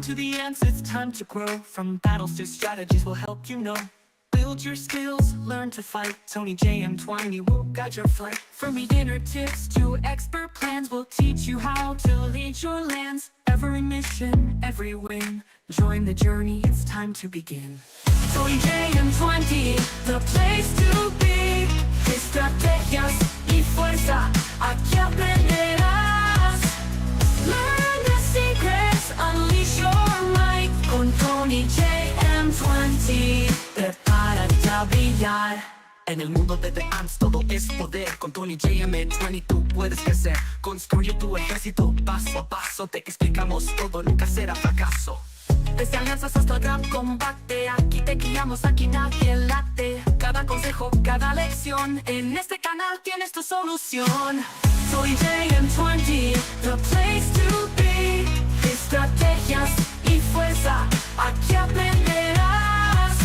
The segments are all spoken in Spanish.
into the ants, it's time to grow. From battles to strategies will help you know. Build your skills, learn to fight. Tony J and Twiney will guide your flight. From beginner tips to expert plans, we'll teach you how to lead your lands. Every mission, every win, join the journey, it's time to begin. Tony J and Twiney, the place to be. Estrategias y fuerza, aquí aprenderás. Learn the secrets, unleash your might. Con Tony J and Twiney, prepárate a brillar. En el mundo de The Ants todo es poder. Con Tony JM20 tú puedes crecer. Construye tu ejército paso a paso. Te explicamos todo, nunca será fracaso. Desde alianzas hasta el gran combate, aquí te guiamos, aquí nadie late. Cada consejo, cada lección, en este canal tienes tu solución. Soy JM20, the place to be. Estrategias y fuerza, aquí aprenderás.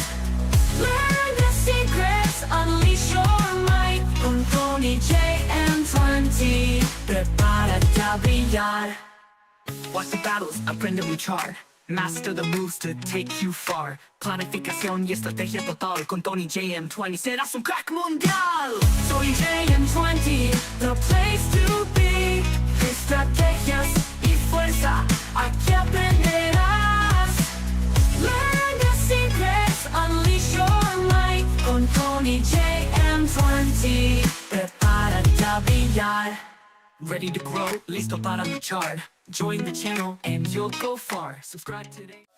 Learn the secrets, unleash your might. Con Tony JM20, prepárate a brillar. Watch the battles, aprende a luchar. Master the moves to take you far. Planificación y estrategia total. Con Tony JM20 serás un crack mundial. Soy JM20, the place to be. Estrategias y fuerza, aquí aprenderás. Learn the secrets, unleash your might. Con Tony JM20, prepárate a brillar. Ready to grow, listo para luchar. Join the channel and you'll go far. Subscribe today.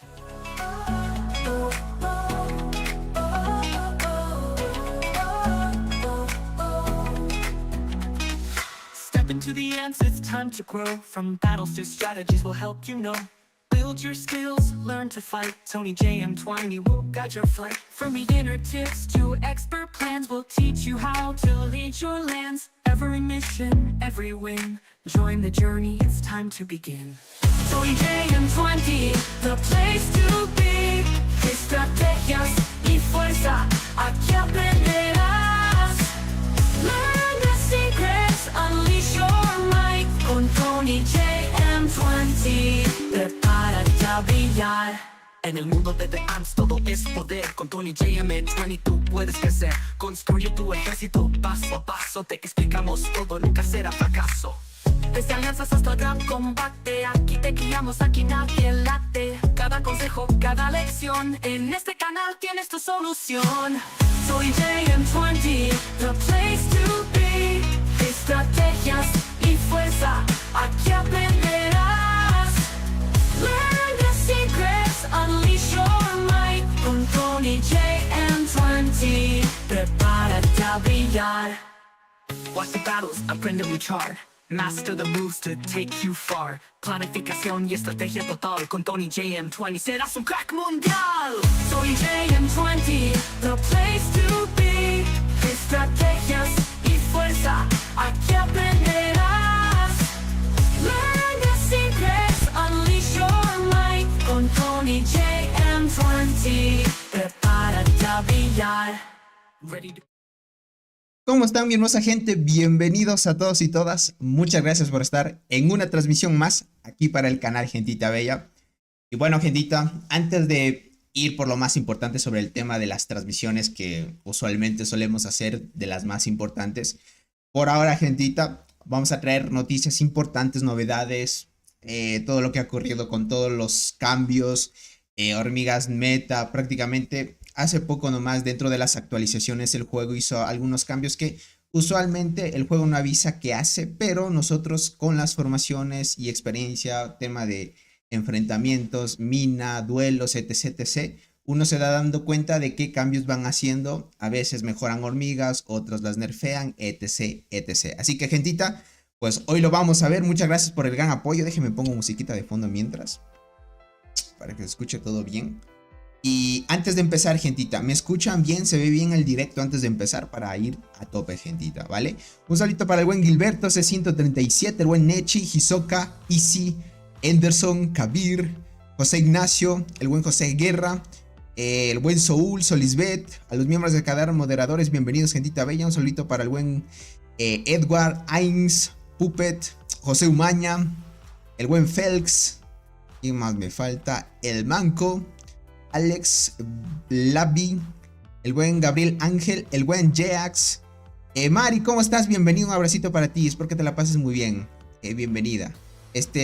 Step into the ants, it's time to grow. From battles to strategies will help you know. Build your skills, learn to fight. Tony JM20 will guide your flight. From beginner tips to expert plans, we'll teach you how to lead your lands. Every mission, every win, join the journey, it's time to begin. Tony JM20, the place to be. Estrategias y fuerza, aquí aprenderás. Learn the secrets, unleash your might. Con Tony JM20, prepárate a brillar. En el mundo de The Ants todo es poder. Con Tony JM20 tú puedes crecer. Construye tu ejército paso a paso. Te explicamos todo, nunca será fracaso. Desde alianzas hasta el gran combate, aquí te guiamos, aquí nadie late. Cada consejo, cada lección, en este canal tienes tu solución. Soy JM20, the place to be. Estrategias y fuerza, aquí aprenderás. Learn the secrets, unleash your might. Con Tony JM20, prepárate a brillar. Watch the battles, aprende a luchar. Master the moves to take you far. Planificación y estrategia total. Con Tony JM20 serás un crack mundial. Soy JM20, the place to be. Estrategias y fuerza, aquí aprenderás. Learn the secrets, unleash your might. Con Tony JM20, prepárate a brillar. Ready to... ¿Cómo están, mi hermosa gente? Bienvenidos a todos y todas. Muchas gracias por estar en una transmisión más aquí para el canal Gentita Bella. Y bueno, gentita, antes de ir por lo más importante sobre el tema de las transmisiones que usualmente solemos hacer, de las más importantes, por ahora, gentita, vamos a traer noticias importantes, novedades, todo lo que ha ocurrido con todos los cambios, hormigas meta, prácticamente. Hace poco nomás, dentro de las actualizaciones, el juego hizo algunos cambios que usualmente el juego no avisa que hace, pero nosotros con las formaciones y experiencia, tema de enfrentamientos, mina, duelos, etc, etc, uno se da dando cuenta de qué cambios van haciendo. A veces mejoran hormigas, otros las nerfean, etc, etc. Así que, gentita, pues hoy lo vamos a ver. Muchas gracias por el gran apoyo. Déjenme pongo musiquita de fondo mientras, para que se escuche todo bien. Y antes de empezar, gentita, ¿me escuchan bien? ¿Se ve bien el directo antes de empezar? Para ir a tope, gentita, ¿vale? Un saludito para el buen Gilberto C137, el buen Nechi, Hisoka, Easy, Anderson, Kabir, José Ignacio, el buen José Guerra, el buen Soul, Solisbet, a los miembros del canal moderadores, bienvenidos, gentita bella. Un saludito para el buen Edward, Ains, Puppet, José Umaña, el buen Felix. ¿Quién más me falta? El Manco, Alex, Lavi, el buen Gabriel Ángel, el buen Jeax. Mari, ¿cómo estás? Bienvenido, un abracito para ti, espero que te la pases muy bien. Bienvenida.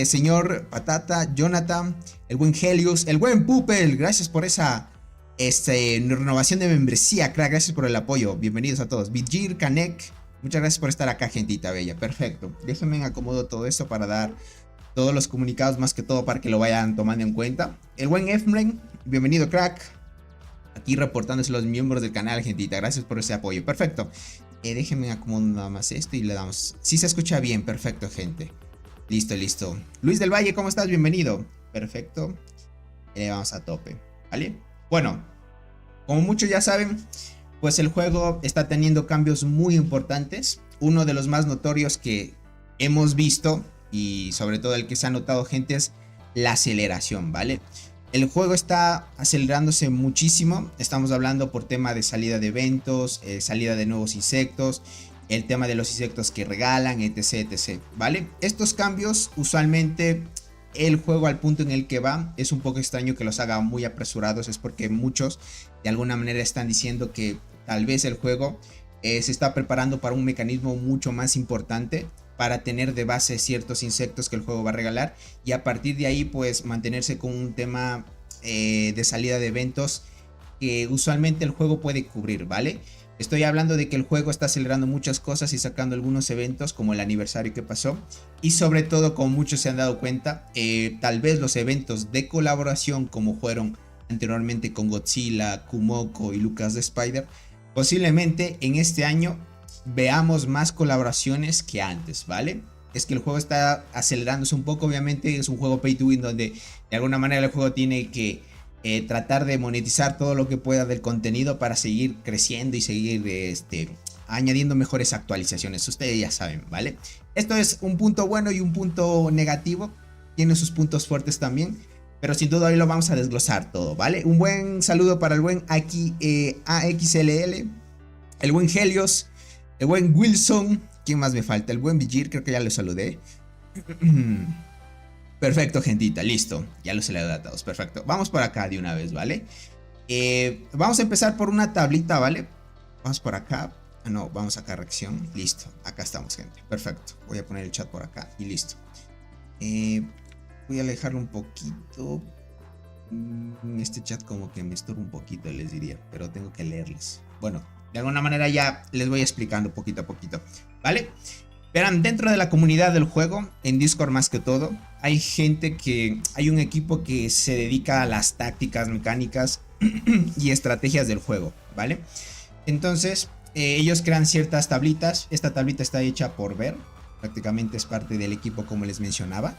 Señor Patata, Jonathan, el buen Helios, el buen Pupel, gracias por esa renovación de membresía, crack, gracias por el apoyo. Bienvenidos a todos. Vigir, Kanek, muchas gracias por estar acá, gentita bella. Perfecto. Déjenme acomodo todo esto para dar todos los comunicados, más que todo para que lo vayan tomando en cuenta. El buen Efren, bienvenido, crack. Aquí reportándose los miembros del canal, gentita. Gracias por ese apoyo. Perfecto. Déjenme acomodar nada más esto y le damos. Si se escucha bien, perfecto, gente. Listo, listo. Luis del Valle, ¿cómo estás? Bienvenido. Perfecto. Vamos a tope, ¿vale? Bueno, como muchos ya saben, pues el juego está teniendo cambios muy importantes. Uno de los más notorios que hemos visto, y sobre todo el que se ha notado, gente, es la aceleración, ¿vale? El juego está acelerándose muchísimo. Estamos hablando por tema de salida de eventos, salida de nuevos insectos, el tema de los insectos que regalan, etc, etc, ¿vale? Estos cambios, usualmente, el juego al punto en el que va, es un poco extraño que los haga muy apresurados. Es porque muchos, de alguna manera, están diciendo que tal vez el juego se está preparando para un mecanismo mucho más importante, para tener de base ciertos insectos que el juego va a regalar, y a partir de ahí pues mantenerse con un tema de salida de eventos que usualmente el juego puede cubrir, ¿vale? Estoy hablando de que el juego está acelerando muchas cosas y sacando algunos eventos como el aniversario que pasó, y sobre todo, como muchos se han dado cuenta, tal vez los eventos de colaboración como fueron anteriormente con Godzilla, Kumoko y Lucas de Spider, posiblemente en este año veamos más colaboraciones que antes, ¿vale? Es que el juego está acelerándose un poco. Obviamente es un juego pay to win donde de alguna manera el juego tiene que tratar de monetizar todo lo que pueda del contenido para seguir creciendo y seguir añadiendo mejores actualizaciones. Ustedes ya saben, ¿vale? Esto es un punto bueno y un punto negativo. Tiene sus puntos fuertes también, pero sin duda hoy lo vamos a desglosar todo, ¿vale? Un buen saludo para el buen aquí, AXLL, el buen Helios, el buen Wilson. ¿Quién más me falta? El buen Vigir, creo que ya lo saludé. Perfecto, gentita, listo. Ya los saludé a todos, perfecto. Vamos por acá de una vez, ¿vale? Vamos a empezar por una tablita, ¿vale? Vamos por acá. No, vamos acá, reacción. Listo, acá estamos, gente. Perfecto. Voy a poner el chat por acá y listo. Voy a alejarlo un poquito. Este chat como que me estorba un poquito, les diría, pero tengo que leerles. Bueno, de alguna manera ya les voy explicando poquito a poquito, ¿vale? Verán, dentro de la comunidad del juego, en Discord más que todo, hay gente hay un equipo que se dedica a las tácticas, mecánicas y estrategias del juego, ¿vale? Entonces, ellos crean ciertas tablitas. Esta tablita está hecha por Ver, prácticamente es parte del equipo, como les mencionaba.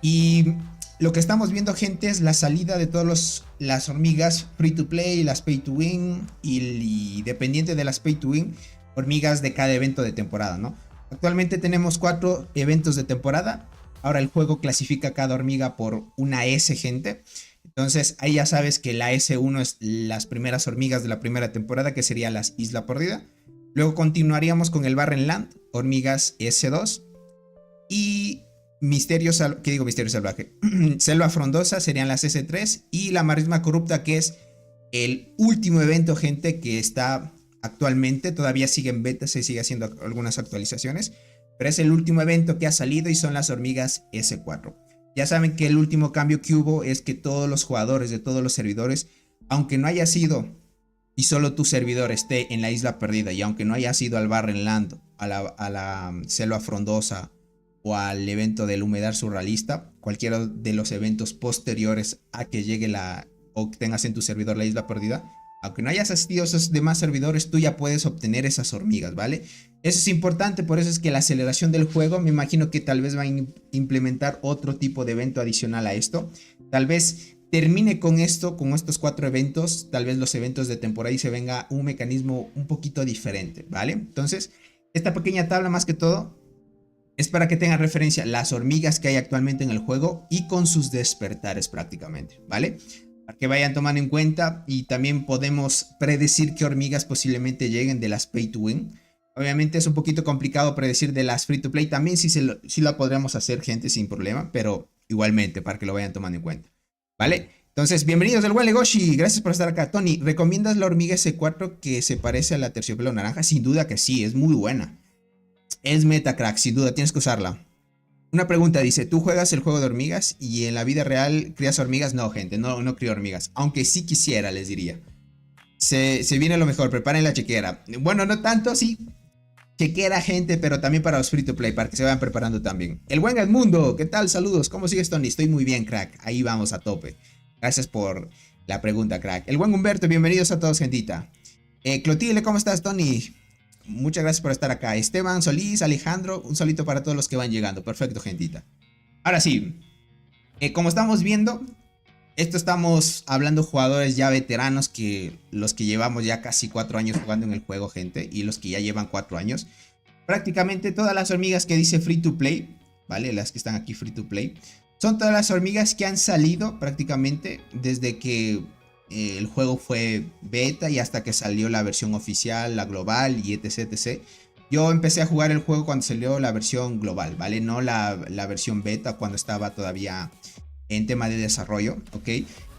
Y lo que estamos viendo, gente, es la salida de todas las hormigas free to play, las pay to win y dependiente de las pay to win, hormigas de cada evento de temporada, ¿no? Actualmente tenemos 4 eventos de temporada. Ahora el juego clasifica cada hormiga por una S, gente. Entonces ahí ya sabes que la S1 es las primeras hormigas de la primera temporada, que serían las Isla Perdida. Luego continuaríamos con el Barren Land, hormigas S2. Y Misterio Salvaje, Selva Frondosa serían las S3. Y la Marisma Corrupta, que es el último evento, gente, que está actualmente, todavía sigue en beta, se sigue haciendo algunas actualizaciones, pero es el último evento que ha salido y son las hormigas S4. Ya saben que el último cambio que hubo es que todos los jugadores de todos los servidores, aunque no haya sido y solo tu servidor esté en la Isla Perdida, y aunque no haya sido al Barren Land, a la Selva Frondosa o al evento del Humedal Surrealista, cualquiera de los eventos posteriores a que llegue o que tengas en tu servidor la Isla Perdida, aunque no hayas asistido a esos demás servidores, tú ya puedes obtener esas hormigas, ¿vale? Eso es importante, por eso es que la aceleración del juego, me imagino que tal vez va a implementar otro tipo de evento adicional a esto. Tal vez termine con esto, con estos 4 eventos, tal vez los eventos de temporada, y se venga un mecanismo un poquito diferente, ¿vale? Entonces, esta pequeña tabla más que todo es para que tengan referencia las hormigas que hay actualmente en el juego y con sus despertares prácticamente, ¿vale? Para que vayan tomando en cuenta, y también podemos predecir qué hormigas posiblemente lleguen de las pay to win. Obviamente es un poquito complicado predecir de las free to play, también sí lo podríamos hacer, gente, sin problema, pero igualmente, para que lo vayan tomando en cuenta, ¿vale? Entonces, bienvenidos del buen Legoshi, gracias por estar acá. Tony, ¿recomiendas la hormiga S4 que se parece a la terciopelo naranja? Sin duda que sí, es muy buena. Es meta, crack, sin duda, tienes que usarla. Una pregunta, dice, ¿tú juegas el juego de hormigas y en la vida real crías hormigas? No, gente, no crío hormigas, aunque sí quisiera, les diría. Se viene lo mejor, preparen la chequera. Bueno, no tanto, sí. Chequera, gente, pero también para los free to play, para que se vayan preparando también. El buen Edmundo, ¿qué tal? Saludos, ¿cómo sigues, Tony? Estoy muy bien, crack, ahí vamos a tope. Gracias por la pregunta, crack. El buen Humberto, bienvenidos a todos, gentita. Clotilde, ¿cómo estás, Tony? Muchas gracias por estar acá. Esteban, Solís, Alejandro, un solito para todos los que van llegando. Perfecto, gentita. Ahora sí, como estamos viendo, esto estamos hablando jugadores ya veteranos, que los que llevamos ya casi 4 años jugando en el juego, gente, y los que ya llevan 4 años. Prácticamente todas las hormigas que dice free to play, ¿vale? Las que están aquí free to play, son todas las hormigas que han salido prácticamente desde que el juego fue beta y hasta que salió la versión oficial, la global y etc, etc. Yo empecé a jugar el juego cuando salió la versión global, ¿vale? No la versión beta, cuando estaba todavía en tema de desarrollo, ¿ok?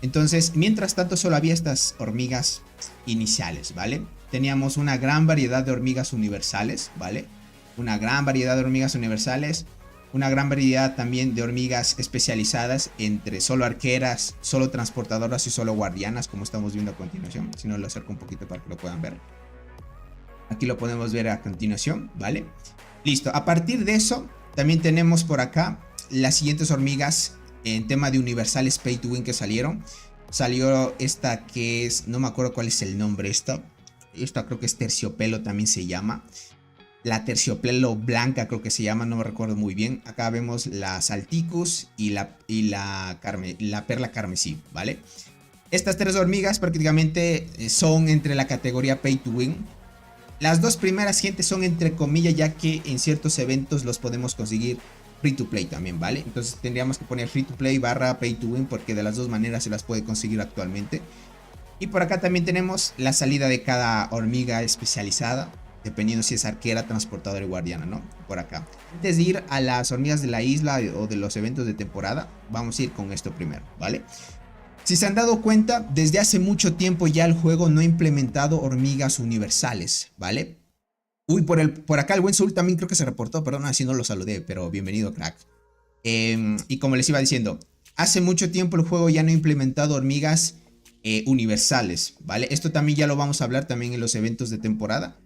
Entonces, mientras tanto solo había estas hormigas iniciales, ¿vale? Teníamos una gran variedad de hormigas universales, ¿vale? Una gran variedad de hormigas universales. Una gran variedad también de hormigas especializadas entre solo arqueras, solo transportadoras y solo guardianas, como estamos viendo a continuación. Si no, lo acerco un poquito para que lo puedan ver. Aquí lo podemos ver a continuación, ¿vale? Listo, a partir de eso, también tenemos por acá las siguientes hormigas en tema de universales pay to win que salieron. Salió esta que es, no me acuerdo cuál es el nombre, esta creo que es terciopelo, también se llama. La terciopelo blanca creo que se llama, no me recuerdo muy bien. Acá vemos la salticus y la perla carmesí, ¿vale? Estas 3 hormigas prácticamente son entre la categoría pay to win. Las 2 primeras, gente, son entre comillas, ya que en ciertos eventos los podemos conseguir free to play también, ¿vale? Entonces tendríamos que poner free to play barra pay to win, porque de las 2 maneras se las puede conseguir actualmente. Y por acá también tenemos la salida de cada hormiga especializada, dependiendo si es arquera, transportadora y guardiana, ¿no? Por acá. Antes de ir a las hormigas de la isla o de los eventos de temporada, vamos a ir con esto primero, ¿vale? Si se han dado cuenta, desde hace mucho tiempo ya el juego no ha implementado hormigas universales, ¿vale? Uy, por acá el buen Soul también creo que se reportó, perdón, así no lo saludé, pero bienvenido, crack. Y como les iba diciendo, hace mucho tiempo el juego ya no ha implementado hormigas universales, ¿vale? Esto también ya lo vamos a hablar también en los eventos de temporada.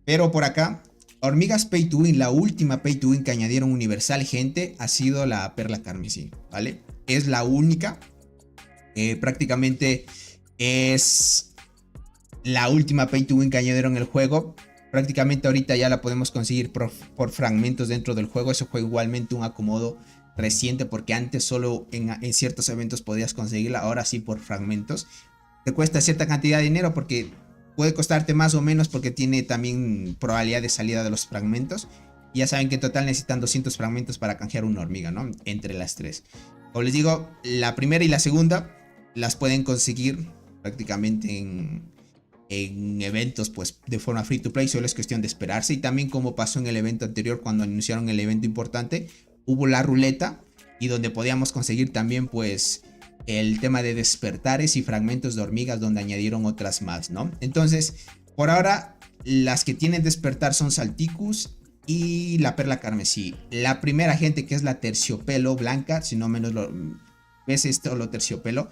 Pero por acá, hormigas pay to win, la última pay to win que añadieron universal, gente, ha sido la perla carmesí, ¿vale? Es la única, prácticamente es la última pay to win que añadieron el juego. Prácticamente ahorita ya la podemos conseguir por fragmentos dentro del juego. Eso fue igualmente un acomodo reciente, porque antes solo en ciertos eventos podías conseguirla, ahora sí por fragmentos. Te cuesta cierta cantidad de dinero porque puede costarte más o menos, porque tiene también probabilidad de salida de los fragmentos. Y ya saben que en total necesitan 200 fragmentos para canjear una hormiga, ¿no? Entre las 3. Como les digo, la primera y la segunda las pueden conseguir prácticamente en eventos, pues de forma free to play. Solo es cuestión de esperarse. Y también, como pasó en el evento anterior, cuando anunciaron el evento importante, hubo la ruleta, y donde podíamos conseguir también pues el tema de despertares y fragmentos de hormigas, donde añadieron otras más, ¿no? Entonces, por ahora, las que tienen despertar son Salticus y la perla carmesí. La primera, gente, que es la terciopelo blanca, si no menos lo ves, esto lo terciopelo,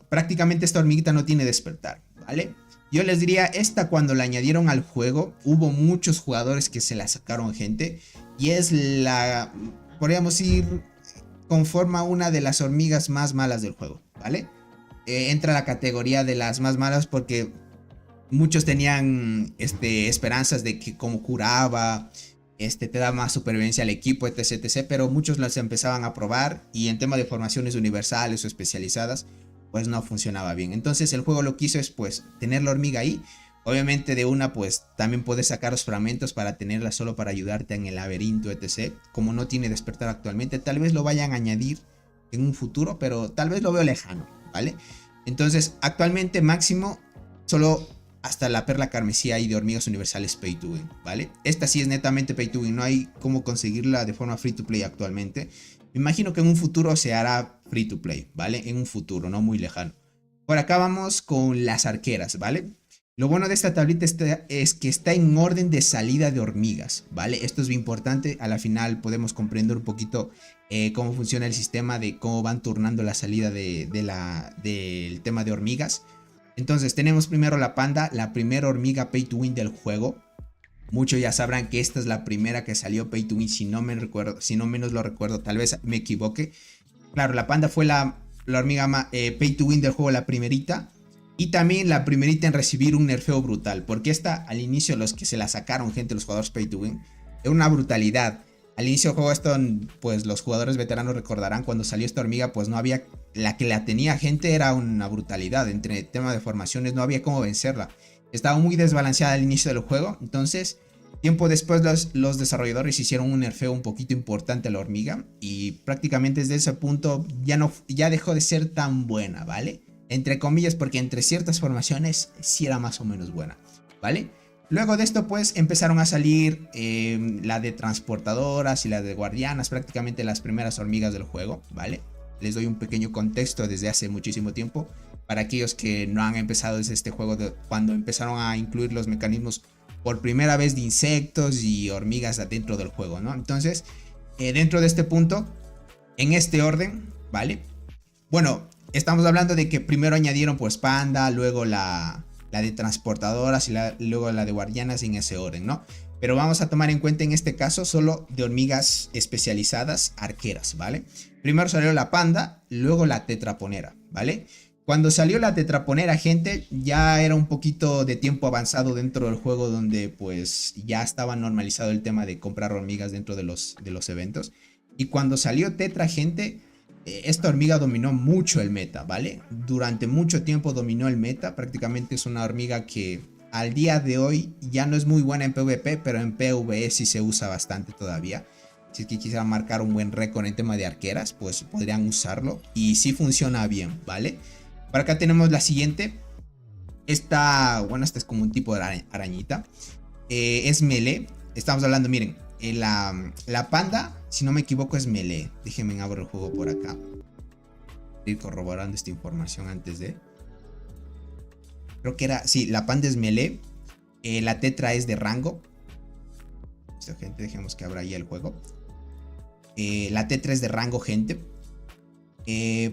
prácticamente esta hormiguita no tiene despertar, ¿vale? Yo les diría, esta cuando la añadieron al juego, hubo muchos jugadores que se la sacaron, gente, y es la, podríamos ir, conforma una de las hormigas más malas del juego, ¿vale? Entra a la categoría de las más malas porque muchos tenían esperanzas de que como curaba, te da más supervivencia al equipo, etc, etc, pero muchos las empezaban a probar y en tema de formaciones universales o especializadas, pues no funcionaba bien. Entonces el juego lo que hizo es pues tener la hormiga ahí. Obviamente de una pues también puedes sacar los fragmentos para tenerla solo para ayudarte en el laberinto, etc. Como no tiene despertar actualmente, tal vez lo vayan a añadir en un futuro, pero tal vez lo veo lejano, ¿vale? Entonces actualmente máximo solo hasta la perla carmesí hay de hormigas universales pay to win, ¿vale? Esta sí es netamente pay to win, no hay cómo conseguirla de forma free to play actualmente. Me imagino que en un futuro se hará free to play, ¿vale? En un futuro, no muy lejano. Por acá vamos con las arqueras, ¿vale? Lo bueno de esta tablita es que está en orden de salida de hormigas, ¿vale? Esto es muy importante. A la final podemos comprender un poquito cómo funciona el sistema de cómo van turnando la salida del tema de hormigas. Entonces tenemos primero la panda, la primera hormiga pay to win del juego. Muchos ya sabrán que esta es la primera que salió pay to win, si no menos lo recuerdo, tal vez me equivoque. Claro, la panda fue la hormiga pay to win del juego, la primerita. Y también la primerita en recibir un nerfeo brutal. Porque esta, al inicio, los que se la sacaron, gente, los jugadores pay to win, era una brutalidad. Al inicio del juego esto, pues los jugadores veteranos recordarán cuando salió esta hormiga, pues no había, la que la tenía gente era una brutalidad. Entre el tema de formaciones no había cómo vencerla. Estaba muy desbalanceada al inicio del juego. Entonces, tiempo después los desarrolladores hicieron un nerfeo un poquito importante a la hormiga. Y prácticamente desde ese punto ya dejó de ser tan buena, ¿vale? Entre comillas, porque entre ciertas formaciones sí era más o menos buena, ¿vale? Luego de esto pues empezaron a salir la de transportadoras y la de guardianas, prácticamente las primeras hormigas del juego, ¿vale? Les doy un pequeño contexto desde hace muchísimo tiempo para aquellos que no han empezado desde este juego, cuando empezaron a incluir los mecanismos por primera vez de insectos y hormigas dentro del juego, ¿no? Entonces, dentro de este punto, en este orden, ¿vale? Bueno, estamos hablando de que primero añadieron pues panda, luego la de transportadoras y luego la de guardianas en ese orden, ¿no? Pero vamos a tomar en cuenta en este caso solo de hormigas especializadas arqueras, ¿vale? Primero salió la panda, luego la tetraponera, ¿vale? Cuando salió la tetraponera, gente, ya era un poquito de tiempo avanzado dentro del juego donde pues ya estaba normalizado el tema de comprar hormigas dentro de los eventos. Y cuando salió tetra, gente, esta hormiga dominó mucho el meta, ¿vale? Durante mucho tiempo dominó el meta. Prácticamente es una hormiga que al día de hoy ya no es muy buena en PvP, pero en PvE sí se usa bastante todavía. Si es que quisieran marcar un buen récord en tema de arqueras, pues podrían usarlo. Y sí funciona bien, ¿vale? Por acá tenemos la siguiente. Esta es como un tipo de arañita. Es melee. Estamos hablando, miren. La panda, si no me equivoco, es melee. Déjenme abrir el juego por acá. Ir corroborando esta información antes de. Creo que era. Sí, la panda es melee. La tetra es de rango. Listo, gente. Dejemos que abra ahí el juego. La tetra es de rango, gente.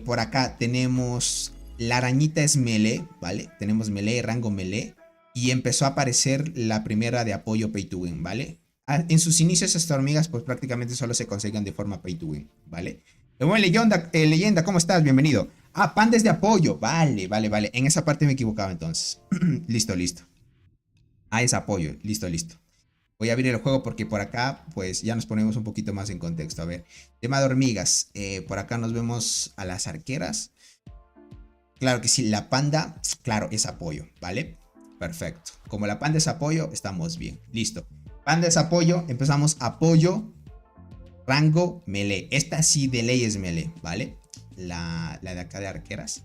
Por acá tenemos. La arañita es melee, ¿vale? Tenemos melee, rango melee. Y empezó a aparecer la primera de apoyo pay to win, ¿vale? En sus inicios estas hormigas pues prácticamente solo se consiguen de forma pay to win, ¿vale? Bueno, leyenda, ¿cómo estás? Bienvenido. Ah, pandas de apoyo. Vale. En esa parte me equivocaba entonces. Listo. Ah, es apoyo. Listo. Voy a abrir el juego porque por acá pues ya nos ponemos un poquito más en contexto. A ver, tema de hormigas. Por acá nos vemos a las arqueras. Claro que sí, la panda, claro, es apoyo, ¿vale? Perfecto. Como la panda es apoyo, estamos bien. Listo. Panda es apoyo, empezamos apoyo, rango, melee. Esta sí de ley es melee, ¿vale? La de acá de arqueras.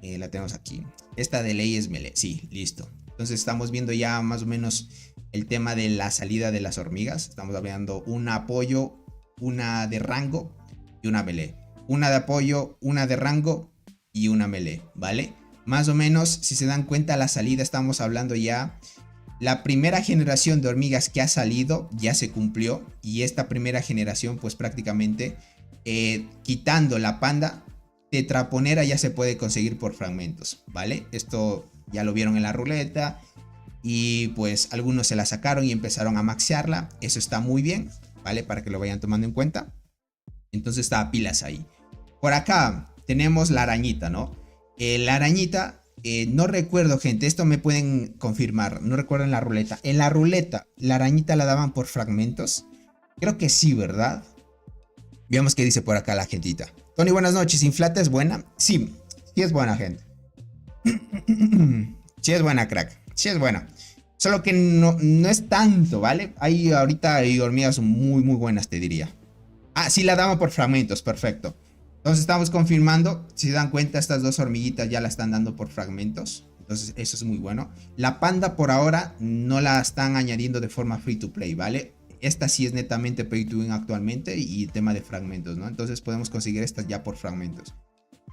La tenemos aquí. Esta de ley es melee, sí, listo. Entonces estamos viendo ya más o menos el tema de la salida de las hormigas. Estamos hablando una apoyo, una de rango y una melee. Una de apoyo, una de rango y una melee, ¿vale? Más o menos, si se dan cuenta, la salida estamos hablando ya. La primera generación de hormigas que ha salido ya se cumplió. Y esta primera generación, pues prácticamente, quitando la panda, tetraponera ya se puede conseguir por fragmentos, ¿vale? Esto ya lo vieron en la ruleta. Y pues algunos se la sacaron y empezaron a maxearla. Eso está muy bien, ¿vale? Para que lo vayan tomando en cuenta. Entonces está a pilas ahí. Por acá tenemos la arañita, ¿no? La arañita, no recuerdo, gente, esto me pueden confirmar, no recuerdo en la ruleta. En la ruleta, la arañita la daban por fragmentos. Creo que sí, ¿verdad? Veamos qué dice por acá la gentita. Tony, buenas noches, ¿Inflata es buena? Sí es buena, gente. Sí es buena, crack, sí es buena. Solo que no es tanto, ¿vale? Ahorita hay hormigas muy buenas, te diría. Ah, sí la daban por fragmentos, perfecto. Entonces estamos confirmando, si se dan cuenta, estas dos hormiguitas ya la están dando por fragmentos. Entonces eso es muy bueno. La panda por ahora no la están añadiendo de forma free to play, ¿vale? esta sí es netamente pay to win actualmente y tema de fragmentos, ¿no? Entonces podemos conseguir estas ya por fragmentos.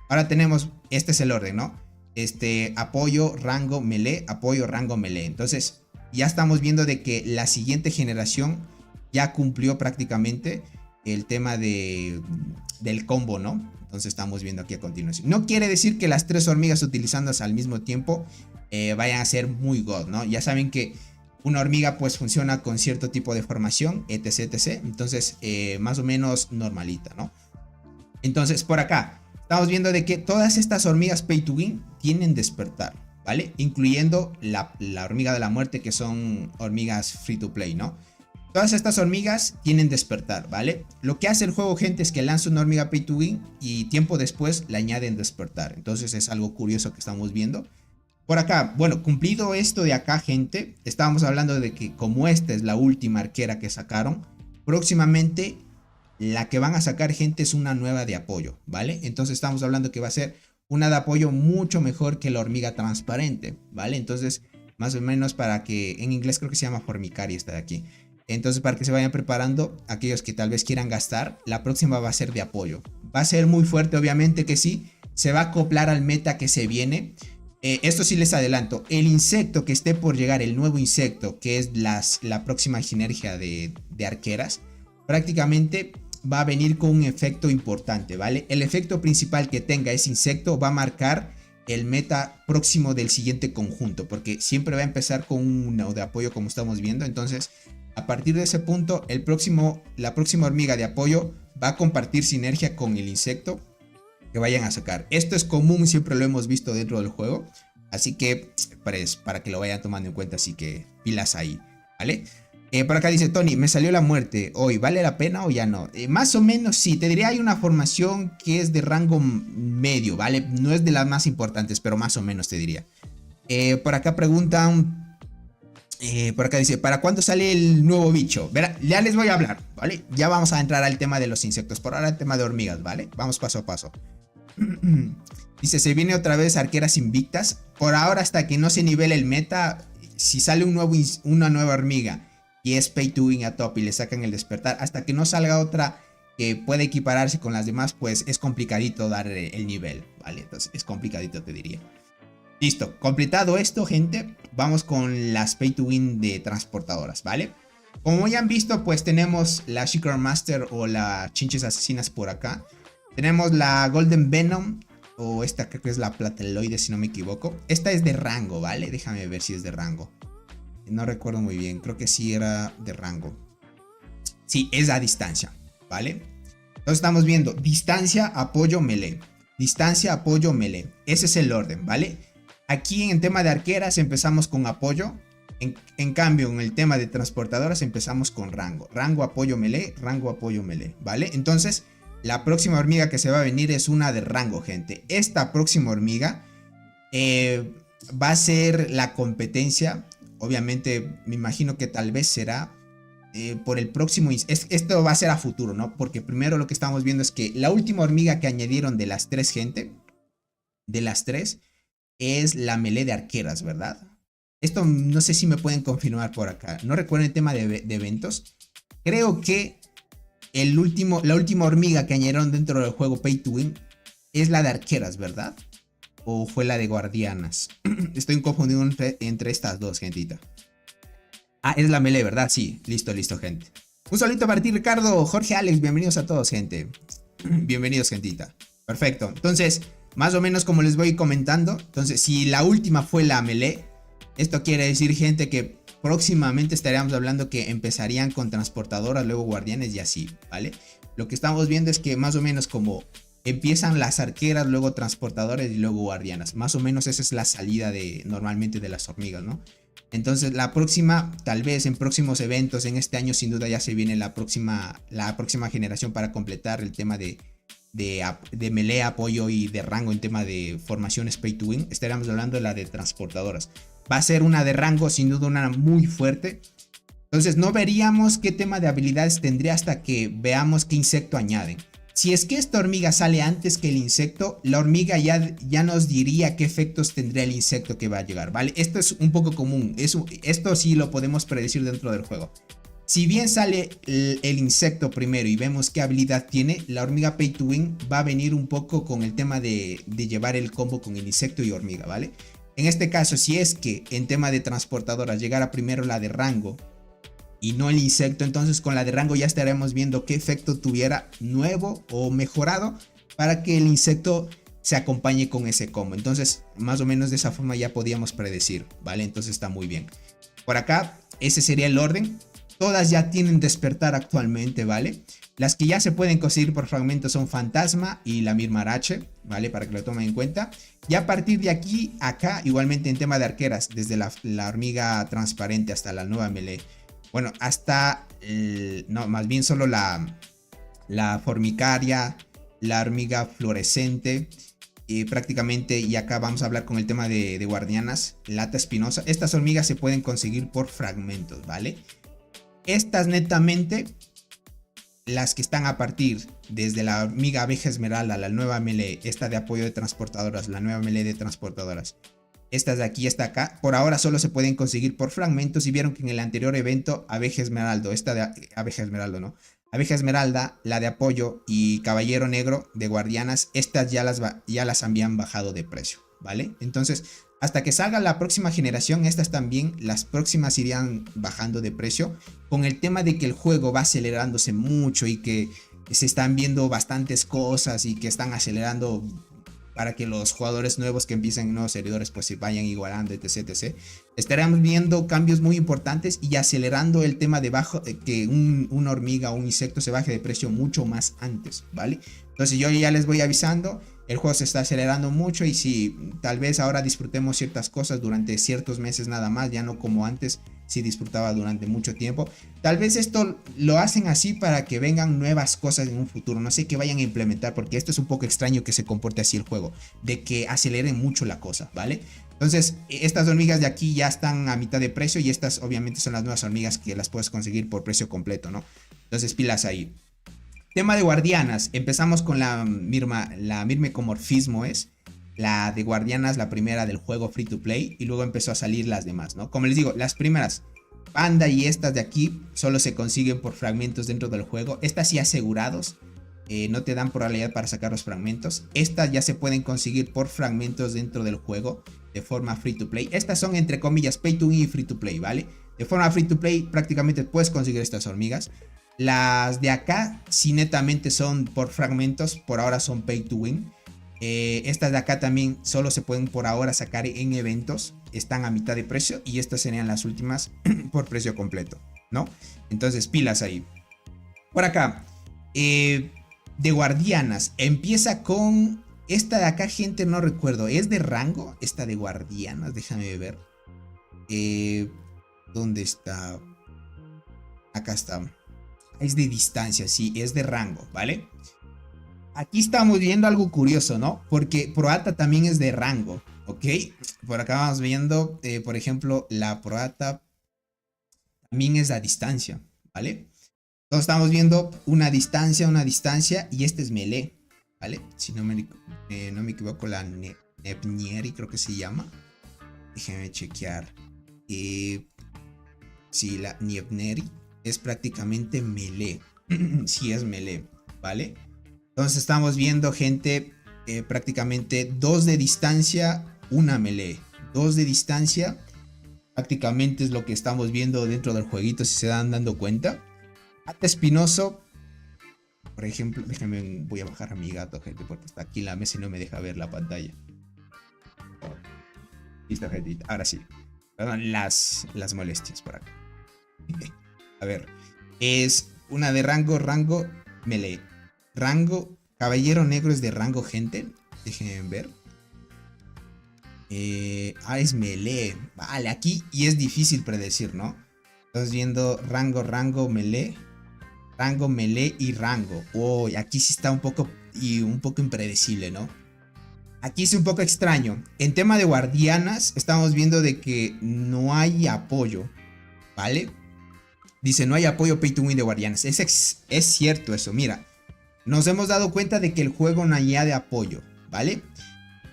Ahora tenemos, este es el orden, ¿no? Apoyo, rango, melee, apoyo, rango, melee. Entonces ya estamos viendo de que la siguiente generación ya cumplió prácticamente el tema del combo, ¿no? Entonces estamos viendo aquí a continuación. No quiere decir que las 3 hormigas utilizadas al mismo tiempo vayan a ser muy god, ¿no? Ya saben que una hormiga pues funciona con cierto tipo de formación, etc, etc. Entonces más o menos normalita, ¿no? Entonces por acá estamos viendo de que todas estas hormigas pay to win tienen despertar, ¿vale? Incluyendo la hormiga de la muerte, que son hormigas free to play, ¿no? Todas estas hormigas tienen despertar, ¿vale? Lo que hace el juego, gente, es que lanza una hormiga pay to win y tiempo después le añaden despertar. Entonces es algo curioso que estamos viendo. Por acá, bueno, cumplido esto de acá, gente, estábamos hablando de que como esta es la última arquera que sacaron, próximamente la que van a sacar, gente, es una nueva de apoyo, ¿vale? Entonces estamos hablando que va a ser una de apoyo mucho mejor que la hormiga transparente, ¿vale? Entonces, más o menos para que, en inglés creo que se llama Formicaria esta de aquí. Entonces, para que se vayan preparando, aquellos que tal vez quieran gastar, la próxima va a ser de apoyo. Va a ser muy fuerte, obviamente que sí, se va a acoplar al meta que se viene. Esto sí les adelanto, el insecto que esté por llegar, el nuevo insecto, que es la próxima sinergia de arqueras, prácticamente va a venir con un efecto importante, ¿vale? El efecto principal que tenga ese insecto va a marcar el meta próximo del siguiente conjunto, porque siempre va a empezar con uno de apoyo, como estamos viendo. Entonces, a partir de ese punto, la próxima hormiga de apoyo va a compartir sinergia con el insecto que vayan a sacar. Esto es común, siempre lo hemos visto dentro del juego, así que pues, para que lo vayan tomando en cuenta, así que pilas ahí, ¿vale? Por acá dice Tony, me salió la muerte hoy, ¿vale la pena o ya no? Más o menos sí, te diría hay una formación que es de rango medio, ¿vale? No es de las más importantes, pero más o menos te diría. Por acá preguntan, por acá dice, ¿para cuándo sale el nuevo bicho? Verá, ya les voy a hablar, ¿vale? Ya vamos a entrar al tema de los insectos, por ahora el tema de hormigas, ¿vale? Vamos paso a paso. Dice, se viene otra vez arqueras invictas. Por ahora, hasta que no se nivele el meta, si sale una nueva hormiga y es pay to win a top y le sacan el despertar, hasta que no salga otra que pueda equipararse con las demás, pues es complicadito dar el nivel, ¿vale? Entonces es complicadito, te diría. Listo, completado esto, gente, vamos con las pay to win de transportadoras, ¿vale? Como ya han visto, pues tenemos la Secret Master o la Chinches Asesinas por acá. Tenemos la Golden Venom, o esta creo que es la Plateloide, si no me equivoco. Esta es de rango, ¿vale? Déjame ver si es de rango. No recuerdo muy bien, creo que sí era de rango. Sí, es a distancia, ¿vale? Entonces estamos viendo distancia, apoyo, melee. Distancia, apoyo, melee. Ese es el orden, ¿vale? Aquí en el tema de arqueras empezamos con apoyo. En cambio, en el tema de transportadoras empezamos con rango. Rango, apoyo, melee, ¿vale? Entonces, la próxima hormiga que se va a venir es una de rango, gente. Esta próxima hormiga va a ser la competencia. Obviamente, me imagino que tal vez será por el próximo. Esto va a ser a futuro, ¿no? Porque primero lo que estamos viendo es que la última hormiga que añadieron de las 3, gente, de las 3, es la melee de arqueras, ¿verdad? Esto no sé si me pueden confirmar por acá. No recuerdo el tema de eventos. Creo que la última hormiga que añadieron dentro del juego Pay to Win es la de arqueras, ¿verdad? ¿O fue la de guardianas? Estoy confundido entre estas dos, gentita. Ah, es la melee, ¿verdad? Sí, listo, gente. Un saludito para ti, Ricardo, Jorge, Alex, bienvenidos a todos, gente. Bienvenidos, gentita. Perfecto, entonces, más o menos como les voy comentando, entonces, si la última fue la melee, esto quiere decir, gente, que próximamente estaríamos hablando que empezarían con transportadoras, luego guardianes y así, ¿vale? Lo que estamos viendo es que más o menos como empiezan las arqueras, luego transportadores y luego guardianas. Más o menos esa es la salida normalmente de las hormigas, ¿no? Entonces la próxima, tal vez en próximos eventos, en este año sin duda ya se viene la próxima generación para completar el tema de melee, apoyo y de rango en tema de formaciones pay to win. Estaríamos hablando de la de transportadoras. Va a ser una de rango, sin duda una muy fuerte. Entonces no veríamos qué tema de habilidades tendría hasta que veamos qué insecto añaden. Si es que esta hormiga sale antes que el insecto, la hormiga ya nos diría qué efectos tendría el insecto que va a llegar, ¿vale? Esto es un poco común, esto sí lo podemos predecir dentro del juego. Si bien sale el insecto primero y vemos qué habilidad tiene, la hormiga Pay to Win va a venir un poco con el tema de llevar el combo con el insecto y hormiga, ¿vale? En este caso, si es que en tema de transportadoras llegara primero la de rango y no el insecto, entonces con la de rango ya estaremos viendo qué efecto tuviera nuevo o mejorado para que el insecto se acompañe con ese combo. Entonces, más o menos de esa forma ya podíamos predecir, ¿vale? Entonces está muy bien. Por acá, ese sería el orden. Todas ya tienen despertar actualmente, ¿vale? Las que ya se pueden conseguir por fragmentos son Fantasma y la Mirmarache, ¿vale? Para que lo tomen en cuenta. Y a partir de aquí, acá, igualmente en tema de arqueras, desde la hormiga transparente hasta la nueva melee. Bueno, hasta, no, más bien solo la formicaria, la hormiga fluorescente. Y prácticamente, y acá vamos a hablar con el tema de guardianas, lata espinosa. Estas hormigas se pueden conseguir por fragmentos, ¿vale? Estas netamente, las que están a partir desde la hormiga abeja esmeralda, la nueva melee, esta de apoyo de transportadoras, la nueva melee de transportadoras. Estas de aquí, esta acá, por ahora solo se pueden conseguir por fragmentos. Y vieron que en el anterior evento, abeja esmeralda, esta de abeja esmeralda, ¿no? Abeja esmeralda, la de apoyo y caballero negro de guardianas, estas ya las habían bajado de precio, ¿vale? Entonces, hasta que salga la próxima generación, estas también, las próximas irían bajando de precio. Con el tema de que el juego va acelerándose mucho y que se están viendo bastantes cosas y que están acelerando para que los jugadores nuevos que empiecen en nuevos servidores pues se vayan igualando, etc, etc. Estaremos viendo cambios muy importantes y acelerando el tema de que una hormiga o un insecto se baje de precio mucho más antes, ¿vale? Entonces yo ya les voy avisando, el juego se está acelerando mucho y si tal vez ahora disfrutemos ciertas cosas durante ciertos meses nada más, ya no como antes, si disfrutaba durante mucho tiempo. Tal vez esto lo hacen así para que vengan nuevas cosas en un futuro. No sé qué vayan a implementar, porque esto es un poco extraño que se comporte así el juego, de que aceleren mucho la cosa, ¿vale? Entonces, estas hormigas de aquí ya están a mitad de precio y estas obviamente son las nuevas hormigas que las puedes conseguir por precio completo, ¿no? Entonces, pilas ahí. Tema de guardianas. Empezamos con la Mirmecomorfismo es. La de guardianas, la primera del juego free to play. Y luego empezó a salir las demás, ¿no? Como les digo, las primeras, Panda y estas de aquí, solo se consiguen por fragmentos dentro del juego. Estas sí asegurados. No te dan probabilidad para sacar los fragmentos. Estas ya se pueden conseguir por fragmentos dentro del juego. De forma free to play. Estas son entre comillas pay to win y free to play, ¿vale? De forma free to play prácticamente puedes conseguir estas hormigas. Las de acá sí netamente son por fragmentos. Por ahora son pay to win. Estas de acá también solo se pueden por ahora sacar en eventos. Están a mitad de precio. Y estas serían las últimas por precio completo, ¿no? Entonces pilas ahí. Por acá. De guardianas. Empieza con... Esta de acá, gente, no recuerdo. ¿Es de rango? Esta de guardianas. Déjame ver. ¿Dónde está? Acá está. Es de distancia, sí. Es de rango, ¿vale? Aquí estamos viendo algo curioso, ¿no? Porque Proata también es de rango, ¿ok? Por acá vamos viendo, por ejemplo, la Proata también es a distancia, ¿vale? Entonces estamos viendo una distancia y este es melee, ¿vale? Si no me equivoco, la Nepnieri creo que se llama. Déjenme chequear. Sí, la Nepnieri es prácticamente melee. Sí es melee, ¿vale? Entonces estamos viendo, gente, prácticamente 2 de distancia, una melee. 2 de distancia, prácticamente es lo que estamos viendo dentro del jueguito, si se dan dando cuenta. Ata espinoso, por ejemplo, déjenme, voy a bajar a mi gato, gente, porque está aquí en la mesa y no me deja ver la pantalla. Listo, gente, ahora sí. Perdón, las molestias por acá. A ver, es una de rango, melee. Rango, caballero negro es de rango, gente. Déjenme ver. Es melee. Vale, aquí y es difícil predecir, ¿no? Estás viendo rango, melee. Rango, melee y rango. Oh, aquí sí está un poco impredecible, ¿no? Aquí es un poco extraño. En tema de guardianas, estamos viendo de que no hay apoyo, ¿vale? Dice, no hay apoyo pay to win de guardianas. Es cierto eso, mira. Nos hemos dado cuenta de que el juego no añade apoyo, ¿vale?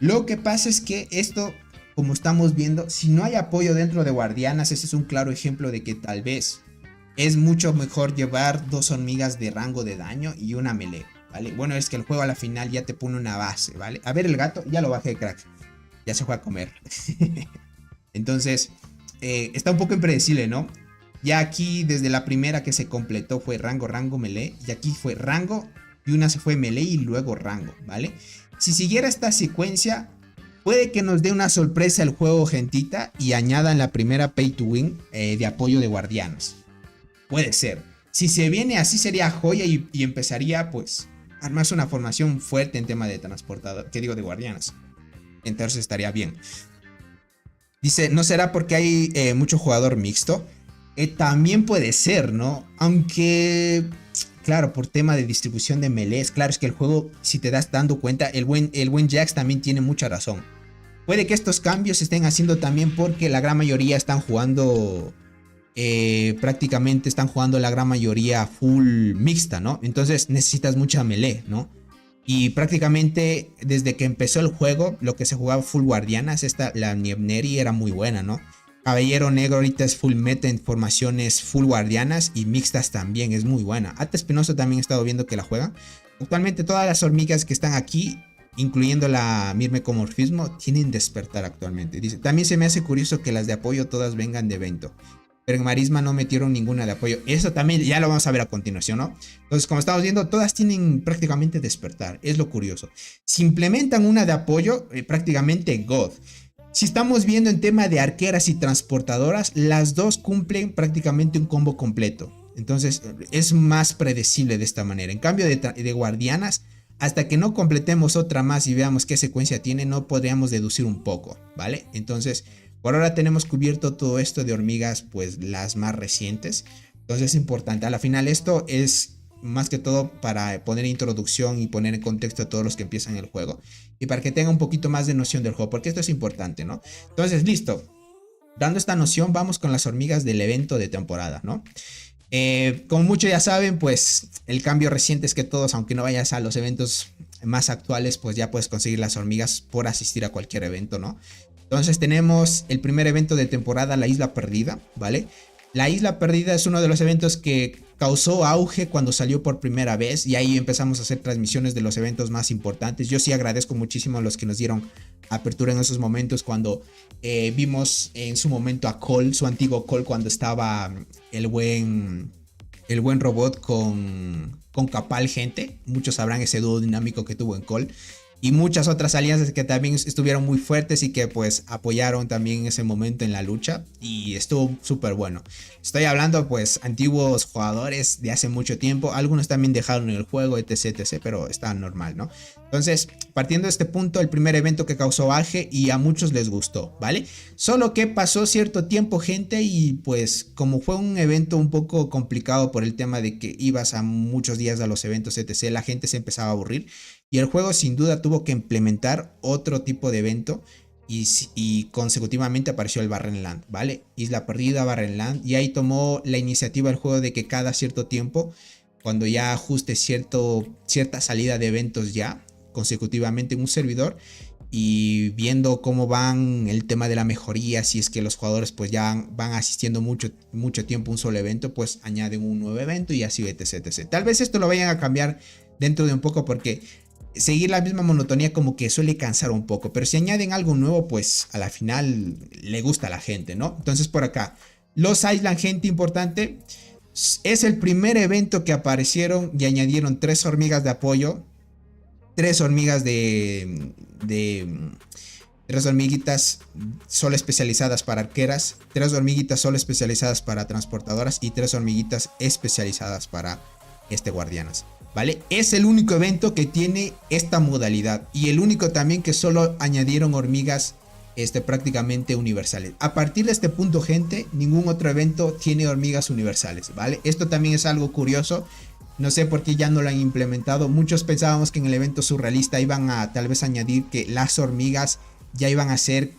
Lo que pasa es que esto, como estamos viendo, si no hay apoyo dentro de guardianas, ese es un claro ejemplo de que tal vez es mucho mejor llevar 2 hormigas de rango de daño y una melee, ¿vale? Bueno, es que el juego a la final ya te pone una base, ¿vale? A ver, el gato, ya lo bajé, crack. Ya se fue a comer. Entonces, está un poco impredecible, ¿no? Ya aquí, desde la primera que se completó fue rango, melee. Y aquí fue rango, y una se fue melee y luego rango, ¿vale? Si siguiera esta secuencia, puede que nos dé una sorpresa el juego, gentita, y añada en la primera pay to win de apoyo de guardianes. Puede ser. Si se viene así sería joya y empezaría, pues, a armarse una formación fuerte en tema de transportador, que digo, de guardianes. Entonces estaría bien. Dice, ¿no será porque hay mucho jugador mixto? También puede ser, ¿no? Aunque, claro, por tema de distribución de melees, claro, es que el juego, si te das dando cuenta, el buen Jax también tiene mucha razón. Puede que estos cambios se estén haciendo también porque la gran mayoría están jugando, prácticamente están jugando la gran mayoría full mixta, ¿no? Entonces necesitas mucha melee, ¿no? Y prácticamente desde que empezó el juego, lo que se jugaba full guardianas, la Niebneri era muy buena, ¿no? Caballero Negro ahorita es full meta en formaciones full guardianas y mixtas también, es muy buena. Ata Espinosa también he estado viendo que la juega. Actualmente todas las hormigas que están aquí, incluyendo la Mirmecomorfismo, tienen despertar actualmente. Dice, también se me hace curioso que las de apoyo todas vengan de evento. Pero en Marisma no metieron ninguna de apoyo. Eso también ya lo vamos a ver a continuación, ¿no? Entonces, como estamos viendo, todas tienen prácticamente despertar. Es lo curioso. Si implementan una de apoyo, prácticamente God. Si estamos viendo en tema de arqueras y transportadoras, las dos cumplen prácticamente un combo completo. Entonces, es más predecible de esta manera. En cambio de guardianas, hasta que no completemos otra más y veamos qué secuencia tiene, no podríamos deducir un poco, ¿vale? Entonces, por ahora tenemos cubierto todo esto de hormigas, pues las más recientes. Entonces es importante. A la final esto es más que todo para poner introducción y poner en contexto a todos los que empiezan el juego. Y para que tengan un poquito más de noción del juego, porque esto es importante, ¿no? Entonces, listo. Dando esta noción, vamos con las hormigas del evento de temporada, ¿no? Como muchos ya saben, pues el cambio reciente es que todos, aunque no vayas a los eventos más actuales, pues ya puedes conseguir las hormigas por asistir a cualquier evento, ¿no? Entonces tenemos el primer evento de temporada, la Isla Perdida, ¿vale? La Isla Perdida es uno de los eventos que causó auge cuando salió por primera vez y ahí empezamos a hacer transmisiones de los eventos más importantes. Yo sí agradezco muchísimo a los que nos dieron apertura en esos momentos cuando vimos en su momento a Cole, su antiguo Cole, cuando estaba el buen robot con Capal, gente. Muchos sabrán ese dúo dinámico que tuvo en Cole. Y muchas otras alianzas que también estuvieron muy fuertes y que pues apoyaron también en ese momento en la lucha. Y estuvo súper bueno. Estoy hablando pues antiguos jugadores de hace mucho tiempo. Algunos también dejaron el juego, etc. Pero está normal, ¿no? Entonces, partiendo de este punto, el primer evento que causó auge y a muchos les gustó, ¿vale? Solo que pasó cierto tiempo, gente, y pues como fue un evento un poco complicado por el tema de que ibas a muchos días a los eventos, etc., la gente se empezaba a aburrir. Y el juego sin duda tuvo que implementar otro tipo de evento y consecutivamente apareció el Barrenland, ¿vale? Isla Perdida, Barrenland, y ahí tomó la iniciativa el juego de que cada cierto tiempo, cuando ya ajuste cierta salida de eventos ya consecutivamente en un servidor y viendo cómo van el tema de la mejoría, si es que los jugadores pues ya van asistiendo mucho tiempo a un solo evento, pues añaden un nuevo evento y así etc. Tal vez esto lo vayan a cambiar dentro de un poco porque seguir la misma monotonía como que suele cansar un poco, pero si añaden algo nuevo, pues a la final le gusta a la gente, ¿no? Entonces por acá, los Island, gente importante, es el primer evento que aparecieron y añadieron 3 hormigas de apoyo, 3 hormigas de 3 hormiguitas solo especializadas para arqueras, 3 hormiguitas solo especializadas para transportadoras y 3 hormiguitas especializadas para guardianas. ¿Vale? Es el único evento que tiene esta modalidad y el único también que solo añadieron hormigas prácticamente universales. A partir de este punto, gente, ningún otro evento tiene hormigas universales, ¿vale? Esto también es algo curioso. No sé por qué ya no lo han implementado. Muchos pensábamos que en el evento surrealista iban a tal vez añadir que las hormigas ya iban a ser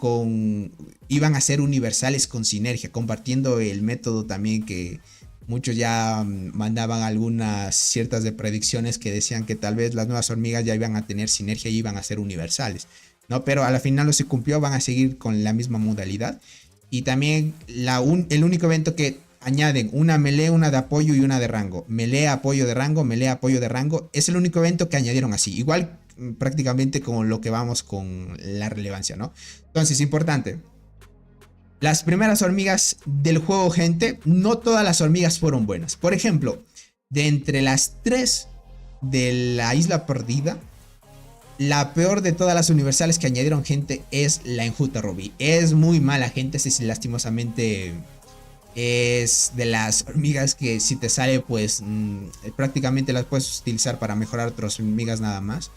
universales con sinergia, compartiendo el método también que muchos ya mandaban algunas ciertas de predicciones que decían que tal vez las nuevas hormigas ya iban a tener sinergia y iban a ser universales, ¿no? Pero a la final no se cumplió, van a seguir con la misma modalidad. Y también el único evento que añaden una melee, una de apoyo y una de rango. Melee, apoyo de rango, melee, apoyo de rango. Es el único evento que añadieron así. Igual prácticamente con lo que vamos con la relevancia, ¿no? Entonces, importante. Las primeras hormigas del juego, gente, no todas las hormigas fueron buenas. Por ejemplo, de entre las 3 de la isla perdida, la peor de todas las universales que añadieron, gente, es la enjuta rubí. Es muy mala, gente. Sí, lastimosamente es de las hormigas que si te sale, pues prácticamente las puedes utilizar para mejorar otras hormigas nada más.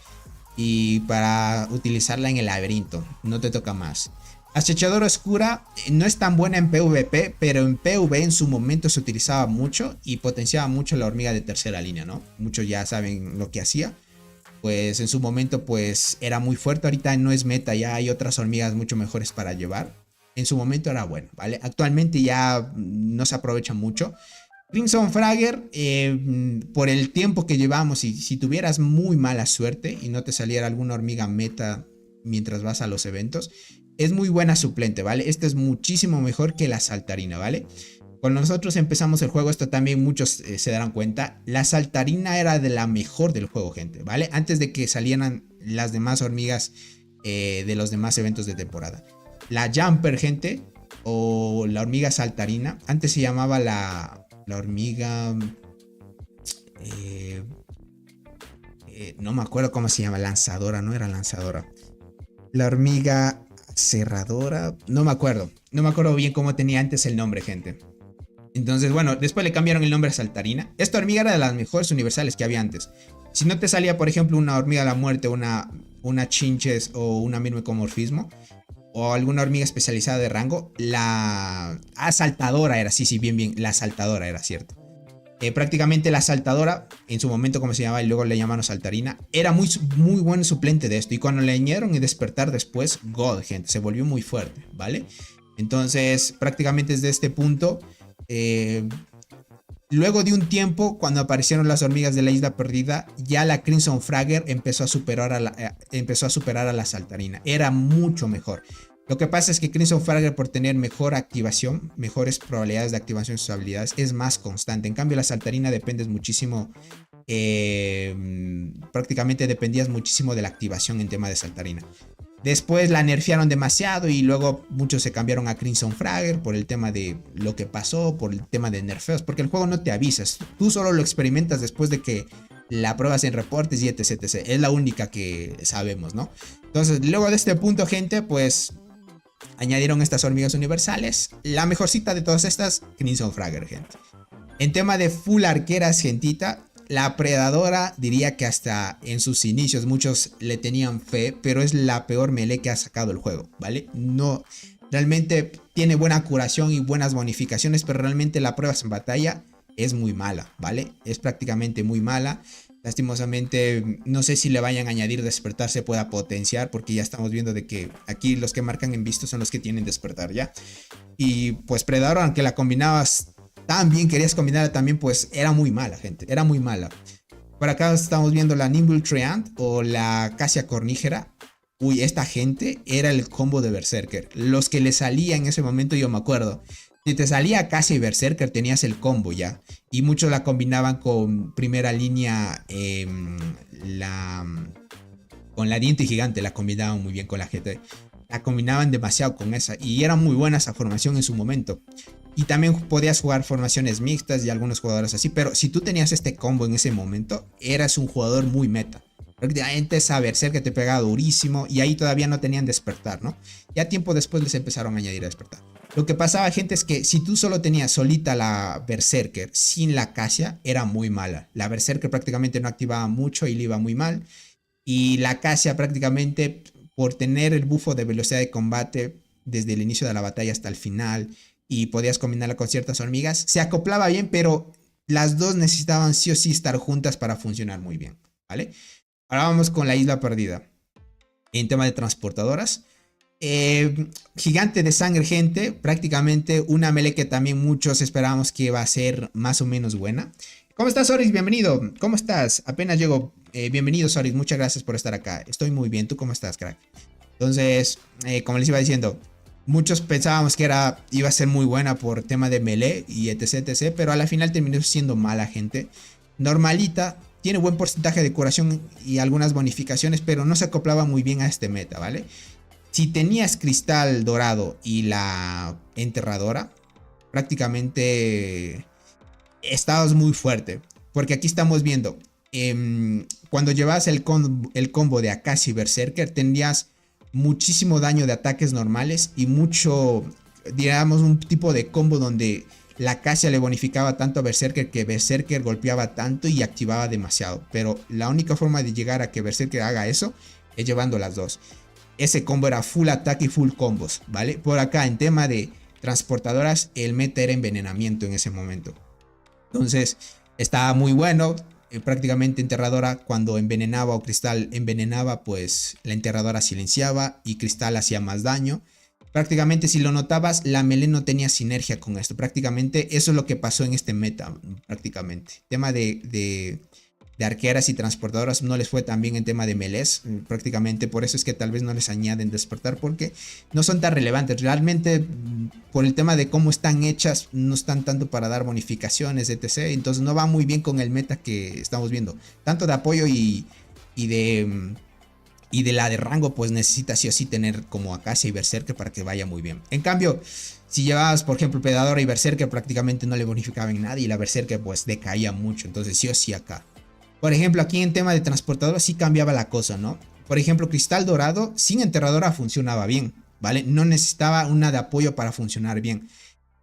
Y para utilizarla en el laberinto, no te toca más. Acechadora oscura no es tan buena en PvP, pero en PvE en su momento se utilizaba mucho y potenciaba mucho la hormiga de tercera línea, ¿no? Muchos ya saben lo que hacía. Pues en su momento pues era muy fuerte. Ahorita no es meta, ya hay otras hormigas mucho mejores para llevar. En su momento era bueno, ¿vale? Actualmente ya no se aprovecha mucho. Crimson Fragger, por el tiempo que llevamos, y si tuvieras muy mala suerte y no te saliera alguna hormiga meta mientras vas a los eventos, es muy buena suplente, ¿vale? Esta es muchísimo mejor que la saltarina, ¿vale? Cuando nosotros empezamos el juego, esto también muchos se darán cuenta, la saltarina era de la mejor del juego, gente, ¿vale? Antes de que salieran las demás hormigas de los demás eventos de temporada. La Jumper, gente, o la hormiga saltarina, antes se llamaba la hormiga... no me acuerdo cómo se llama, lanzadora, no era lanzadora. La hormiga cerradora, no me acuerdo bien cómo tenía antes el nombre, gente. Entonces, bueno, después le cambiaron el nombre a saltarina. Esta hormiga era de las mejores universales que había antes. Si no te salía, por ejemplo, una hormiga de la muerte, una chinches o una mirmecomorfismo, o alguna hormiga especializada de rango, la asaltadora era, sí, bien, la asaltadora era, cierto. Prácticamente la saltadora, en su momento como se llamaba y luego le llamaron saltarina, era muy buen suplente de esto. Y cuando le añadieron el despertar después, God, gente, se volvió muy fuerte, ¿vale? Entonces, prácticamente desde este punto, luego de un tiempo, cuando aparecieron las hormigas de la isla perdida, ya la Crimson Fragger empezó a superar a la saltarina. Era mucho mejor. Lo que pasa es que Crimson Fragger, por tener mejor activación, mejores probabilidades de activación de sus habilidades, es más constante. En cambio, la saltarina dependes muchísimo, prácticamente dependías muchísimo de la activación en tema de saltarina. Después la nerfearon demasiado y luego muchos se cambiaron a Crimson Fragger por el tema de lo que pasó, por el tema de nerfeos, porque el juego no te avisas. Tú solo lo experimentas después de que la pruebas en reportes y etc, etc. Es la única que sabemos, ¿no? Entonces, luego de este punto, gente, pues añadieron estas hormigas universales. La mejorcita de todas estas, Crimson Fragger, gente. En tema de full arqueras, gentita, la predadora diría que hasta en sus inicios muchos le tenían fe, pero es la peor melee que ha sacado el juego, ¿vale? No, realmente tiene buena curación y buenas bonificaciones, pero realmente la prueba en batalla es muy mala, ¿vale? Es prácticamente muy mala. Lastimosamente, no sé si le vayan a añadir despertar, se pueda potenciar, porque ya estamos viendo de que aquí los que marcan en visto son los que tienen despertar ya. Y pues Predador, aunque la combinabas tan bien, querías combinarla también, pues era muy mala, gente, era muy mala. Por acá estamos viendo la Nimble Treant o la Cassia Cornígera. Uy, esta gente era el combo de Berserker. Los que le salía en ese momento, yo me acuerdo. Si te salía Cassia y Berserker, tenías el combo ya. Y muchos la combinaban con primera línea, con la diente gigante, la combinaban muy bien con la GT. La combinaban demasiado con esa. Y era muy buena esa formación en su momento. Y también podías jugar formaciones mixtas y algunos jugadores así. Pero si tú tenías este combo en ese momento, eras un jugador muy meta. Prácticamente esa Berserker te pegaba durísimo. Y ahí todavía no tenían despertar, ¿no? Ya tiempo después les empezaron a añadir a despertar. Lo que pasaba, gente, es que si tú solo tenías solita la Berserker sin la Cassia, era muy mala. La Berserker prácticamente no activaba mucho y le iba muy mal. Y la Cassia prácticamente, por tener el bufo de velocidad de combate desde el inicio de la batalla hasta el final, y podías combinarla con ciertas hormigas, se acoplaba bien, pero las dos necesitaban sí o sí estar juntas para funcionar muy bien, ¿vale? Ahora vamos con la isla perdida. En tema de transportadoras, gigante de sangre, gente, prácticamente una melee que también muchos esperábamos que iba a ser más o menos buena. ¿Cómo estás, Oris? Bienvenido. ¿Cómo estás? Apenas llego. Bienvenido, Oris. Muchas gracias por estar acá. Estoy muy bien. ¿Tú cómo estás, crack? Entonces, como les iba diciendo, Muchos pensábamos que iba a ser muy buena por tema de melee y etc, etc, pero a la final terminó siendo mala, gente. Normalita, tiene buen porcentaje de curación y algunas bonificaciones, pero no se acoplaba muy bien a este meta, ¿vale? Si tenías cristal dorado y la enterradora, prácticamente estabas muy fuerte. Porque aquí estamos viendo, cuando llevabas el combo de Akashi Berserker, tendrías muchísimo daño de ataques normales y mucho, digamos, un tipo de combo donde la Acacia le bonificaba tanto a Berserker que Berserker golpeaba tanto y activaba demasiado. Pero la única forma de llegar a que Berserker haga eso es llevando las dos. Ese combo era full ataque y full combos, ¿vale? Por acá en tema de transportadoras, el meta era envenenamiento en ese momento. Entonces estaba muy bueno. Prácticamente enterradora cuando envenenaba o cristal envenenaba, pues la enterradora silenciaba y cristal hacía más daño. Prácticamente si lo notabas, la melee no tenía sinergia con esto. Prácticamente eso es lo que pasó en este meta. Prácticamente tema de arqueras y transportadoras no les fue tan bien en tema de melees. Prácticamente por eso es que tal vez no les añaden despertar, porque no son tan relevantes. Realmente por el tema de cómo están hechas, no están tanto para dar bonificaciones, etc. Entonces no va muy bien con el meta que estamos viendo. Tanto de apoyo y de la de rango, pues necesita sí o sí tener como Acacia y Berserker para que vaya muy bien. En cambio, si llevabas por ejemplo Predadora y Berserker, prácticamente no le bonificaban nada y la Berserker pues decaía mucho. Entonces sí o sí acá. Por ejemplo, aquí en tema de transportadora sí cambiaba la cosa, ¿no? Por ejemplo, cristal dorado sin enterradora funcionaba bien, ¿vale? No necesitaba una de apoyo para funcionar bien.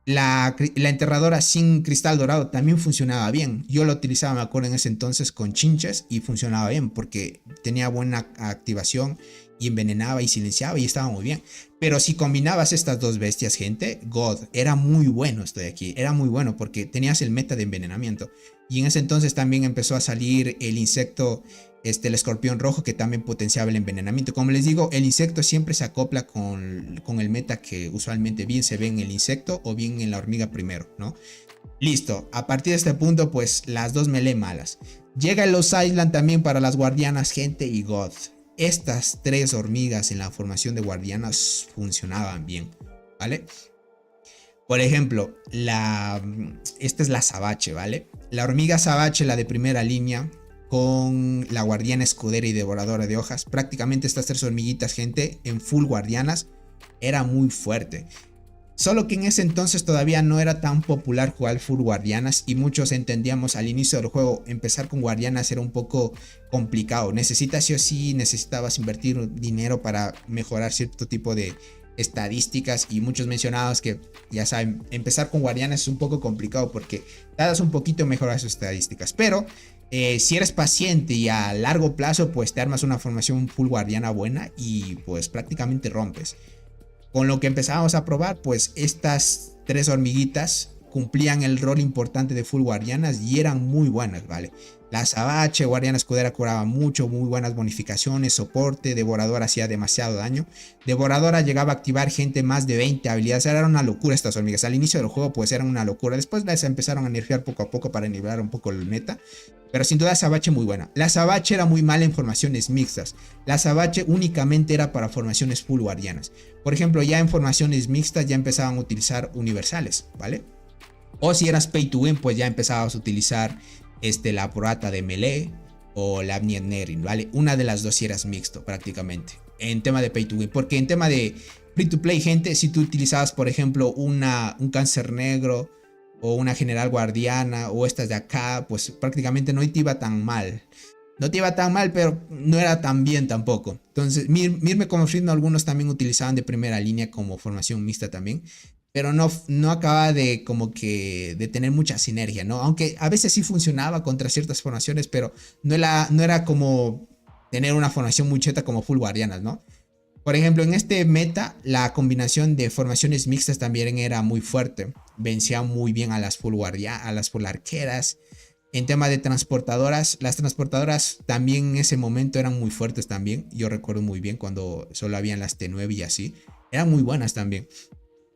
La enterradora sin cristal dorado también funcionaba bien. Yo lo utilizaba, me acuerdo, en ese entonces con chinches y funcionaba bien porque tenía buena activación y envenenaba y silenciaba y estaba muy bien. Pero si combinabas estas dos bestias, gente, God, era muy bueno esto de aquí. Era muy bueno porque tenías el meta de envenenamiento. Y en ese entonces también empezó a salir el insecto, el escorpión rojo, que también potenciaba el envenenamiento. Como les digo, el insecto siempre se acopla con el meta que usualmente bien se ve en el insecto o bien en la hormiga primero, ¿no? Listo, a partir de este punto pues las dos melee malas. Llega el Lost Island también para las guardianas, gente, y God. Estas tres hormigas en la formación de guardianas funcionaban bien, ¿vale? Por ejemplo, esta es la Sabache, ¿vale? La hormiga Sabache, la de primera línea, con la guardiana escudera y devoradora de hojas. Prácticamente estas tres hormiguitas, gente, en full guardianas, era muy fuerte. Solo que en ese entonces todavía no era tan popular jugar full guardianas y muchos entendíamos al inicio del juego empezar con guardianas era un poco complicado. Necesitas sí o sí, necesitabas invertir dinero para mejorar cierto tipo de estadísticas y muchos mencionados que ya saben, empezar con guardianas es un poco complicado porque tardas un poquito en mejorar sus estadísticas, pero si eres paciente y a largo plazo pues te armas una formación full guardiana buena y pues prácticamente rompes. Con lo que empezábamos a probar, pues estas tres hormiguitas cumplían el rol importante de full guardianas y eran muy buenas, ¿vale? La Sabache, guardiana escudera, curaba mucho, muy buenas bonificaciones, soporte. Devoradora hacía demasiado daño. Devoradora llegaba a activar, gente, más de 20 habilidades. Era una locura estas hormigas. Al inicio del juego pues eran una locura. Después las empezaron a nerfear poco a poco para nivelar un poco el meta. Pero sin duda Sabache muy buena. La Sabache era muy mala en formaciones mixtas. La Sabache únicamente era para formaciones full guardianas. Por ejemplo, ya en formaciones mixtas ya empezaban a utilizar universales, ¿vale? O si eras pay to win, pues ya empezabas a utilizar la Porata de melee o la Nerin, ¿vale? Una de las dos si eras mixto prácticamente. En tema de pay to win. Porque en tema de free to play, gente, si tú utilizabas, por ejemplo, un cáncer negro o una general guardiana o estas de acá, pues prácticamente no te iba tan mal. No te iba tan mal, pero no era tan bien tampoco. Entonces, Mirme como Fritno, algunos también utilizaban de primera línea como formación mixta también. Pero no acaba de como que de tener mucha sinergia, ¿no? Aunque a veces sí funcionaba contra ciertas formaciones, pero no era como tener una formación muy cheta como full guardianas, ¿no? Por ejemplo, en este meta, la combinación de formaciones mixtas también era muy fuerte. Vencía muy bien a las full arqueras. En tema de transportadoras, las transportadoras también en ese momento eran muy fuertes también. Yo recuerdo muy bien cuando solo habían las T9 y así. Eran muy buenas también.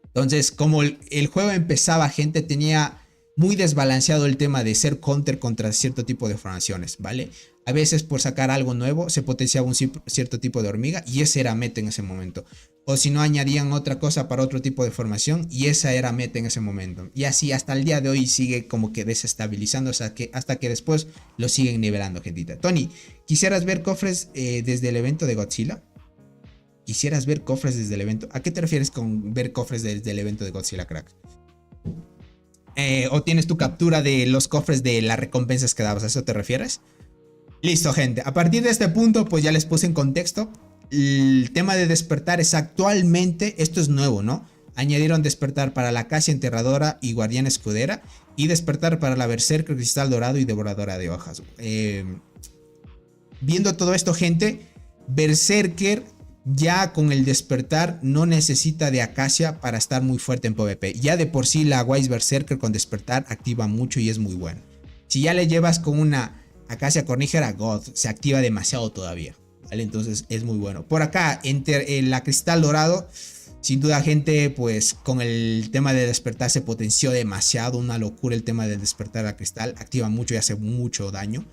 Entonces, como el juego empezaba, gente, tenía muy desbalanceado el tema de ser counter contra cierto tipo de formaciones, ¿vale? A veces por sacar algo nuevo se potenciaba un cierto tipo de hormiga y ese era meta en ese momento. O si no, añadían otra cosa para otro tipo de formación y esa era meta en ese momento. Y así hasta el día de hoy sigue como que desestabilizando hasta que después lo siguen nivelando, gentita. Tony, ¿quisieras ver cofres desde el evento de Godzilla? ¿Quisieras ver cofres desde el evento? ¿A qué te refieres con ver cofres desde el evento de Godzilla, crack? ¿O tienes tu captura de los cofres de las recompensas que dabas? ¿A eso te refieres? Listo, gente. A partir de este punto, pues ya les puse en contexto. El tema de despertar es actualmente, esto es nuevo, ¿no? Añadieron despertar para la Acacia Enterradora y Guardián Escudera. Y despertar para la Berserker, Cristal Dorado y Devoradora de Hojas. Viendo todo esto, gente, Berserker ya con el despertar no necesita de Acacia para estar muy fuerte en PvP. Ya de por sí la Wise Berserker con despertar activa mucho y es muy buena. Si ya le llevas con una Acacia Cornígera, God, se activa demasiado todavía, ¿vale? Entonces es muy bueno. Por acá, en la Cristal Dorado, sin duda, gente, pues con el tema de despertar se potenció demasiado. Una locura el tema del despertar a Cristal. Activa mucho y hace mucho daño.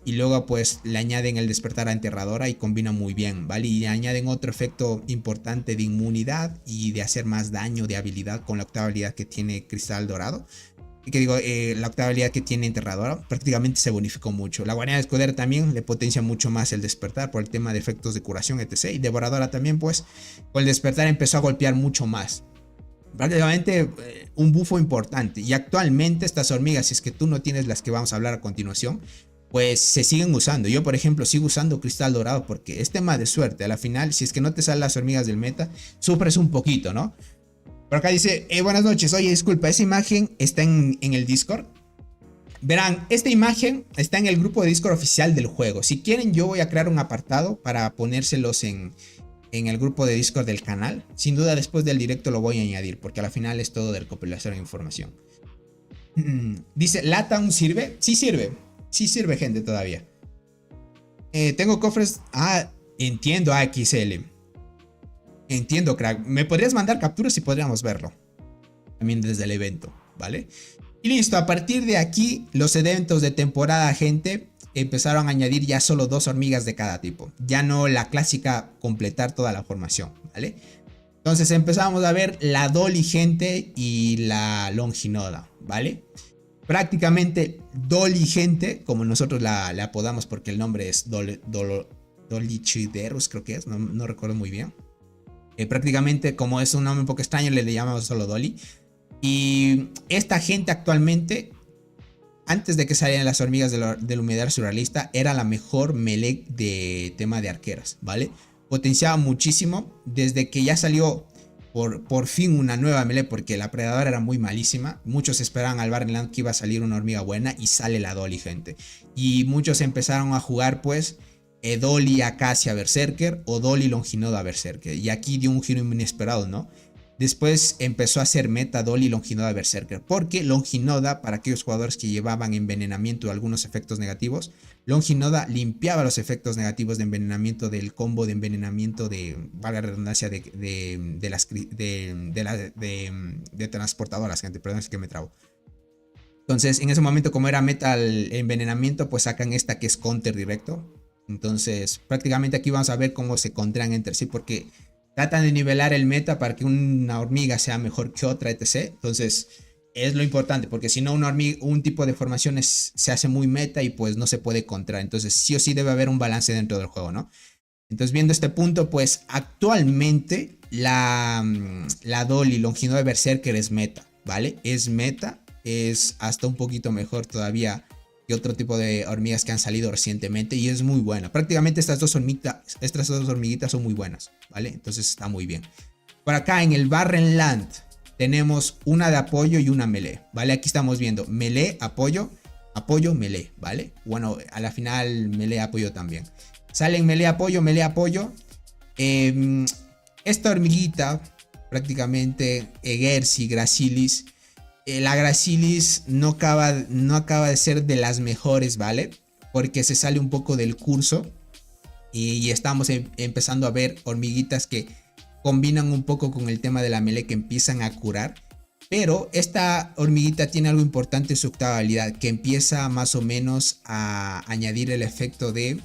Y luego pues le añaden el despertar a Enterradora y combina muy bien, ¿vale? Y le añaden otro efecto importante de inmunidad y de hacer más daño de habilidad con la octava habilidad que tiene Cristal Dorado. Y que digo, la octava habilidad que tiene Enterradora prácticamente se bonificó mucho. La Guardiana Escudera también le potencia mucho más el despertar por el tema de efectos de curación, etc. Y Devoradora también, pues, con el despertar empezó a golpear mucho más. Prácticamente un bufo importante. Y actualmente estas hormigas, si es que tú no tienes las que vamos a hablar a continuación, pues se siguen usando. Yo, por ejemplo, sigo usando Cristal Dorado porque es tema de suerte. A la final, si es que no te salen las hormigas del meta, sufres un poquito, ¿no? Por acá dice, buenas noches. Oye, disculpa, esa imagen está en el Discord. Verán, esta imagen está en el grupo de Discord oficial del juego. Si quieren, yo voy a crear un apartado para ponérselos en el grupo de Discord del canal. Sin duda, después del directo lo voy a añadir, porque a la final es todo de recopilación de información. Dice, ¿Lata aún sirve? Sí sirve. Sí sirve, gente, todavía. Tengo cofres. Ah, entiendo, AXL. Entiendo, crack. ¿Me podrías mandar capturas y podríamos verlo? También desde el evento, ¿vale? Y listo, a partir de aquí, los eventos de temporada, gente, empezaron a añadir ya solo 2 hormigas de cada tipo. Ya no la clásica completar toda la formación, ¿vale? Entonces empezamos a ver la Dolly, gente, y la Longinoda, ¿vale? Prácticamente Dolly, gente, como nosotros la apodamos porque el nombre es Dolichiderus, creo que es, no recuerdo muy bien. Prácticamente, como es un nombre un poco extraño, le llamamos solo Dolly. Y esta gente actualmente, antes de que salieran las hormigas del humedal surrealista, era la mejor melee de tema de arqueras, ¿vale? Potenciaba muchísimo desde que ya salió por fin una nueva melee, porque la predadora era muy malísima. Muchos esperaban al Barrenland que iba a salir una hormiga buena y sale la Dolly, gente. Y muchos empezaron a jugar pues Dolly Acacia Berserker o Dolly Longinoda Berserker. Y aquí dio un giro inesperado, ¿no? Después empezó a ser meta Dolly Longinoda Berserker, porque Longinoda, para aquellos jugadores que llevaban envenenamiento o algunos efectos negativos, Longinoda limpiaba los efectos negativos de envenenamiento del combo de envenenamiento de, valga la redundancia, de transportadoras, gente, perdón, es que me trabo. Entonces, en ese momento, como era meta el envenenamiento, pues sacan esta que es counter directo. Entonces, prácticamente aquí vamos a ver cómo se contraen entre sí, porque tratan de nivelar el meta para que una hormiga sea mejor que otra, etc. Entonces, es lo importante, porque si no, un tipo de formaciones se hace muy meta y pues no se puede contraer. Entonces, sí o sí debe haber un balance dentro del juego, ¿no? Entonces, viendo este punto, pues actualmente la Dolly Longinoda Berserker es meta, ¿vale? Es meta, es hasta un poquito mejor todavía que otro tipo de hormigas que han salido recientemente y es muy buena. Prácticamente estas dos hormiguitas son muy buenas, ¿vale? Entonces está muy bien. Por acá en el Barrenland tenemos una de apoyo y una melee, ¿vale? Aquí estamos viendo melee, apoyo, apoyo, melee, ¿vale? Bueno, a la final melee, apoyo también. Salen melee, apoyo, melee, apoyo. Esta hormiguita, prácticamente Egersi, Gracilis. La Gracilis no acaba de ser de las mejores, ¿vale? Porque se sale un poco del curso. Y estamos empezando a ver hormiguitas que combinan un poco con el tema de la melee, que empiezan a curar. Pero esta hormiguita tiene algo importante en su octava habilidad, que empieza más o menos a añadir el efecto de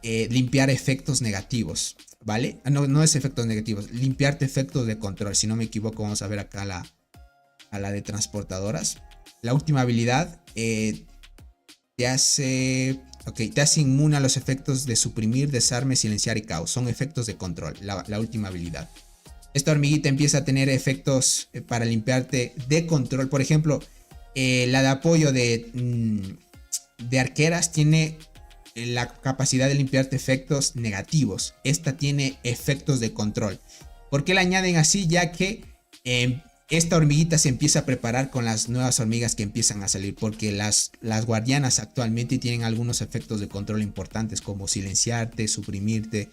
limpiar efectos negativos, ¿vale? No es efectos negativos, limpiarte efectos de control. Si no me equivoco, vamos a ver acá a la de transportadoras. La última habilidad te hace inmune a los efectos de suprimir, desarme, silenciar y caos. Son efectos de control, la última habilidad. Esta hormiguita empieza a tener efectos para limpiarte de control. Por ejemplo, la de apoyo de arqueras tiene la capacidad de limpiarte efectos negativos. Esta tiene efectos de control. ¿Por qué la añaden así? Ya que esta hormiguita se empieza a preparar con las nuevas hormigas que empiezan a salir. Porque las guardianas actualmente tienen algunos efectos de control importantes, como silenciarte, suprimirte,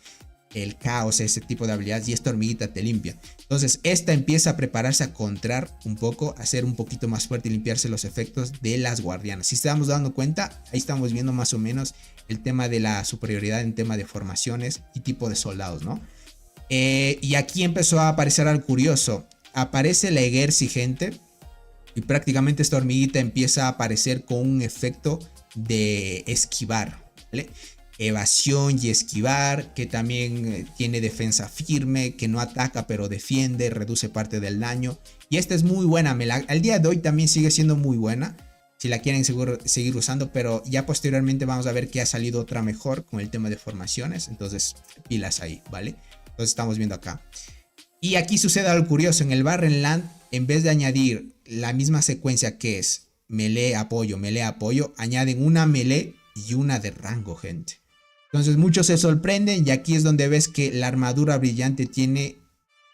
el caos, ese tipo de habilidades, y esta hormiguita te limpia. Entonces esta empieza a prepararse a contrar un poco, a ser un poquito más fuerte y limpiarse los efectos de las guardianas. Si estamos dando cuenta, ahí estamos viendo más o menos el tema de la superioridad en tema de formaciones y tipo de soldados, ¿no? Y aquí empezó a aparecer algo curioso. Aparece la Egersi, gente, y prácticamente esta hormiguita empieza a aparecer con un efecto de esquivar, ¿vale? Evasión y esquivar, que también tiene defensa firme, que no ataca pero defiende, reduce parte del daño. Y esta es muy buena, al día de hoy también sigue siendo muy buena, si la quieren seguir usando, pero ya posteriormente vamos a ver que ha salido otra mejor con el tema de formaciones. Entonces pilas ahí, ¿vale? Entonces estamos viendo acá. Y aquí sucede algo curioso, en el Barrenland, en vez de añadir la misma secuencia que es melee, apoyo, añaden una melee y una de rango, gente. Entonces muchos se sorprenden, y aquí es donde ves que la armadura brillante tiene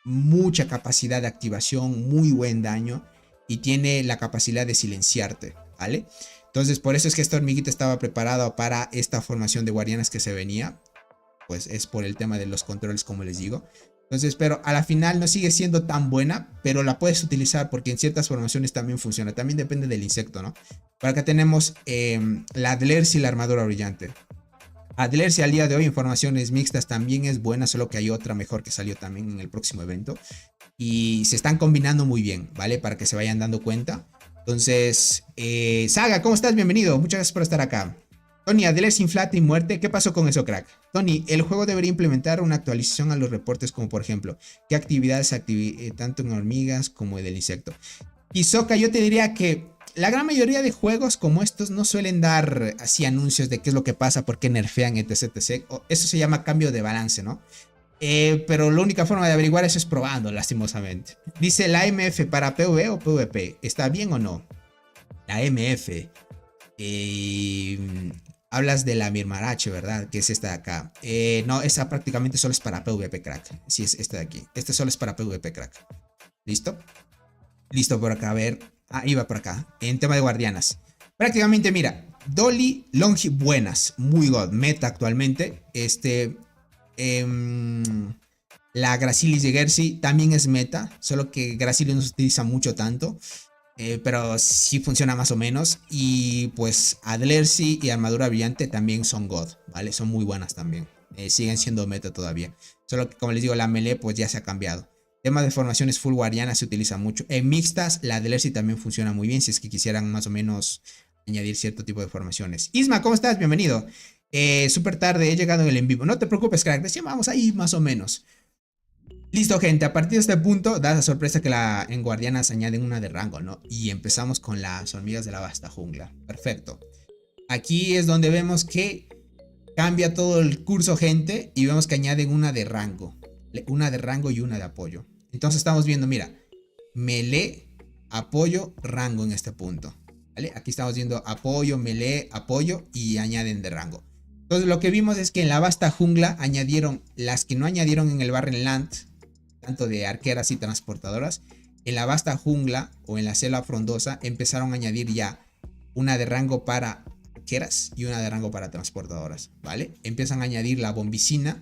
mucha capacidad de activación, muy buen daño, y tiene la capacidad de silenciarte, ¿vale? Entonces por eso es que esta hormiguita estaba preparada para esta formación de guardianas que se venía. Pues es por el tema de los controles, como les digo. Entonces, pero a la final no sigue siendo tan buena, pero la puedes utilizar porque en ciertas formaciones también funciona. También depende del insecto, ¿no? Por acá tenemos la Adlersi y la armadura brillante. Adlersi al día de hoy en formaciones mixtas también es buena, solo que hay otra mejor que salió también en el próximo evento. Y se están combinando muy bien, ¿vale? Para que se vayan dando cuenta. Entonces, Saga, ¿cómo estás? Bienvenido. Muchas gracias por estar acá. Tony, Adlersi inflate y muerte. ¿Qué pasó con eso, crack? Tony, el juego debería implementar una actualización a los reportes, como por ejemplo, qué actividades tanto en hormigas como en el insecto. Y Soka, yo te diría que la gran mayoría de juegos como estos no suelen dar así anuncios de qué es lo que pasa, por qué nerfean, etc. Eso se llama cambio de balance, ¿no? Pero la única forma de averiguar eso es probando, lastimosamente. Dice la MF para PvE o PvP. ¿Está bien o no? La MF. Hablas de la Mirmarache, ¿verdad? Que es esta de acá. No, esa prácticamente solo es para PvP, crack. Sí, es esta de aquí. Este solo es para PvP, crack. ¿Listo? Listo por acá, a ver. Iba por acá. En tema de guardianas. Prácticamente, mira. Dolly, Longi, buenas. Muy god. Meta actualmente. La Gracilis de Egersi también es meta. Solo que Gracilis no se utiliza mucho tanto. Pero sí funciona más o menos. Y pues Adlersi y Armadura Brillante también son god, ¿vale? Son muy buenas también. Siguen siendo meta todavía. Solo que, como les digo, la melee pues ya se ha cambiado. Tema de formaciones full guardiana se utiliza mucho. En mixtas, la Adlersi también funciona muy bien si es que quisieran más o menos añadir cierto tipo de formaciones. Isma, ¿cómo estás? Bienvenido. Súper tarde, he llegado en el en vivo. No te preocupes, crack. Recién vamos ahí más o menos. Listo, gente, a partir de este punto da la sorpresa que en guardianas añaden una de rango, ¿no? Y empezamos con las hormigas de la vasta jungla. Perfecto. Aquí es donde vemos que cambia todo el curso, gente, y vemos que añaden una de rango. Una de rango y una de apoyo. Entonces estamos viendo, mira, melee, apoyo, rango en este punto, ¿vale? Aquí estamos viendo apoyo, melee, apoyo y añaden de rango. Entonces lo que vimos es que en la vasta jungla añadieron las que no añadieron en el Barrenland, tanto de arqueras y transportadoras. En la vasta jungla o en la selva frondosa empezaron a añadir ya una de rango para arqueras y una de rango para transportadoras, ¿vale? Empiezan a añadir la bombicina,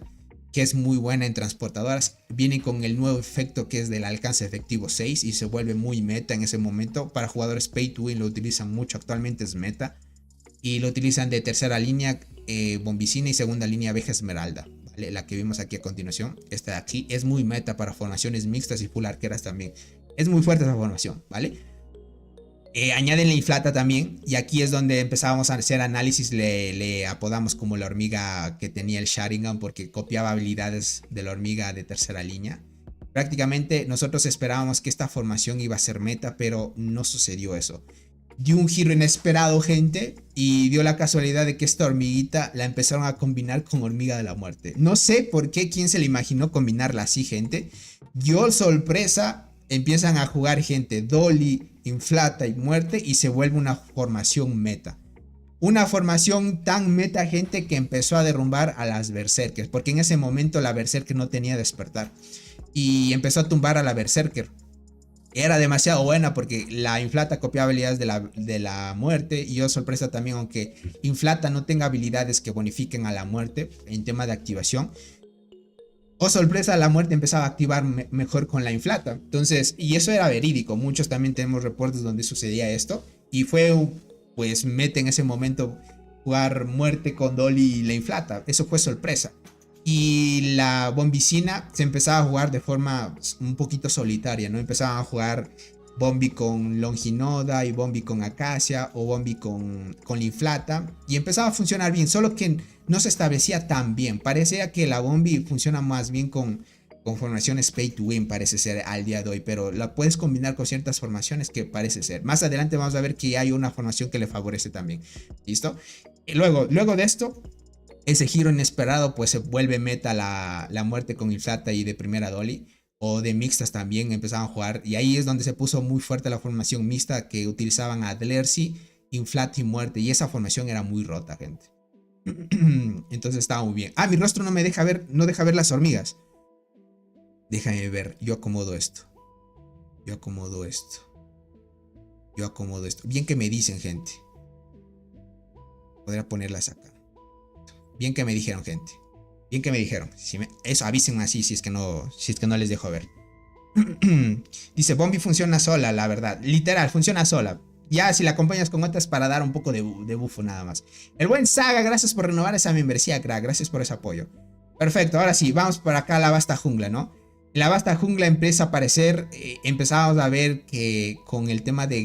que es muy buena en transportadoras. Viene con el nuevo efecto que es del alcance efectivo 6 y se vuelve muy meta en ese momento. Para jugadores pay to win lo utilizan mucho, actualmente es meta. Y lo utilizan de tercera línea bombicina y segunda línea abeja esmeralda, ¿vale? La que vimos aquí a continuación. Esta de aquí es muy meta para formaciones mixtas y full arqueras también. Es muy fuerte esa formación, ¿vale? Añaden la inflata también, y aquí es donde empezábamos a hacer análisis, le apodamos como la hormiga que tenía el Sharingan, porque copiaba habilidades de la hormiga de tercera línea. Prácticamente nosotros esperábamos que esta formación iba a ser meta, pero no sucedió eso. Dio un giro inesperado, gente, y dio la casualidad de que esta hormiguita la empezaron a combinar con hormiga de la muerte. No sé por qué, quién se le imaginó combinarla así, gente. Dio sorpresa, empiezan a jugar, gente, Dolly, inflata y muerte, y se vuelve una formación meta. Una formación tan meta, gente, que empezó a derrumbar a las Berserkers, porque en ese momento la Berserker no tenía despertar, y empezó a tumbar a la Berserker. Era demasiado buena porque la inflata copiaba habilidades de la muerte, y oh sorpresa también, aunque inflata no tenga habilidades que bonifiquen a la muerte en tema de activación, oh sorpresa, la muerte empezaba a activar mejor con la inflata. Entonces, y eso era verídico, muchos también tenemos reportes donde sucedía esto, y fue pues meta en ese momento jugar muerte con Dolly y la inflata. Eso fue sorpresa. Y la bombicina se empezaba a jugar de forma un poquito solitaria, ¿no? Empezaban a jugar Bombi con Longinoda y Bombi con Acacia, o Bombi con la inflata, y empezaba a funcionar bien, solo que no se establecía tan bien. Parecía que la Bombi funciona más bien con formaciones pay to win, parece ser al día de hoy, pero la puedes combinar con ciertas formaciones que parece ser. Más adelante vamos a ver que hay una formación que le favorece también. ¿Listo? Y luego de esto, ese giro inesperado, pues se vuelve meta la muerte con inflata y de primera Dolly, o de mixtas también empezaban a jugar, y ahí es donde se puso muy fuerte la formación mixta, que utilizaban a Dlercy, inflata y muerte, y esa formación era muy rota, gente. Entonces estaba muy bien. Ah, mi rostro no me deja ver, no deja ver las hormigas. Déjame ver, yo acomodo esto. Bien que me dicen, gente. Podría ponerlas acá. Bien que me dijeron, gente. Bien que me dijeron. Eso, avísenme así si es que no les dejo ver. Dice, Bombi funciona sola, la verdad. Literal, funciona sola. Ya si la acompañas con otras para dar un poco de bufo nada más. El buen Saga, gracias por renovar esa membresía, crack. Gracias por ese apoyo. Perfecto, ahora sí, vamos por acá a la vasta jungla, ¿no? La vasta jungla empieza a aparecer. Empezamos a ver que con el tema de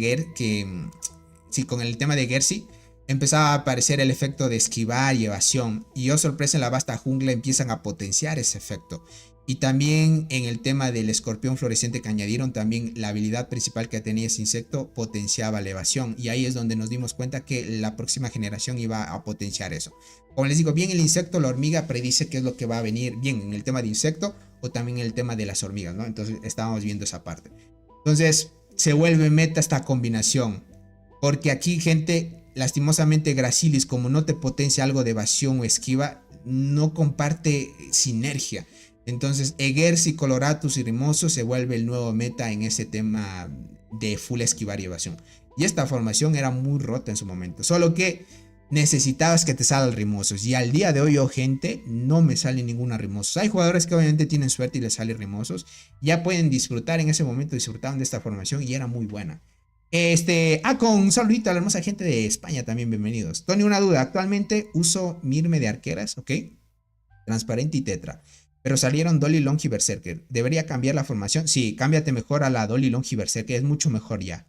Gersi empezaba a aparecer el efecto de esquivar y evasión, y oh sorpresa, en la vasta jungla empiezan a potenciar ese efecto. Y también en el tema del escorpión fluorescente que añadieron, también la habilidad principal que tenía ese insecto potenciaba la evasión, y ahí es donde nos dimos cuenta que la próxima generación iba a potenciar eso. Como les digo, bien el insecto, la hormiga predice qué es lo que va a venir, bien en el tema de insecto o también en el tema de las hormigas, ¿no? Entonces estábamos viendo esa parte. Entonces se vuelve meta esta combinación, porque aquí, gente, lastimosamente Gracilis, como no te potencia algo de evasión o esquiva, no comparte sinergia. Entonces Egersi, Coloratus y Rimoso se vuelve el nuevo meta en ese tema de full esquivar y evasión. Y esta formación era muy rota en su momento, solo que necesitabas que te salgan Rimosos. Y al día de hoy, gente, no me sale ninguna Rimosos. Hay jugadores que obviamente tienen suerte y les salen Rimosos. Ya pueden disfrutar, en ese momento disfrutaban de esta formación y era muy buena. Con un saludito a la hermosa gente de España también, bienvenidos. Tony, una duda, actualmente uso Mirme de arqueras, ¿ok? Transparente y tetra, pero salieron Dolly, Long y Berserker. ¿Debería cambiar la formación? Sí, cámbiate mejor a la Dolly, Long y Berserker, es mucho mejor ya.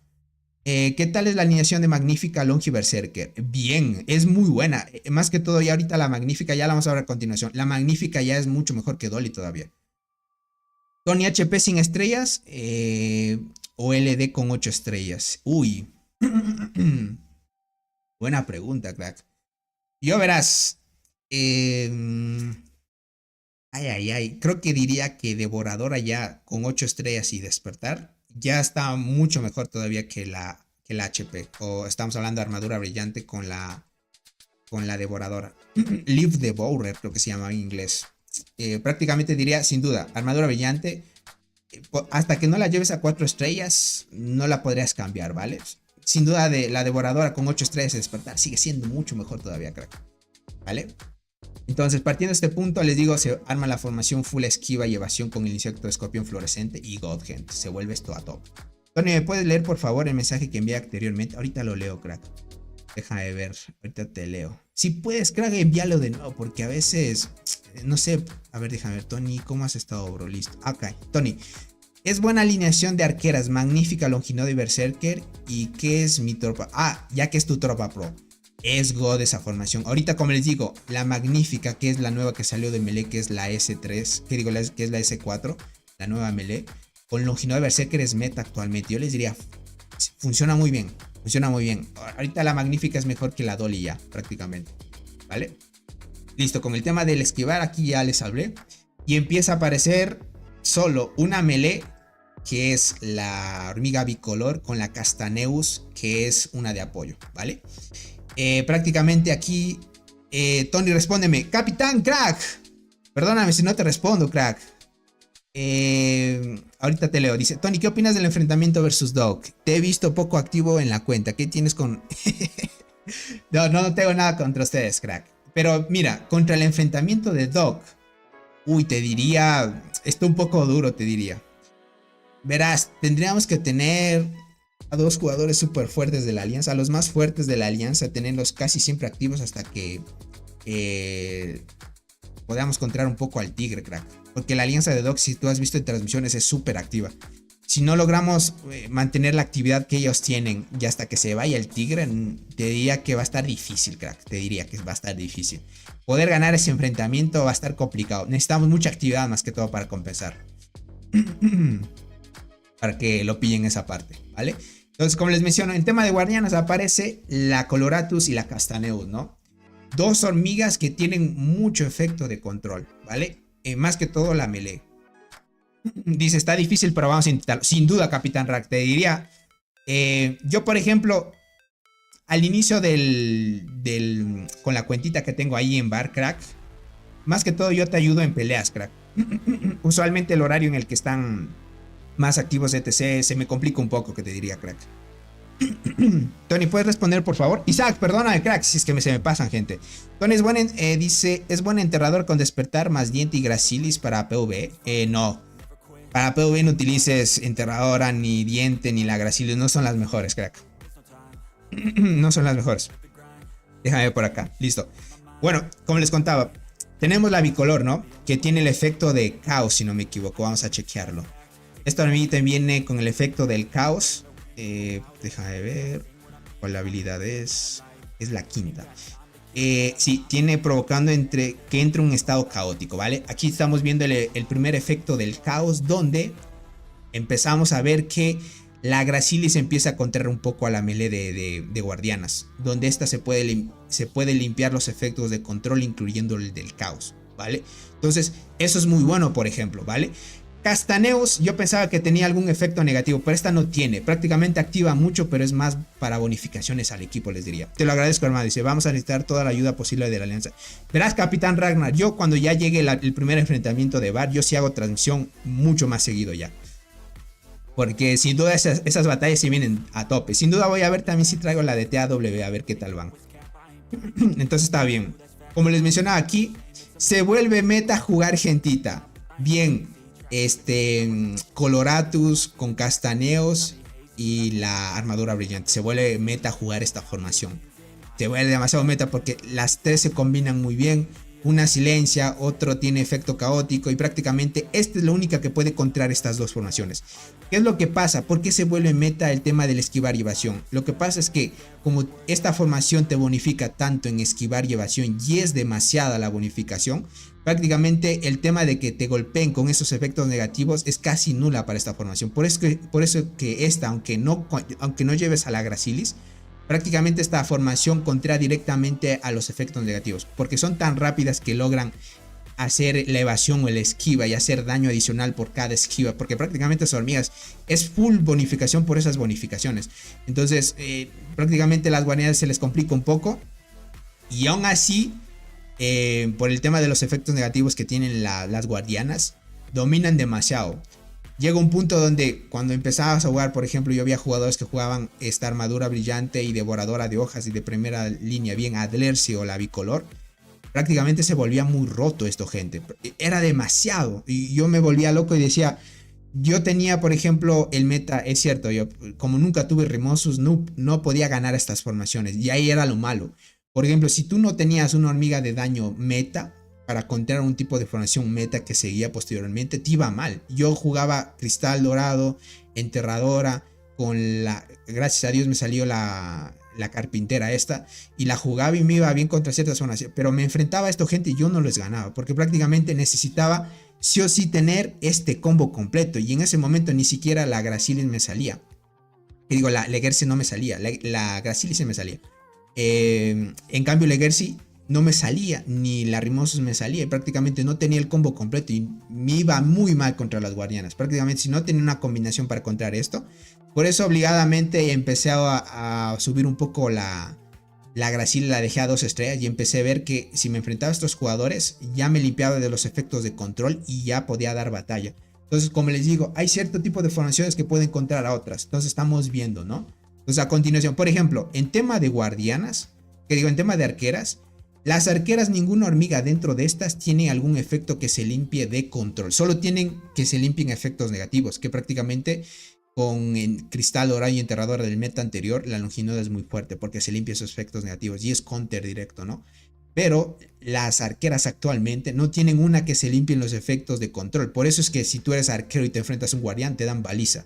¿Qué tal es la alineación de Magnífica, Long y Berserker? Bien, es muy buena. Más que todo, ya ahorita la Magnífica, ya la vamos a ver a continuación. La Magnífica ya es mucho mejor que Dolly todavía. Tony, HP sin estrellas o LD con 8 estrellas. Uy. Buena pregunta, crack. Yo verás. Creo que diría que Devoradora ya con 8 estrellas y despertar ya está mucho mejor todavía que la HP. O estamos hablando de armadura brillante con la Devoradora. Live Devourer, creo que se llama en inglés. Prácticamente diría, sin duda, armadura brillante. Hasta que no la lleves a 4 estrellas, no la podrías cambiar, ¿vale? Sin duda, de la Devoradora con 8 estrellas de despertar sigue siendo mucho mejor todavía, crack. ¿Vale? Entonces, partiendo de este punto, les digo, se arma la formación full esquiva y evasión con el insecto de escorpión fluorescente y God, gente. Se vuelve esto a top. Tony, ¿me puedes leer, por favor, el mensaje que envié anteriormente? Ahorita lo leo, crack. Déjame ver, ahorita te leo. Si puedes, crack, envíalo de nuevo, porque a veces, no sé. A ver, déjame ver, Tony, ¿cómo has estado, bro? Listo. Ok, Tony. Es buena alineación de arqueras, magnífica Longinodio y Berserker. ¿Y qué es mi tropa? Ah, ya que es tu tropa pro. Es God esa formación. Ahorita, como les digo, la magnífica, que es la nueva que salió de melee, que es la S3, que digo, que es la S4, la nueva melee, con Longinodio Berserker es meta actualmente. Yo les diría, funciona muy bien, funciona muy bien. Ahorita la magnífica es mejor que la Dolly ya, prácticamente, ¿vale? Listo, con el tema del esquivar aquí ya les hablé. Y empieza a aparecer solo una melee, que es la hormiga bicolor, con la Castaneus, que es una de apoyo, ¿vale? Prácticamente aquí, Tony, respóndeme. Capitán Crack, perdóname si no te respondo, Crack. Ahorita te leo. Dice, Tony, ¿qué opinas del enfrentamiento versus Dog? Te he visto poco activo en la cuenta. ¿Qué tienes con...? No tengo nada contra ustedes, Crack. Pero mira, contra el enfrentamiento de Dog, uy, te diría, está un poco duro, te diría. Verás, tendríamos que tener a dos jugadores súper fuertes de la alianza, a los más fuertes de la alianza, tenerlos casi siempre activos hasta que podamos encontrar un poco al tigre, crack. Porque la alianza de Dog, si tú has visto en transmisiones, es súper activa. Si no logramos mantener la actividad que ellos tienen y hasta que se vaya el tigre, te diría que va a estar difícil, crack. Te diría que va a estar difícil. Poder ganar ese enfrentamiento va a estar complicado. Necesitamos mucha actividad más que todo para compensar. Para que lo pillen esa parte, ¿vale? Entonces, como les menciono, en tema de guardianas aparece la Coloratus y la Castaneus, ¿no? Dos hormigas que tienen mucho efecto de control, ¿vale? Más que todo la melee. Dice, está difícil, pero vamos a intentarlo. Sin duda, Capitán Rack, te diría. Yo, por ejemplo, al inicio con la cuentita que tengo ahí en Bar, Crack, más que todo yo te ayudo en peleas, Crack. Usualmente el horario en el que están más activos etc. se me complica un poco, que te diría, Crack. Tony, ¿puedes responder, por favor? Isaac, perdóname, Crack, si es que se me pasan, gente. Tony, dice, ¿es buen enterrador con despertar más diente y gracilis para PvE? No. Para PvE no utilices enterradora, ni diente, ni la gracilis. No son las mejores, Crack. No son las mejores. Déjame ver por acá. Listo. Bueno, como les contaba, tenemos la bicolor, ¿no? Que tiene el efecto de caos, si no me equivoco. Vamos a chequearlo. Esta hormiguita viene con el efecto del caos. Déjame ver cuál habilidad es. Es la quinta. Sí, tiene provocando que entre un estado caótico, ¿vale? Aquí estamos viendo el primer efecto del caos, donde empezamos a ver que la Gracilis empieza a contraer un poco a la melee de guardianas, donde esta se puede limpiar los efectos de control, incluyendo el del caos, ¿vale? Entonces, eso es muy bueno, por ejemplo, ¿vale? Castaneus, yo pensaba que tenía algún efecto negativo, pero esta no tiene. Prácticamente activa mucho, pero es más para bonificaciones al equipo, les diría. Te lo agradezco, hermano. Dice, vamos a necesitar toda la ayuda posible de la alianza. Verás, Capitán Ragnar, yo cuando ya llegue el primer enfrentamiento de VAR, yo sí hago transmisión mucho más seguido ya. Porque sin duda esas batallas sí vienen a tope. Sin duda voy a ver también si traigo la de TAW, a ver qué tal van. Entonces está bien. Como les mencionaba aquí, se vuelve meta jugar gentita. Bien. Coloratus con Castaneos y la armadura brillante. Se vuelve meta jugar esta formación. Se vuelve demasiado meta porque las tres se combinan muy bien. Una silencia, otro tiene efecto caótico y prácticamente esta es la única que puede contrar estas dos formaciones. ¿Qué es lo que pasa? ¿Por qué se vuelve meta el tema del esquivar y evasión? Lo que pasa es que como esta formación te bonifica tanto en esquivar y evasión y es demasiada la bonificación, prácticamente el tema de que te golpeen con esos efectos negativos es casi nula para esta formación. Por eso que esta, aunque no lleves a la Gracilis, prácticamente esta formación contrae directamente a los efectos negativos, porque son tan rápidas que logran hacer la evasión o la esquiva y hacer daño adicional por cada esquiva, porque prácticamente las hormigas es full bonificación por esas bonificaciones. Entonces prácticamente las guardianas se les complica un poco, y aún así por el tema de los efectos negativos que tienen las guardianas, dominan demasiado. Llega un punto donde cuando empezabas a jugar, por ejemplo, yo había jugadores que jugaban esta armadura brillante y devoradora de hojas y de primera línea, bien Adlersi o la bicolor. Prácticamente se volvía muy roto esto, gente. Era demasiado. Y yo me volvía loco y decía, yo tenía, por ejemplo, el meta, es cierto, yo como nunca tuve Rimosus, no podía ganar estas formaciones. Y ahí era lo malo. Por ejemplo, si tú no tenías una hormiga de daño meta, para encontrar un tipo de formación meta que seguía posteriormente, te iba mal. Yo jugaba Cristal Dorado, Enterradora, gracias a Dios me salió la carpintera esta, y la jugaba y me iba bien contra ciertas zonas, pero me enfrentaba a esta gente y yo no les ganaba, porque prácticamente necesitaba sí o sí tener este combo completo, y en ese momento ni siquiera la Gracilis me salía. Y digo, la Legercy no me salía, la Gracilis se me salía. En cambio Legercy no me salía, ni la Rimosos me salía, y prácticamente no tenía el combo completo y me iba muy mal contra las guardianas. Prácticamente si no tenía una combinación para encontrar esto, por eso obligadamente empecé a subir un poco la Gracilis, la dejé a 2 estrellas y empecé a ver que si me enfrentaba a estos jugadores ya me limpiaba de los efectos de control y ya podía dar batalla. Entonces, como les digo, hay cierto tipo de formaciones que pueden encontrar a otras. Entonces estamos viendo, ¿no? Entonces a continuación, por ejemplo, en tema de guardianas, en tema de arqueras, las arqueras, ninguna hormiga dentro de estas tiene algún efecto que se limpie de control. Solo tienen que se limpien efectos negativos, que prácticamente con Cristal Dorado y Enterradora del meta anterior, la Longinoda es muy fuerte porque se limpia esos efectos negativos y es counter directo, ¿no? Pero las arqueras actualmente no tienen una que se limpien los efectos de control. Por eso es que si tú eres arquero y te enfrentas a un guardián, te dan baliza.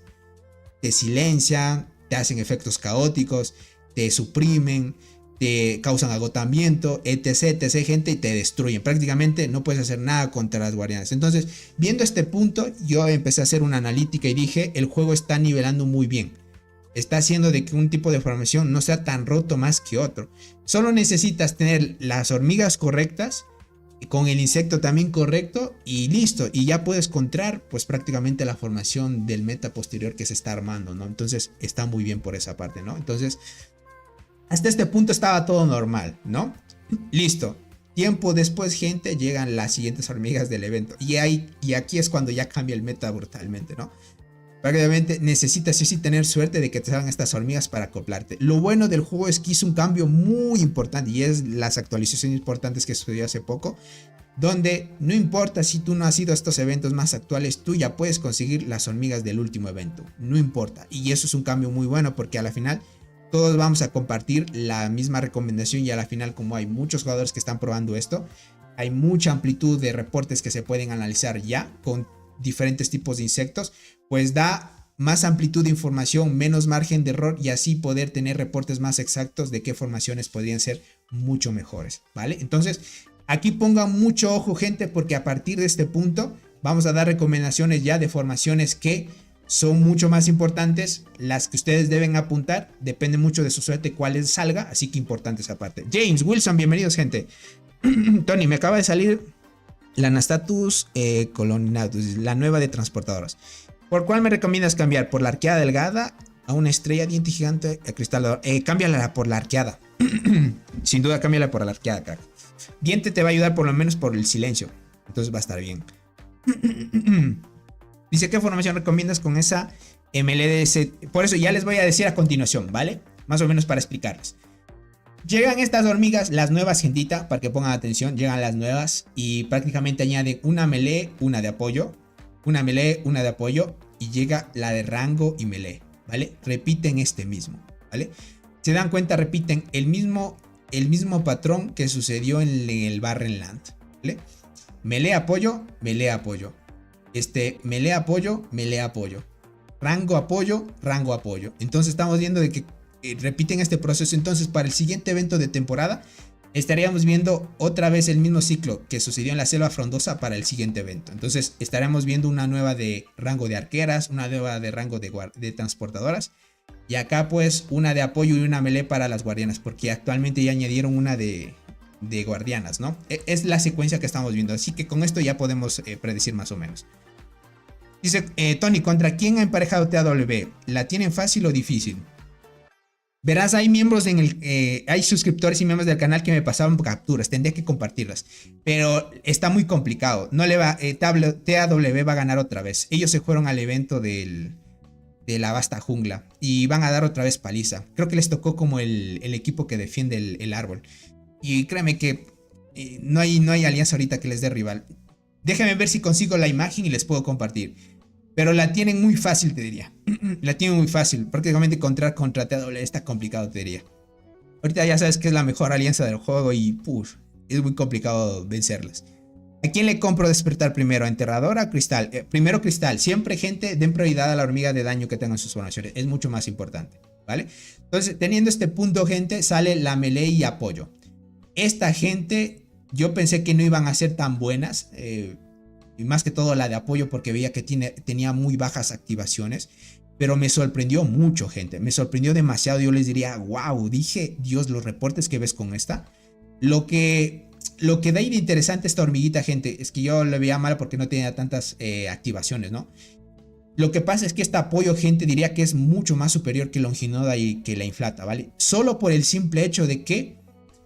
Te silencian, te hacen efectos caóticos, te suprimen, te causan agotamiento, etc, etc, gente, y te destruyen. Prácticamente no puedes hacer nada contra las guardianas. Entonces, viendo este punto, yo empecé a hacer una analítica y dije, el juego está nivelando muy bien. Está haciendo de que un tipo de formación no sea tan roto más que otro. Solo necesitas tener las hormigas correctas, con el insecto también correcto, y listo. Y ya puedes encontrar pues prácticamente la formación del meta posterior que se está armando, ¿no? Entonces está muy bien por esa parte, ¿no? Entonces, hasta este punto estaba todo normal, ¿no? Listo. Tiempo después, gente, llegan las siguientes hormigas del evento. Y aquí es cuando ya cambia el meta brutalmente, ¿no? Prácticamente necesitas sí tener suerte de que te salgan estas hormigas para acoplarte. Lo bueno del juego es que hizo un cambio muy importante, y es las actualizaciones importantes que sucedió hace poco, donde no importa si tú no has ido a estos eventos más actuales, tú ya puedes conseguir las hormigas del último evento. No importa. Y eso es un cambio muy bueno, porque a la final todos vamos a compartir la misma recomendación, y a la final, como hay muchos jugadores que están probando esto, hay mucha amplitud de reportes que se pueden analizar ya con diferentes tipos de insectos, pues da más amplitud de información, menos margen de error, y así poder tener reportes más exactos de qué formaciones podrían ser mucho mejores, ¿vale? Entonces, aquí pongan mucho ojo, gente, porque a partir de este punto vamos a dar recomendaciones ya de formaciones que son mucho más importantes, las que ustedes deben apuntar. Depende mucho de su suerte cuál les salga, así que importante esa parte. James Wilson, bienvenidos, gente. Tony, me acaba de salir la Anastatus Coloninatus, la nueva de transportadoras. ¿Por cuál me recomiendas cambiar? ¿Por la arqueada delgada a una estrella, diente gigante, a cristal? Cámbiala por la arqueada. Sin duda, cámbiala por la arqueada, crack. Diente te va a ayudar por lo menos por el silencio. Entonces va a estar bien. Dice, ¿qué formación recomiendas con esa MLDS? Por eso ya les voy a decir a continuación, ¿vale? Más o menos para explicarles. Llegan estas hormigas, las nuevas, gentita, para que pongan atención. Llegan las nuevas y prácticamente añaden una melee, una de apoyo. Una melee, una de apoyo. Y llega la de rango y melee, ¿vale? Repiten este mismo, ¿vale? Se dan cuenta, repiten el mismo patrón que sucedió en el Barrenland, ¿vale? Melee, apoyo, melee, apoyo. Melee, apoyo, melee, apoyo. Rango, apoyo, rango, apoyo. Entonces estamos viendo de que repiten este proceso. Entonces para el siguiente evento de temporada estaríamos viendo otra vez el mismo ciclo que sucedió en la selva frondosa para el siguiente evento. Entonces estaremos viendo una nueva de rango de arqueras, una nueva de rango de transportadoras, y acá pues una de apoyo y una melee para las guardianas, porque actualmente ya añadieron una de guardianas, ¿no? Es la secuencia que estamos viendo, así que con esto ya podemos predecir más o menos. Dice Tony, ¿contra quién ha emparejado TAW? ¿La tienen fácil o difícil? Verás, hay miembros hay suscriptores y miembros del canal que me pasaban capturas, tendría que compartirlas, pero está muy complicado. No le va, TAW va a ganar otra vez. Ellos se fueron al evento de la vasta jungla y van a dar otra vez paliza. Creo que les tocó como el equipo que defiende el árbol. Y créeme que no hay alianza ahorita que les dé rival. Déjenme ver si consigo la imagen y les puedo compartir. Pero la tienen muy fácil, te diría. La tienen muy fácil. Prácticamente contra TAW está complicado, te diría. Ahorita ya sabes que es la mejor alianza del juego y es muy complicado vencerlas. ¿A quién le compro despertar primero? ¿Enterradora o cristal? Primero cristal. Siempre, gente, den prioridad a la hormiga de daño que tengan sus formaciones. Es mucho más importante, ¿vale? Entonces, teniendo este punto, gente, sale la melee y apoyo. Esta gente, yo pensé que no iban a ser tan buenas. Y más que todo la de apoyo, porque veía que tenía muy bajas activaciones. Pero me sorprendió mucho, gente. Me sorprendió demasiado. Yo les diría, wow, dije, Dios, los reportes que ves con esta. Lo que da ahí de interesante esta hormiguita, gente, es que yo le veía mal porque no tenía tantas activaciones, ¿no? Lo que pasa es que este apoyo, gente, diría que es mucho más superior que Longinoda y que la Inflata, ¿vale? Solo por el simple hecho de que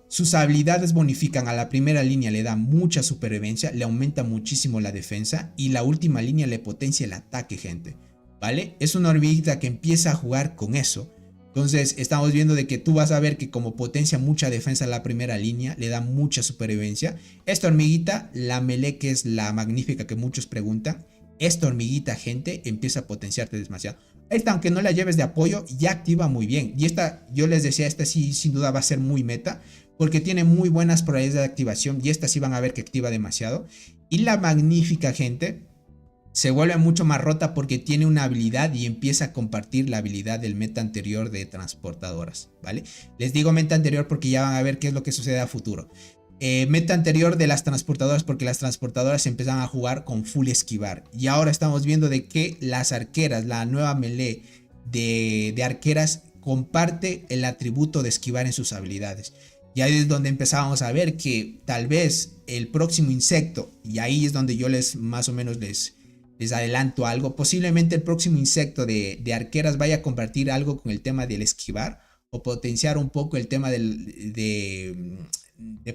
sus habilidades bonifican a la primera línea, le da mucha supervivencia, le aumenta muchísimo la defensa y la última línea le potencia el ataque, gente, ¿vale? Es una hormiguita que empieza a jugar con eso. Entonces estamos viendo de que tú vas a ver que como potencia mucha defensa a la primera línea, le da mucha supervivencia. Esta hormiguita, la melee, que es la magnífica que muchos preguntan, esta hormiguita, gente, empieza a potenciarte demasiado. Esta, aunque no la lleves de apoyo, ya activa muy bien. Y esta, yo les decía, esta sí sin duda va a ser muy meta, porque tiene muy buenas probabilidades de activación y esta sí van a ver que activa demasiado. Y la magnífica, gente, se vuelve mucho más rota porque tiene una habilidad y empieza a compartir la habilidad del meta anterior de transportadoras, ¿vale? Les digo meta anterior porque ya van a ver qué es lo que sucede a futuro. Meta anterior de las transportadoras, porque las transportadoras empezaban a jugar con full esquivar. Y ahora estamos viendo de que las arqueras, la nueva melee de arqueras, comparte el atributo de esquivar en sus habilidades. Y ahí es donde empezábamos a ver que tal vez el próximo insecto, y ahí es donde yo más o menos les adelanto algo, posiblemente el próximo insecto de arqueras vaya a compartir algo con el tema del esquivar o potenciar un poco el tema de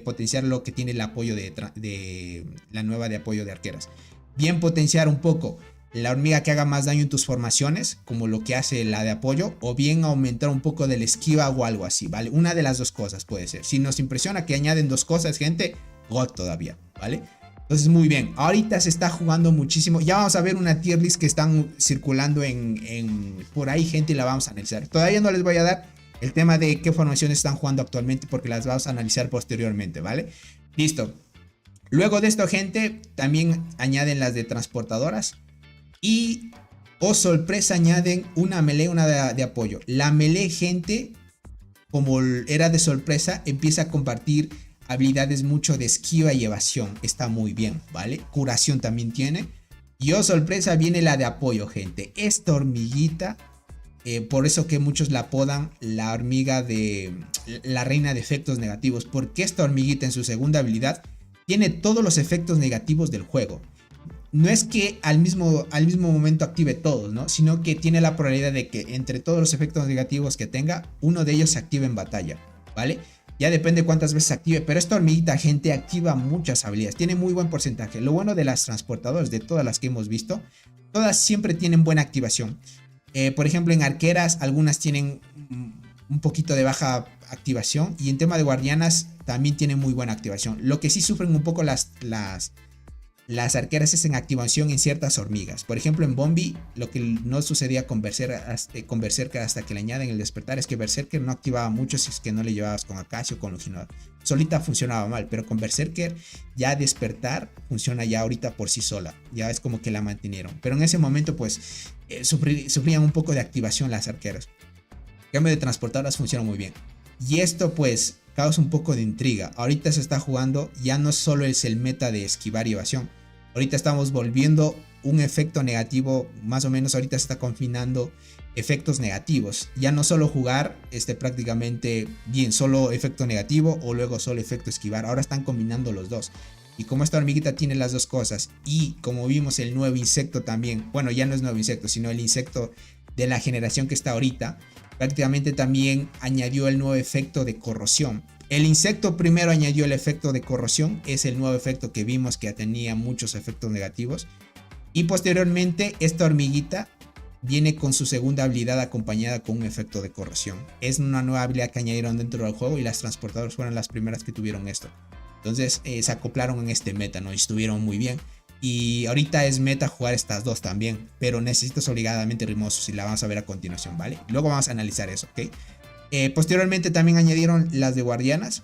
potenciar lo que tiene el apoyo de la nueva de apoyo de arqueras. Bien potenciar un poco la hormiga que haga más daño en tus formaciones, como lo que hace la de apoyo, o bien aumentar un poco del esquiva o algo así, ¿vale? Una de las dos cosas puede ser. Si nos impresiona que añaden dos cosas, gente, God todavía, ¿vale? Entonces, muy bien. Ahorita se está jugando muchísimo. Ya vamos a ver una tier list que están circulando por ahí, gente, y la vamos a analizar. Todavía no les voy a dar el tema de qué formaciones están jugando actualmente porque las vamos a analizar posteriormente, ¿vale? Listo. Luego de esto, gente, también añaden las de transportadoras. Y, oh sorpresa, añaden una melee, una de apoyo. La melee, gente, como era de sorpresa, empieza a compartir habilidades mucho de esquiva y evasión. Está muy bien, ¿vale? Curación también tiene. Y, oh sorpresa, viene la de apoyo, gente. Esta hormiguita, por eso que muchos la apodan la hormiga de la reina de efectos negativos. Porque esta hormiguita en su segunda habilidad tiene todos los efectos negativos del juego. No es que al mismo momento active todos, ¿no? Sino que tiene la probabilidad de que entre todos los efectos negativos que tenga, uno de ellos se active en batalla, ¿vale? Ya depende cuántas veces se active, pero esta hormiguita, gente, activa muchas habilidades, tiene muy buen porcentaje. Lo bueno de las transportadoras, de todas las que hemos visto, todas siempre tienen buena activación. Por ejemplo, en arqueras, algunas tienen un poquito de baja activación, y en tema de guardianas también tienen muy buena activación. Lo que sí sufren un poco las arqueras es en activación en ciertas hormigas. Por ejemplo, en Bombi, lo que no sucedía con Berserker hasta que le añaden el despertar es que Berserker no activaba mucho si es que no le llevabas con Acacio o con Longinoda. Solita funcionaba mal, pero con Berserker ya despertar funciona ya ahorita por sí sola. Ya es como que la mantenieron. Pero en ese momento pues sufrían un poco de activación las arqueras. En cambio de transportadoras funciona muy bien. Y esto pues causa un poco de intriga. Ahorita se está jugando, ya no solo es el meta de esquivar y evasión. Ahorita estamos volviendo un efecto negativo, más o menos ahorita se está confinando efectos negativos. Ya no solo jugar prácticamente bien, solo efecto negativo o luego solo efecto esquivar. Ahora están combinando los dos. Y como esta hormiguita tiene las dos cosas, y como vimos el nuevo insecto también, bueno, ya no es nuevo insecto, sino el insecto de la generación que está ahorita, prácticamente también añadió el nuevo efecto de corrosión. El insecto primero añadió el efecto de corrosión, es el nuevo efecto que vimos que tenía muchos efectos negativos. Y posteriormente esta hormiguita viene con su segunda habilidad acompañada con un efecto de corrosión. Es una nueva habilidad que añadieron dentro del juego y las transportadoras fueron las primeras que tuvieron esto. Entonces se acoplaron en este meta, ¿no? Y estuvieron muy bien. Y ahorita es meta jugar estas dos también, pero necesitas obligadamente Rimosos y la vamos a ver a continuación, ¿vale? Luego vamos a analizar eso, ¿ok? Posteriormente también añadieron las de guardianas.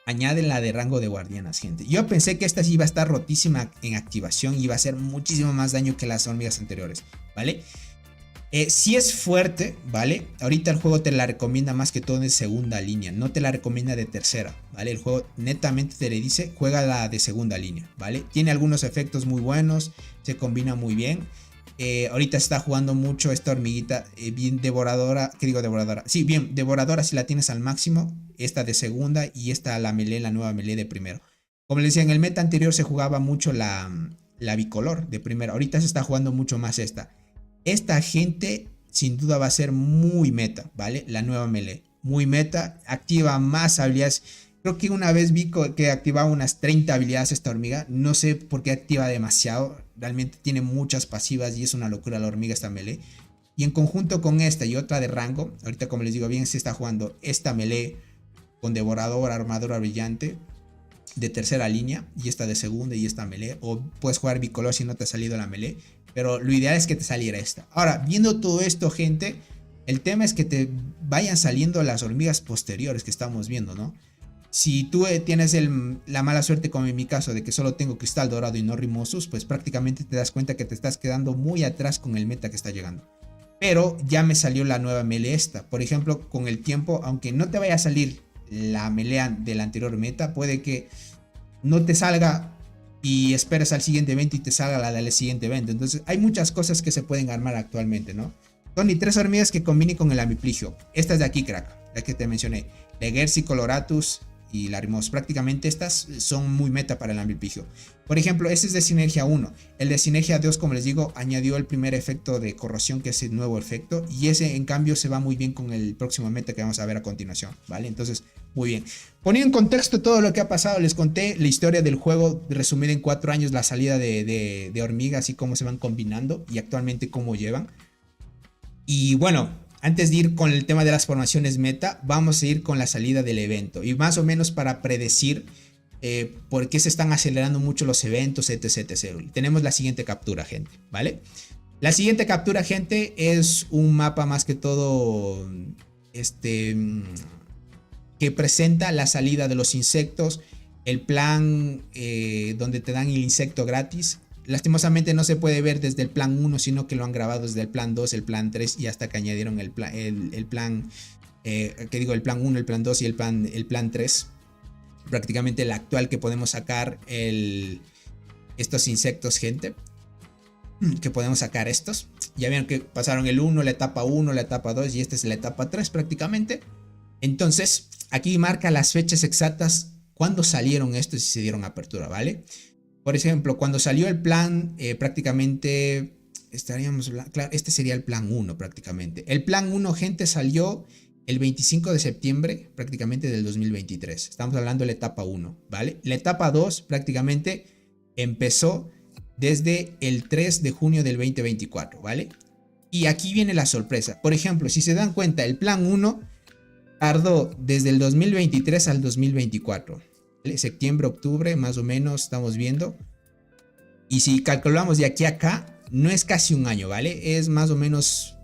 añaden la de rango de guardianas, gente. Yo pensé que esta sí iba a estar rotísima en activación y iba a hacer muchísimo más daño que las hormigas anteriores, ¿vale? Si es fuerte, ¿vale? Ahorita el juego te la recomienda más que todo de segunda línea, no te la recomienda de tercera, ¿vale? El juego netamente te le dice, juega la de segunda línea, ¿vale? Tiene algunos efectos muy buenos, se combina muy bien. Ahorita está jugando mucho esta hormiguita, bien devoradora, ¿qué digo devoradora? Sí, bien, devoradora si la tienes al máximo, esta de segunda y esta la melee, la nueva melee de primero. Como les decía, en el meta anterior se jugaba mucho la bicolor de primero, ahorita se está jugando mucho más esta. Esta gente sin duda va a ser muy meta, ¿vale? La nueva melee, muy meta, activa más habilidades. Creo que una vez vi que activaba unas 30 habilidades esta hormiga. No sé por qué activa demasiado. Realmente tiene muchas pasivas y es una locura la hormiga esta melee. Y en conjunto con esta y otra de rango, ahorita como les digo bien, se está jugando esta melee con devorador, armadura brillante de tercera línea y esta de segunda y esta melee. O puedes jugar bicolor si no te ha salido la melee. Pero lo ideal es que te saliera esta. Ahora, viendo todo esto, gente, el tema es que te vayan saliendo las hormigas posteriores que estamos viendo, ¿no? Si tú tienes la mala suerte, como en mi caso, de que solo tengo cristal dorado y no rimosus, pues prácticamente te das cuenta que te estás quedando muy atrás con el meta que está llegando. Pero ya me salió la nueva melee esta. Por ejemplo, con el tiempo, aunque no te vaya a salir la melee de la anterior meta, puede que no te salga y esperas al siguiente evento y te salga la del siguiente evento. Entonces hay muchas cosas que se pueden armar actualmente, ¿no? Tony, 3 hormigas que combinen con el amipligio. Estas de aquí, crack, la que te mencioné. Legersi, Coloratus y Larimos. Prácticamente estas son muy meta para el amipligio. Por ejemplo, este es de sinergia 1. El de sinergia 2, como les digo, añadió el primer efecto de corrosión, que es el nuevo efecto. Y ese, en cambio, se va muy bien con el próximo meta que vamos a ver a continuación, ¿vale? Entonces, muy bien. Poniendo en contexto todo lo que ha pasado, les conté la historia del juego resumida en 4 años, la salida de hormigas y cómo se van combinando y actualmente cómo llevan. Y bueno, antes de ir con el tema de las formaciones meta, vamos a ir con la salida del evento. Y más o menos para predecir por qué se están acelerando mucho los eventos, etc, etc. Tenemos la siguiente captura, gente, ¿vale? La siguiente captura, gente, es un mapa más que todo que presenta la salida de los insectos, el plan donde te dan el insecto gratis. Lastimosamente no se puede ver desde el plan 1, sino que lo han grabado desde el plan 2, el plan 3 y hasta que añadieron el plan, el plan 1, el plan 2 y el plan 3. Prácticamente el actual que podemos sacar estos insectos, gente. Que podemos sacar estos. Ya vieron que pasaron el 1, la etapa 1, la etapa 2 y esta es la etapa 3 prácticamente. Entonces, aquí marca las fechas exactas cuando salieron estos y se dieron apertura, ¿vale? Por ejemplo, cuando salió el plan, prácticamente estaríamos, claro, este sería el plan 1 prácticamente. El plan 1, gente, salió el 25 de septiembre prácticamente del 2023. Estamos hablando de la etapa 1, ¿vale? La etapa 2 prácticamente empezó desde el 3 de junio del 2024, ¿vale? Y aquí viene la sorpresa. Por ejemplo, si se dan cuenta, el plan 1 tardó desde el 2023 al 2024. ¿Vale? Septiembre, octubre, más o menos estamos viendo. Y si calculamos de aquí a acá, no es casi un año, ¿vale? Es más o menos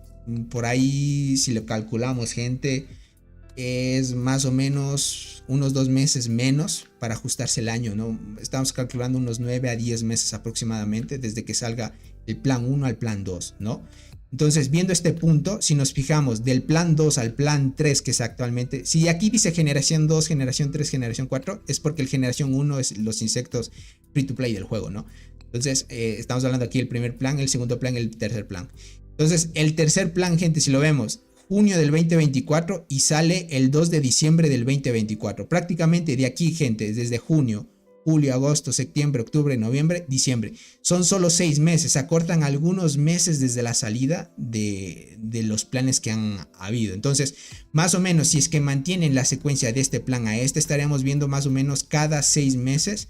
por ahí, si lo calculamos, gente, es más o menos unos 2 meses menos para ajustarse el año, ¿no? Estamos calculando unos 9 a 10 meses aproximadamente desde que salga el plan 1 al plan 2, ¿no? Entonces, viendo este punto, si nos fijamos del plan 2 al plan 3, que es actualmente, si aquí dice generación 2, generación 3, generación 4, es porque el generación 1 es los insectos free to play del juego, ¿no? Entonces, estamos hablando aquí del primer plan, el segundo plan, el tercer plan. Entonces, el tercer plan, gente, si lo vemos, junio del 2024 y sale el 2 de diciembre del 2024. Prácticamente de aquí, gente, desde junio, julio, agosto, septiembre, octubre, noviembre, diciembre. Son solo 6 meses, acortan algunos meses desde la salida de los planes que han habido. Entonces, más o menos, si es que mantienen la secuencia de este plan a este, estaríamos viendo más o menos cada 6 meses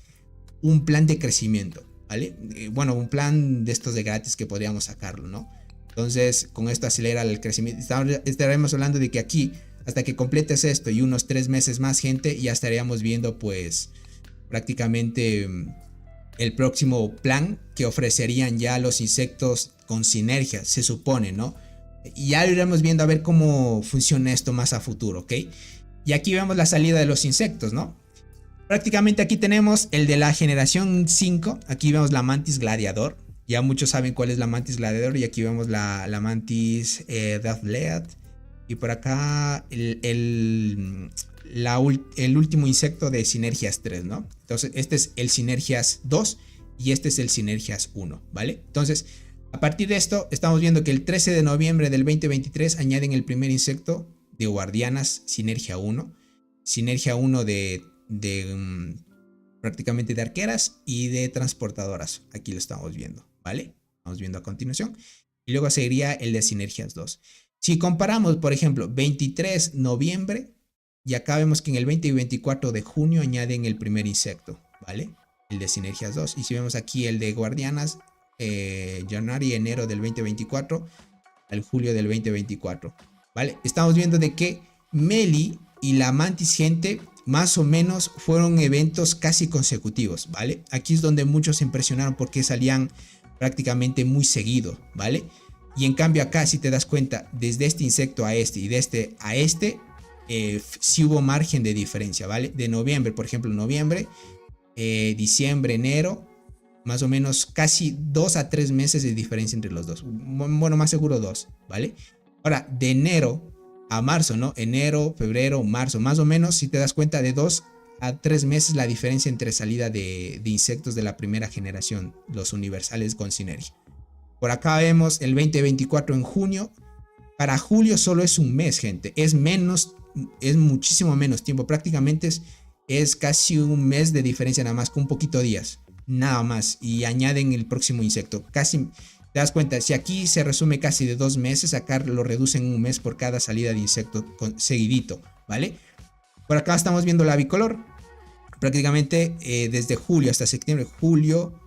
un plan de crecimiento, ¿vale? Bueno, un plan de estos de gratis que podríamos sacarlo, ¿no? Entonces, con esto acelera el crecimiento. Estaremos hablando de que aquí, hasta que completes esto y unos 3 meses más, gente, ya estaríamos viendo, pues, prácticamente el próximo plan que ofrecerían ya los insectos con sinergia, se supone, ¿no? Y ya lo iremos viendo a ver cómo funciona esto más a futuro, ¿ok? Y aquí vemos la salida de los insectos, ¿no? Prácticamente aquí tenemos el de la generación 5. Aquí vemos la Mantis Gladiador. Ya muchos saben cuál es la Mantis Gladiador. Y aquí vemos la Mantis Deathblade. Y por acá el último insecto de Sinergias 3, ¿no? Entonces este es el Sinergias 2 y este es el Sinergias 1, ¿vale? Entonces a partir de esto estamos viendo que el 13 de noviembre del 2023 añaden el primer insecto de Guardianas Sinergia 1. Sinergia 1 de prácticamente de arqueras y de transportadoras. Aquí lo estamos viendo, ¿vale? Estamos viendo a continuación. Y luego seguiría el de Sinergias 2. Si comparamos, por ejemplo, 23 de noviembre, y acá vemos que en el 20 y 24 de junio añaden el primer insecto, ¿vale? El de Sinergias 2. Y si vemos aquí el de Guardianas, January y enero del 2024 al julio del 2024, ¿vale? Estamos viendo de que Meli y la Mantis gente más o menos fueron eventos casi consecutivos, ¿vale? Aquí es donde muchos se impresionaron porque salían prácticamente muy seguido, ¿vale? Y en cambio acá, si te das cuenta, desde este insecto a este y de este a este, sí hubo margen de diferencia, ¿vale? De noviembre, por ejemplo, noviembre, diciembre, enero, más o menos casi 2 a 3 meses de diferencia entre los dos. Bueno, más seguro 2, ¿vale? Ahora, de enero a marzo, ¿no? Enero, febrero, marzo, más o menos, si te das cuenta, de 2 a 3 meses la diferencia entre salida de insectos de la primera generación, los universales con sinergia. Por acá vemos el 2024 en junio. Para julio solo es un mes, gente. Es menos, es muchísimo menos tiempo. Prácticamente es casi un mes de diferencia nada más, con un poquito de días. Nada más. Y añaden el próximo insecto. Casi, te das cuenta, si aquí se resume casi de 2 meses, acá lo reducen un mes por cada salida de insecto seguidito, ¿vale? Por acá estamos viendo la bicolor. Prácticamente desde julio hasta septiembre, junio,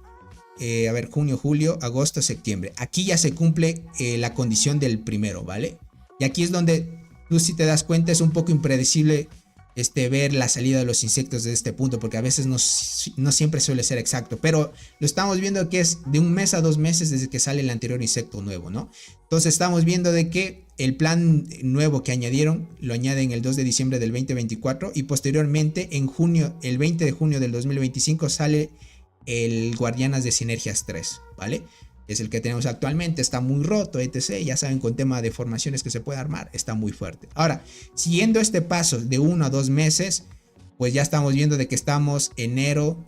julio, agosto, septiembre. Aquí ya se cumple la condición del primero, ¿vale? Y aquí es donde tú, si te das cuenta, es un poco impredecible ver la salida de los insectos desde este punto, porque a veces no siempre suele ser exacto, pero lo estamos viendo que es de un mes a 2 meses desde que sale el anterior insecto nuevo, ¿no? Entonces estamos viendo de que el plan nuevo que añadieron lo añaden el 2 de diciembre del 2024 y posteriormente en junio, el 20 de junio del 2025 sale el Guardianas de Sinergias 3, ¿vale? Es el que tenemos actualmente, está muy roto, etc. Ya saben, con tema de formaciones que se puede armar, está muy fuerte. Ahora, siguiendo este paso de 1 a 2 meses, pues ya estamos viendo de que estamos enero,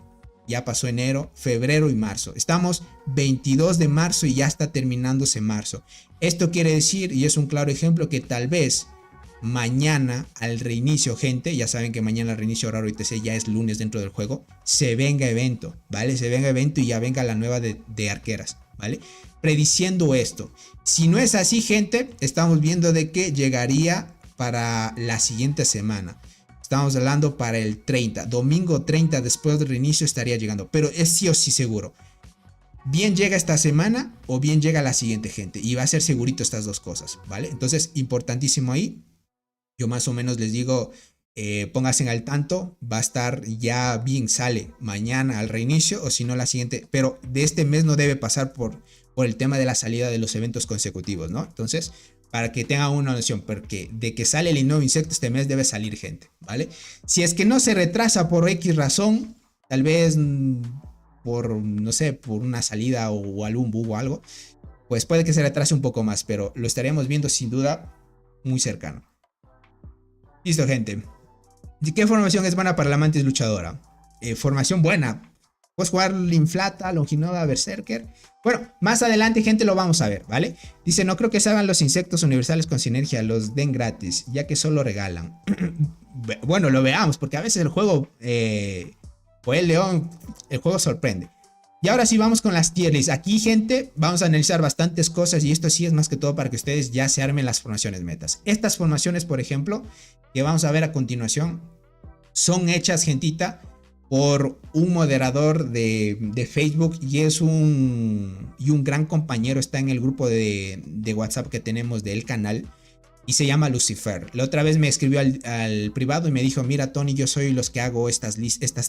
ya pasó enero, febrero y marzo. Estamos 22 de marzo y ya está terminándose marzo. Esto quiere decir, y es un claro ejemplo, que tal vez mañana al reinicio, gente, ya saben que mañana al reinicio horario ITC ya es lunes dentro del juego, se venga evento, ¿vale? Se venga evento y ya venga la nueva de arqueras, ¿vale? Prediciendo esto. Si no es así, gente, estamos viendo de que llegaría para la siguiente semana. Estamos hablando para el 30, domingo 30 después del reinicio estaría llegando, pero es sí o sí seguro. Bien llega esta semana o bien llega la siguiente, gente, y va a ser segurito estas dos cosas, ¿vale? Entonces, importantísimo ahí. Yo más o menos les digo, pónganse al tanto, va a estar ya bien, sale mañana al reinicio o si no la siguiente, pero de este mes no debe pasar por el tema de la salida de los eventos consecutivos, ¿no? Entonces, para que tengan una noción, porque de que sale el nuevo insecto este mes debe salir, gente, ¿vale? Si es que no se retrasa por X razón, tal vez por, no sé, por una salida o algún bug o algo, pues puede que se retrase un poco más, pero lo estaremos viendo sin duda muy cercano. Listo, gente. ¿Qué formación es buena para la Mantis luchadora? Formación buena. Puedes jugar Linflata, Longinoda, Berserker. Bueno, más adelante, gente, lo vamos a ver, ¿vale? Dice, no creo que salgan los insectos universales con sinergia, los den gratis, ya que solo regalan. Bueno, lo veamos, porque a veces el juego, o el león, el juego sorprende. Y ahora sí vamos con las tier lists. Aquí, gente, vamos a analizar bastantes cosas y esto sí es más que todo para que ustedes ya se armen las formaciones metas. Estas formaciones, por ejemplo, que vamos a ver a continuación, son hechas, gentita, por un moderador de Facebook y es un gran compañero, está en el grupo de WhatsApp que tenemos del canal y se llama Lucifer. La otra vez me escribió al privado y me dijo, mira Tony, yo soy los que hago estas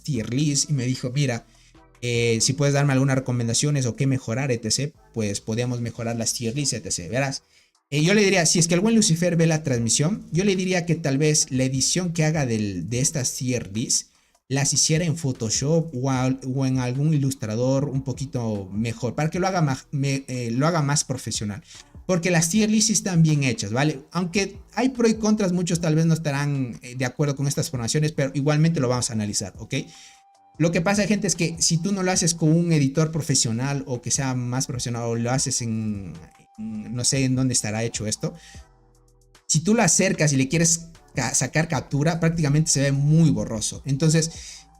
tier lists, y me dijo, mira, si puedes darme algunas recomendaciones o qué mejorar, etc., pues podemos mejorar las tier lists, etc., verás. Yo le diría, si es que el buen Lucifer ve la transmisión, yo le diría que tal vez la edición que haga de estas tier lists las hiciera en Photoshop o en algún ilustrador un poquito mejor, para que lo haga más profesional. Porque las tier lists están bien hechas, ¿vale? Aunque hay pro y contras, muchos tal vez no estarán de acuerdo con estas formaciones, pero igualmente lo vamos a analizar, ¿ok? Lo que pasa, gente, es que si tú no lo haces con un editor profesional o que sea más profesional, o lo haces no sé en dónde estará hecho esto, si tú lo acercas y le quieres sacar captura, prácticamente se ve muy borroso. Entonces,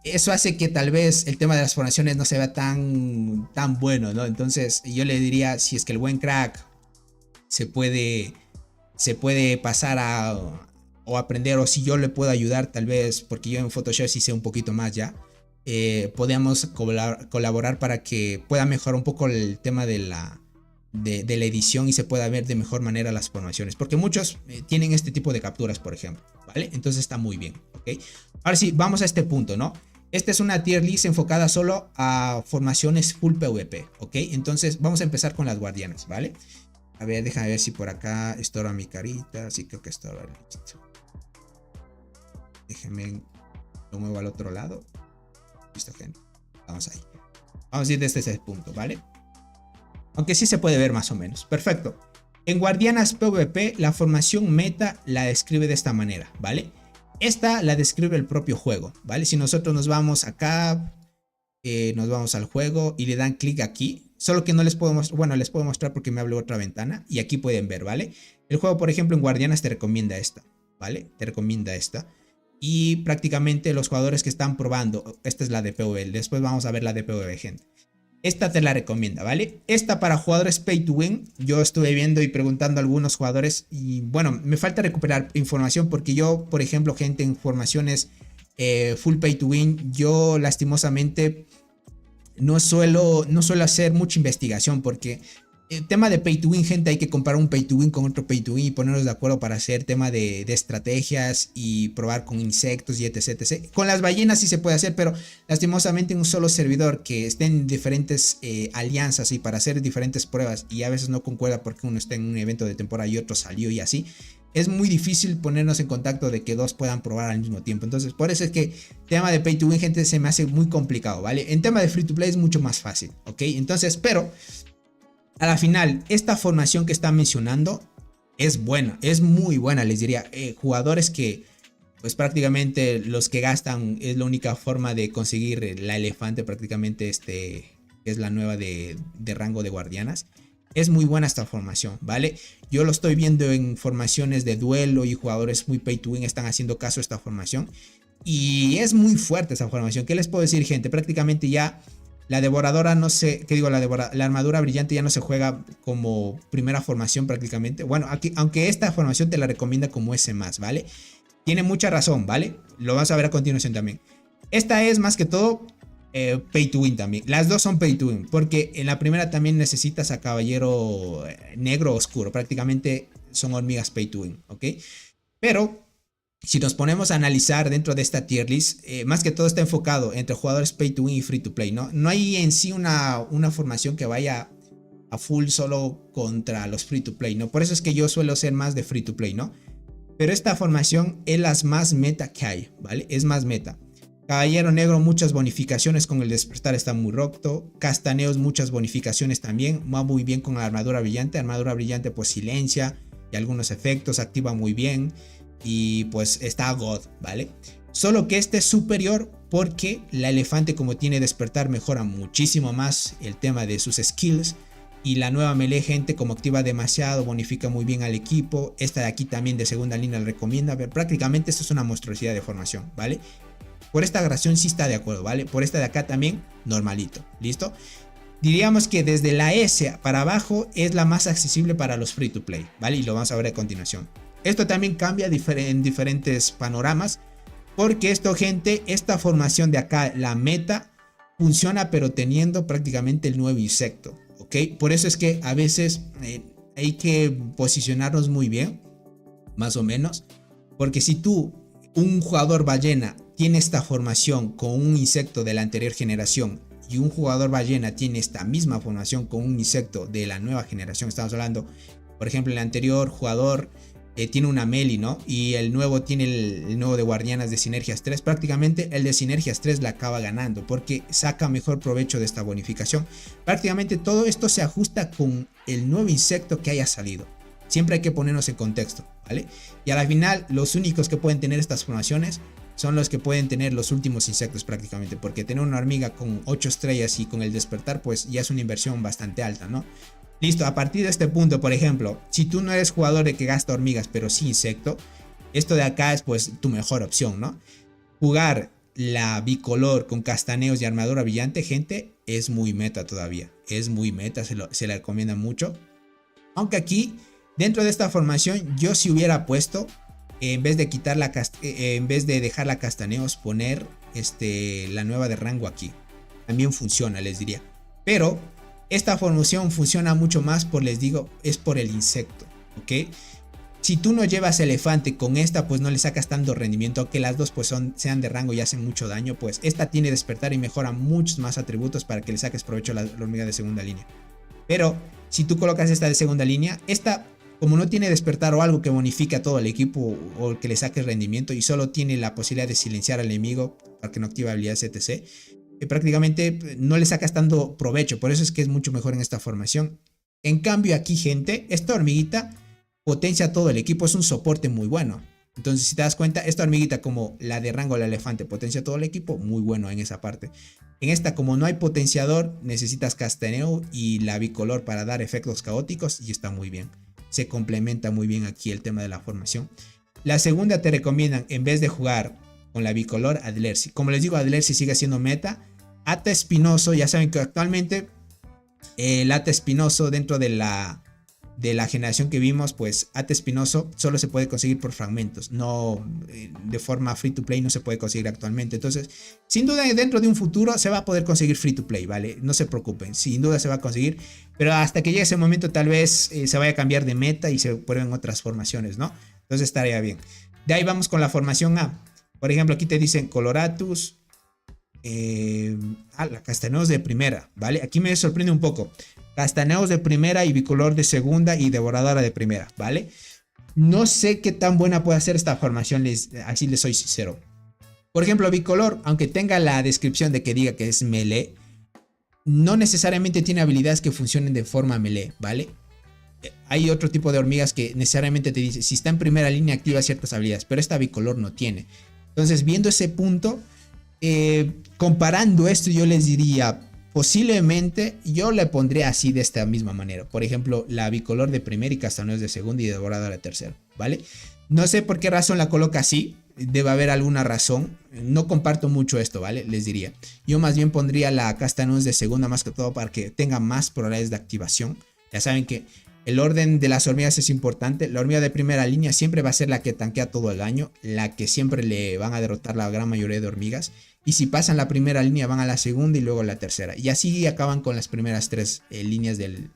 eso hace que tal vez el tema de las formaciones no se vea tan bueno, ¿no? Entonces, yo le diría, si es que el buen crack se puede pasar o aprender, o si yo le puedo ayudar tal vez, porque yo en Photoshop sí sé un poquito más ya, podemos colaborar para que pueda mejorar un poco el tema de la edición y se pueda ver de mejor manera las formaciones, porque muchos tienen este tipo de capturas, por ejemplo, ¿vale? Entonces está muy bien, ¿ok? Ahora sí, vamos a este punto, ¿no? Esta es una tier list enfocada solo a formaciones full PvP, ¿ok? Entonces vamos a empezar con las guardianas, ¿vale? A ver, déjame ver si por acá estorba mi carita. Sí, creo que estorba. Listo. Déjenme, lo muevo al otro lado. Listo, gente. Vamos ahí. Vamos a ir desde ese punto, ¿vale? Aunque sí se puede ver más o menos. Perfecto. En Guardianas PvP, la formación meta la describe de esta manera, ¿vale? Esta la describe el propio juego, ¿vale? Si nosotros nos vamos acá, nos vamos al juego y le dan clic aquí. Solo que no les puedo mostrar, bueno, les puedo mostrar porque me abre otra ventana. Y aquí pueden ver, ¿vale? El juego, por ejemplo, en Guardianas te recomienda esta, ¿vale? Te recomienda esta. Y prácticamente los jugadores que están probando, esta es la de PvP, después vamos a ver la de PvP, gente. Esta te la recomienda, ¿vale? Esta para jugadores pay to win, yo estuve viendo y preguntando a algunos jugadores y bueno, me falta recuperar información porque yo, por ejemplo, gente en formaciones full pay to win, yo lastimosamente no suelo hacer mucha investigación porque el tema de pay to win, gente, hay que comparar un pay to win con otro pay to win y ponernos de acuerdo para hacer tema de estrategias y probar con insectos y etc, etc. Con las ballenas sí se puede hacer, pero lastimosamente en un solo servidor que estén en diferentes alianzas y para hacer diferentes pruebas y a veces no concuerda porque uno está en un evento de temporada y otro salió y así, es muy difícil ponernos en contacto de que dos puedan probar al mismo tiempo. Entonces por eso es que el tema de pay to win, gente, se me hace muy complicado, ¿vale? En tema de free to play es mucho más fácil, ¿ok? Entonces, pero a la final, esta formación que está mencionando es buena, es muy buena, les diría. Jugadores que, pues prácticamente los que gastan es la única forma de conseguir la elefante, prácticamente que es la nueva de rango de guardianas. Es muy buena esta formación, ¿vale? Yo lo estoy viendo en formaciones de duelo y jugadores muy pay to win están haciendo caso a esta formación. Y es muy fuerte esa formación. ¿Qué les puedo decir, gente? Prácticamente ya la devoradora, no sé, ¿qué digo? La armadura brillante ya no se juega como primera formación prácticamente. Bueno, aquí, aunque esta formación te la recomienda como S+, ¿vale? Tiene mucha razón, ¿vale? Lo vas a ver a continuación también. Esta es más que todo pay to win también. Las dos son pay to win, porque en la primera también necesitas a caballero negro oscuro. Prácticamente son hormigas pay to win, ¿ok? Pero si nos ponemos a analizar dentro de esta tier list, más que todo está enfocado entre jugadores pay to win y free to play, ¿no? No hay en sí una formación que vaya a full solo contra los free to play, ¿no? Por eso es que yo suelo ser más de free to play, ¿no? Pero esta formación es las más meta que hay, ¿vale? Es más meta. Caballero negro, muchas bonificaciones con el despertar, está muy roto. Castaneos, muchas bonificaciones también. Va muy bien con la armadura brillante. Armadura brillante, pues silencia y algunos efectos, activa muy bien. Y pues está God, ¿vale? Solo que este es superior porque la elefante, como tiene despertar, mejora muchísimo más el tema de sus skills. Y la nueva melee, gente, como activa demasiado, bonifica muy bien al equipo. Esta de aquí también de segunda línea la recomienda. Pero prácticamente esto es una monstruosidad de formación, ¿vale? Por esta grabación sí está de acuerdo, ¿vale? Por esta de acá también, normalito, ¿listo? Diríamos que desde la S para abajo es la más accesible para los free to play, ¿vale? Y lo vamos a ver a continuación. Esto también cambia en diferentes panoramas, porque esto, gente, esta formación de acá, la meta, funciona pero teniendo prácticamente el nuevo insecto, ¿ok? Por eso es que a veces hay que posicionarnos muy bien, más o menos, porque si tú, un jugador ballena, tiene esta formación con un insecto de la anterior generación y un jugador ballena tiene esta misma formación con un insecto de la nueva generación, estamos hablando, por ejemplo, el anterior jugador tiene una Meli, ¿no? Y el nuevo tiene el nuevo de Guardianas de Sinergias 3. Prácticamente el de Sinergias 3 la acaba ganando porque saca mejor provecho de esta bonificación. Prácticamente todo esto se ajusta con el nuevo insecto que haya salido. Siempre hay que ponernos en contexto, ¿vale? Y a la final, los únicos que pueden tener estas formaciones son los que pueden tener los últimos insectos prácticamente. Porque tener una hormiga con 8 estrellas y con el despertar, pues ya es una inversión bastante alta, ¿no? Listo, a partir de este punto, por ejemplo, si tú no eres jugador de que gasta hormigas pero sí insecto, esto de acá es pues tu mejor opción, ¿no? Jugar la bicolor con castaneos y armadura brillante, gente, es muy meta todavía. Es muy meta, se le recomienda mucho. Aunque aquí, dentro de esta formación, yo si hubiera puesto, en vez de quitar en vez de dejar la castaneos, poner la nueva de rango aquí. También funciona, les diría. Pero esta formación funciona mucho más les digo, es por el insecto, ¿ok? Si tú no llevas elefante con esta, pues no le sacas tanto rendimiento, aunque las dos pues sean de rango y hacen mucho daño, pues esta tiene despertar y mejora muchos más atributos para que le saques provecho a la hormiga de segunda línea. Pero si tú colocas esta de segunda línea, esta como no tiene despertar o algo que bonifique a todo el equipo o que le saque rendimiento y solo tiene la posibilidad de silenciar al enemigo para que no active habilidades etc., prácticamente no le sacas tanto provecho. Por eso es que es mucho mejor en esta formación. En cambio aquí, gente, esta hormiguita potencia a todo el equipo, es un soporte muy bueno. Entonces si te das cuenta, esta hormiguita como la de rango del elefante potencia a todo el equipo, muy bueno en esa parte. En esta, como no hay potenciador, necesitas castaneo y la bicolor para dar efectos caóticos y está muy bien. Se complementa muy bien aquí el tema de la formación. La segunda te recomiendan, en vez de jugar con la bicolor, Adlersi. Como les digo, Adlersi sigue siendo meta. Ata Espinoso, ya saben que actualmente el Ata Espinoso dentro de la generación que vimos, pues Ata Espinoso solo se puede conseguir por fragmentos, no de forma free to play, no se puede conseguir actualmente. Entonces, sin duda dentro de un futuro se va a poder conseguir free to play, ¿vale? No se preocupen, sin duda se va a conseguir, pero hasta que llegue ese momento tal vez se vaya a cambiar de meta y se prueben otras formaciones, ¿no? Entonces estaría bien. De ahí vamos con la formación A. Por ejemplo, aquí te dicen Coloratus, la Castaneos de primera, ¿vale? Aquí me sorprende un poco. Castaneos de primera y bicolor de segunda y devoradora de primera, ¿vale? No sé qué tan buena puede ser esta formación, así les soy sincero. Por ejemplo, bicolor, aunque tenga la descripción de que diga que es melee, no necesariamente tiene habilidades que funcionen de forma melee, ¿vale? Hay otro tipo de hormigas que necesariamente te dice, si está en primera línea activa ciertas habilidades, pero esta bicolor no tiene. Entonces, viendo ese punto, comparando esto, yo les diría, posiblemente yo le pondría así de esta misma manera. Por ejemplo, la bicolor de primera y castaneos de segunda y devoradora de tercera, ¿vale? No sé por qué razón la coloca así, debe haber alguna razón. No comparto mucho esto, ¿vale? Les diría. Yo más bien pondría la castaneos de segunda más que todo para que tenga más probabilidades de activación. Ya saben que el orden de las hormigas es importante. La hormiga de primera línea siempre va a ser la que tanquea todo el daño, la que siempre le van a derrotar la gran mayoría de hormigas. Y si pasan la primera línea van a la segunda y luego a la tercera. Y así acaban con las primeras tres líneas del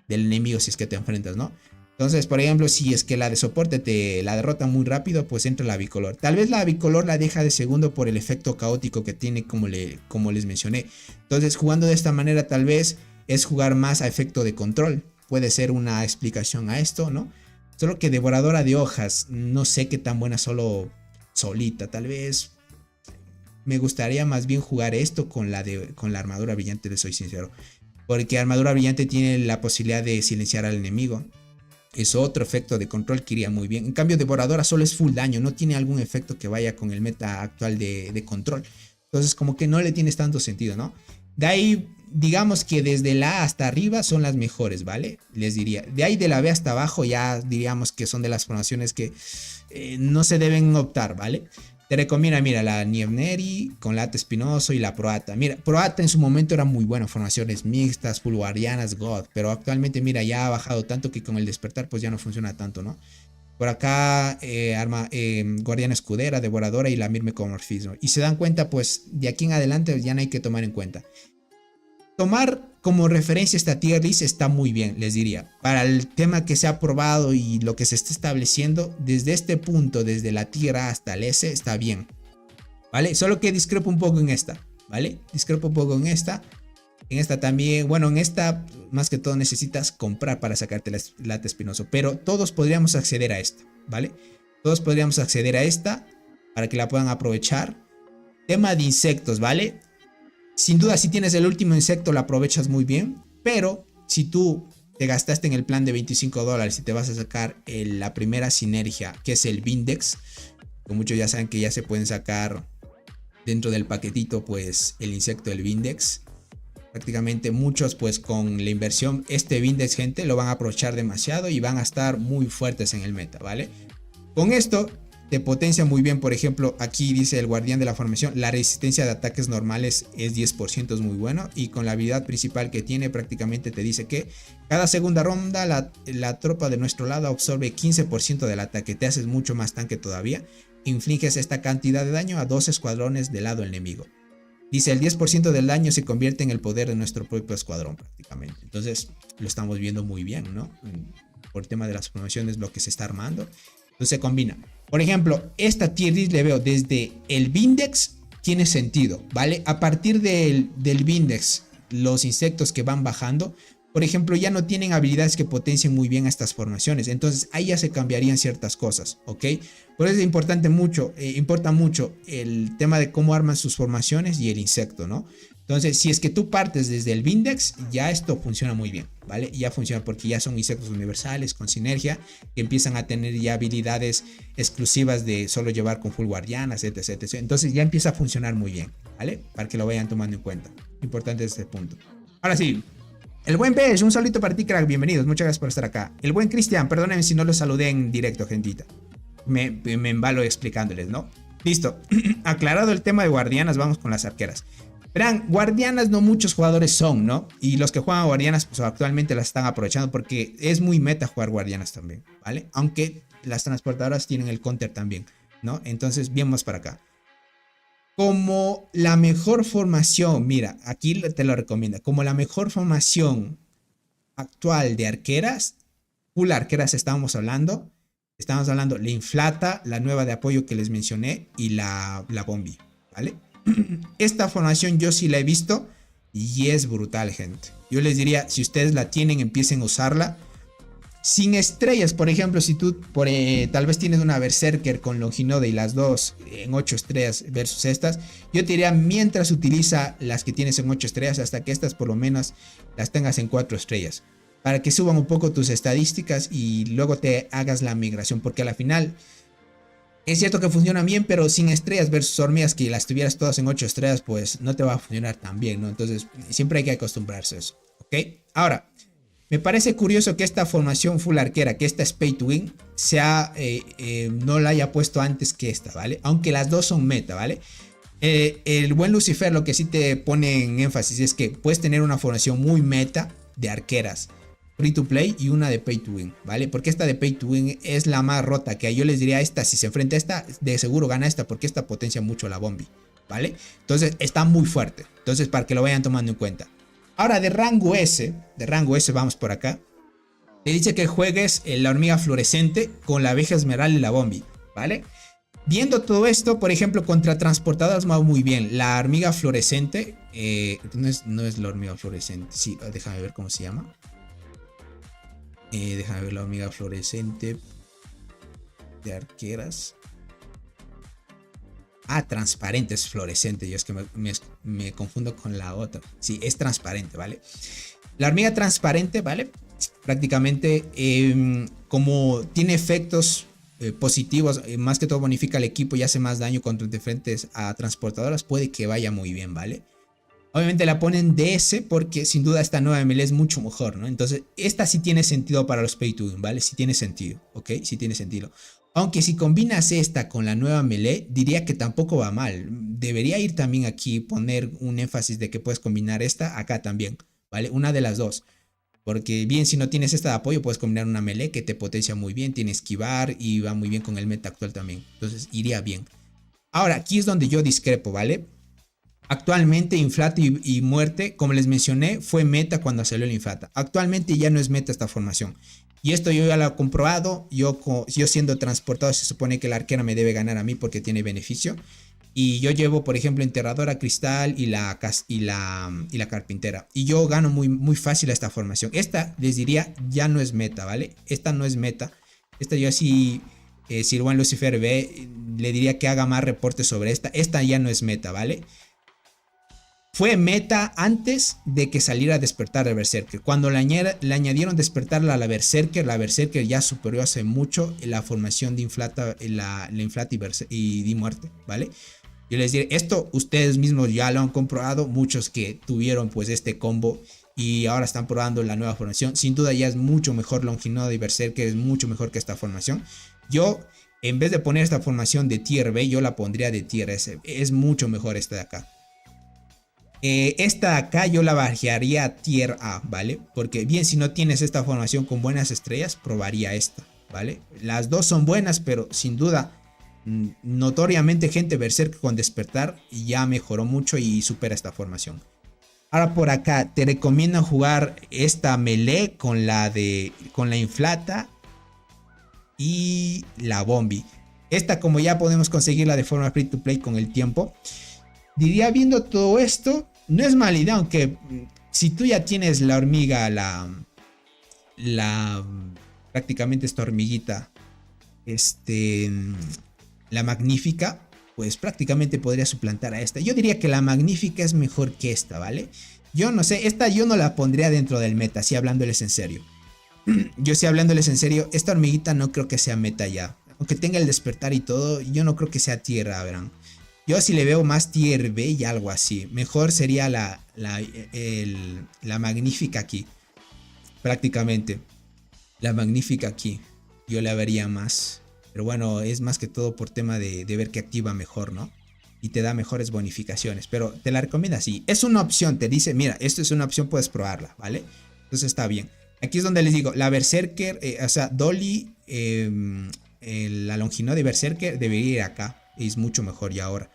enemigo si es que te enfrentas, ¿no? Entonces, por ejemplo, si es que la de soporte te la derrota muy rápido, pues entra la bicolor. Tal vez la bicolor la deja de segundo por el efecto caótico que tiene, como les mencioné. Entonces, jugando de esta manera tal vez es jugar más a efecto de control. Puede ser una explicación a esto, ¿no? Solo que devoradora de hojas, no sé qué tan buena solita. Tal vez me gustaría más bien jugar esto con la armadura brillante, les soy sincero. Porque armadura brillante tiene la posibilidad de silenciar al enemigo. Es otro efecto de control que iría muy bien. En cambio, devoradora solo es full daño, no tiene algún efecto que vaya con el meta actual de control. Entonces como que no le tienes tanto sentido, ¿no? De ahí, digamos que desde la A hasta arriba son las mejores, ¿vale? Les diría. De ahí de la B hasta abajo ya diríamos que son de las formaciones que no se deben optar, ¿vale? Te recomiendo, mira, la Nievneri con la Ata Espinoso y la Proata. Mira, Proata en su momento era muy buena, formaciones mixtas, full guardianas, God. Pero actualmente, mira, ya ha bajado tanto que con el despertar pues ya no funciona tanto, ¿no? Por acá, Guardiana Escudera, Devoradora y la Mirmecomorfismo. Y se dan cuenta, pues, de aquí en adelante ya no hay que tomar en cuenta. Tomar como referencia esta tier list está muy bien, les diría. Para el tema que se ha probado y lo que se está estableciendo, desde este punto, desde la tier A hasta el S, está bien. ¿Vale? Solo que discrepo un poco en esta, ¿vale? Discrepo un poco en esta. En esta también, bueno, en esta más que todo necesitas comprar para sacarte el late espinoso, pero todos podríamos acceder a esta, ¿vale? Todos podríamos acceder a esta para que la puedan aprovechar. Tema de insectos, ¿vale? Sin duda, si tienes el último insecto, lo aprovechas muy bien, pero si tú te gastaste en el plan de $25 y te vas a sacar la primera sinergia, que es el Vindex, como muchos ya saben que ya se pueden sacar dentro del paquetito, pues el insecto del Vindex. Prácticamente muchos, pues con la inversión, este Vindex, gente, lo van a aprovechar demasiado y van a estar muy fuertes en el meta, ¿vale? Con esto te potencia muy bien. Por ejemplo, aquí dice el guardián de la formación, la resistencia de ataques normales es 10%, es muy bueno, y con la habilidad principal que tiene, prácticamente te dice que cada segunda ronda la tropa de nuestro lado absorbe 15% del ataque, te haces mucho más tanque todavía, infliges esta cantidad de daño a 2 escuadrones del lado enemigo. Dice el 10% del daño se convierte en el poder de nuestro propio escuadrón prácticamente. Entonces lo estamos viendo muy bien, ¿no? Por el tema de las promociones, lo que se está armando. Entonces se combina. Por ejemplo, esta tier list le veo desde el Vindex, tiene sentido, ¿vale? A partir del Vindex, los insectos que van bajando, por ejemplo, ya no tienen habilidades que potencien muy bien a estas formaciones. Entonces ahí ya se cambiarían ciertas cosas, ¿ok? Por eso es importa mucho el tema de cómo arman sus formaciones y el insecto, ¿no? Entonces, si es que tú partes desde el Vindex, ya esto funciona muy bien, ¿vale? Ya funciona porque ya son insectos universales con sinergia, que empiezan a tener ya habilidades exclusivas de solo llevar con full guardianas, etc, etc. Entonces ya empieza a funcionar muy bien, ¿vale? Para que lo vayan tomando en cuenta. Importante este punto. Ahora sí. El buen Pez, un saludito para ti, crack, bienvenidos, muchas gracias por estar acá. El buen Cristian, perdónenme si no lo saludé en directo, gentita. Me embalo explicándoles, ¿no? Listo, aclarado el tema de guardianas, vamos con las arqueras. Verán, guardianas no muchos jugadores son, ¿no? Y los que juegan guardianas, pues actualmente las están aprovechando porque es muy meta jugar guardianas también, ¿vale? Aunque las transportadoras tienen el counter también, ¿no? Entonces, bien más para acá. Como la mejor formación, mira, aquí te lo recomiendo, como la mejor formación actual de arqueras, full arqueras estamos hablando la inflata, la nueva de apoyo que les mencioné y la bombi, ¿vale? Esta formación yo sí la he visto y es brutal, gente. Yo les diría, si ustedes la tienen, empiecen a usarla. Sin estrellas, por ejemplo, si tú tal vez tienes una Berserker con Longinode y las dos en 8 estrellas versus estas, yo te diría mientras utiliza las que tienes en 8 estrellas hasta que estas por lo menos las tengas en 4 estrellas. Para que suban un poco tus estadísticas y luego te hagas la migración. Porque a la final es cierto que funciona bien, pero sin estrellas versus hormigas que las tuvieras todas en 8 estrellas, pues no te va a funcionar tan bien, ¿no? Entonces siempre hay que acostumbrarse a eso, ¿ok? Ahora, me parece curioso que esta formación full arquera, que esta es Pay to Win, no la haya puesto antes que esta, ¿vale? Aunque las dos son meta, ¿vale? El buen Lucifer lo que sí te pone en énfasis es que puedes tener una formación muy meta de arqueras free to play y una de Pay to Win, ¿vale? Porque esta de Pay to Win es la más rota, que yo les diría esta, si se enfrenta a esta, de seguro gana esta porque esta potencia mucho la bombi, ¿vale? Entonces está muy fuerte, entonces para que lo vayan tomando en cuenta. Ahora de rango S vamos por acá. Te dice que juegues la hormiga fluorescente con la abeja esmeralda y la bombi, ¿vale? Viendo todo esto, por ejemplo, contra transportadoras va muy bien. La hormiga fluorescente, no es la hormiga fluorescente, sí, déjame ver cómo se llama. Déjame ver la hormiga fluorescente de arqueras. Ah, transparente es fluorescente. Yo es que me confundo con la otra. Sí, es transparente, ¿vale? La hormiga transparente, ¿vale? Prácticamente como tiene efectos positivos, más que todo bonifica al equipo y hace más daño contra diferentes transportadoras, puede que vaya muy bien, ¿vale? Obviamente la ponen DS porque sin duda esta nueva melee es mucho mejor, ¿no? Entonces esta sí tiene sentido para los Pay to Win, ¿vale? Sí tiene sentido, ¿ok? Sí tiene sentido. Aunque si combinas esta con la nueva melee, diría que tampoco va mal. Debería ir también aquí poner un énfasis de que puedes combinar esta acá también, ¿vale? Una de las dos. Porque bien, si no tienes esta de apoyo, puedes combinar una melee que te potencia muy bien, tiene esquivar y va muy bien con el meta actual también. Entonces iría bien. Ahora, aquí es donde yo discrepo, ¿vale? Actualmente Inflata y Muerte, como les mencioné, fue meta cuando salió el Inflata. Actualmente ya no es meta esta formación. Y esto yo ya lo he comprobado. Yo siendo transportado se supone que la arquera me debe ganar a mí porque tiene beneficio. Y yo llevo, por ejemplo, enterradora cristal y la carpintera. Y yo gano muy fácil esta formación. Esta, les diría, ya no es meta, ¿vale? Esta no es meta. Esta yo sí, si el buen Lucifer ve, le diría que haga más reportes sobre esta. Esta ya no es meta, ¿vale? Fue meta antes de que saliera a despertar el Berserker. Cuando le añadieron despertarla a la Berserker ya superó hace mucho la formación de Inflata, la Inflata y Di Muerte, ¿vale? Yo les diré, esto ustedes mismos ya lo han comprobado, muchos que tuvieron pues este combo y ahora están probando la nueva formación. Sin duda ya es mucho mejor Longinoda y Berserker, es mucho mejor que esta formación. Yo, en vez de poner esta formación de tier B, yo la pondría de tier S. Es mucho mejor esta de acá. Esta de acá yo la bajaría a tier A, ¿vale? Porque bien, si no tienes esta formación con buenas estrellas, probaría esta, ¿vale? Las dos son buenas, pero sin duda, notoriamente gente Berserker con despertar ya mejoró mucho y supera esta formación. Ahora por acá, te recomiendo jugar esta melee con la Inflata y la Bombi. Esta, como ya podemos conseguirla de forma free to play con el tiempo, diría viendo todo esto, no es mala idea, aunque si tú ya tienes la hormiga, prácticamente esta hormiguita, la magnífica, pues prácticamente podría suplantar a esta. Yo diría que la magnífica es mejor que esta, ¿vale? Yo no sé, esta yo no la pondría dentro del meta, si hablándoles en serio. Yo sí hablándoles en serio, esta hormiguita no creo que sea meta ya. Aunque tenga el despertar y todo, yo no creo que sea tierra, verán. Yo sí le veo más tier B y algo así. Mejor sería la magnífica aquí. Prácticamente. La magnífica aquí. Yo la vería más. Pero bueno, es más que todo por tema de ver que activa mejor, ¿no? Y te da mejores bonificaciones. Pero te la recomiendo así. Es una opción. Te dice, mira, esto es una opción, puedes probarla, ¿vale? Entonces está bien. Aquí es donde les digo, la Berserker, o sea, Dolly, la Longinoda de Berserker debería ir acá. Es mucho mejor ya ahora.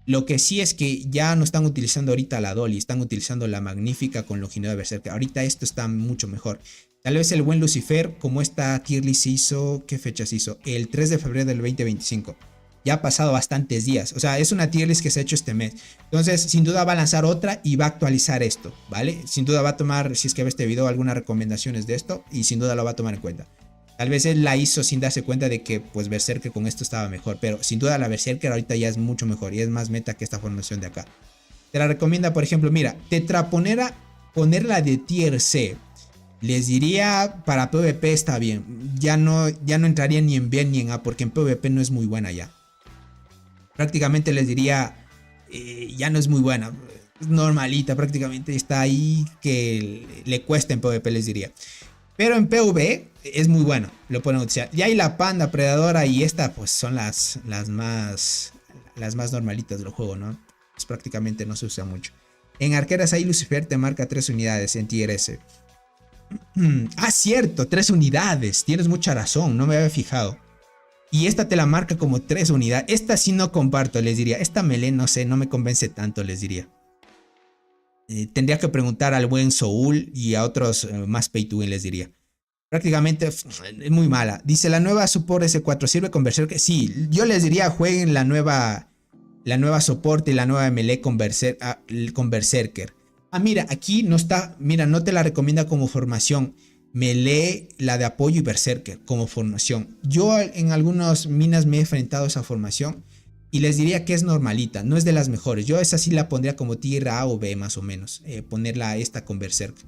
Lo que sí es que ya no están utilizando ahorita la Dolly, están utilizando la magnífica con Longinoda de Berserker. Ahorita esto está mucho mejor. Tal vez el buen Lucifer, como esta tier list se hizo, ¿qué fecha se hizo? El 3 de febrero del 2025. Ya ha pasado bastantes días. O sea, es una tier list que se ha hecho este mes. Entonces, sin duda va a lanzar otra y va a actualizar esto, ¿vale? Sin duda va a tomar, si es que ve este video, algunas recomendaciones de esto y sin duda lo va a tomar en cuenta. Tal vez él la hizo sin darse cuenta de que pues Berserker con esto estaba mejor. Pero sin duda la Berserker ahorita ya es mucho mejor. Y es más meta que esta formación de acá. Te la recomienda, por ejemplo, mira. Tetraponera, ponerla de tier C. Les diría para PvP está bien. Ya no entraría ni en B ni en A. Porque en PvP no es muy buena ya. Prácticamente les diría ya no es muy buena. Es normalita, prácticamente está ahí que le cuesta en PvP les diría. Pero en PvE es muy bueno, lo pueden utilizar. Y hay la panda, predadora y esta pues son las más normalitas del juego, ¿no? Pues prácticamente no se usa mucho. En arqueras ahí Lucifer te marca 3 unidades en tier S. Ah, cierto, 3 unidades. Tienes mucha razón, no me había fijado. Y esta te la marca como 3 unidades. Esta sí no comparto, les diría. Esta melee no sé, no me convence tanto, les diría. Tendría que preguntar al buen Soul y a otros más pay to win les diría. Prácticamente es muy mala. Dice la nueva support S4 sirve con Berserker. Sí, yo les diría jueguen la nueva soporte y la nueva melee con Berserker. Ah, mira, aquí no está. Mira, no te la recomienda como formación. Melee, la de apoyo y Berserker como formación. Yo en algunas minas me he enfrentado a esa formación. Y les diría que es normalita, no es de las mejores. Yo esa sí la pondría como tier A o B más o menos. Ponerla esta con Berserker.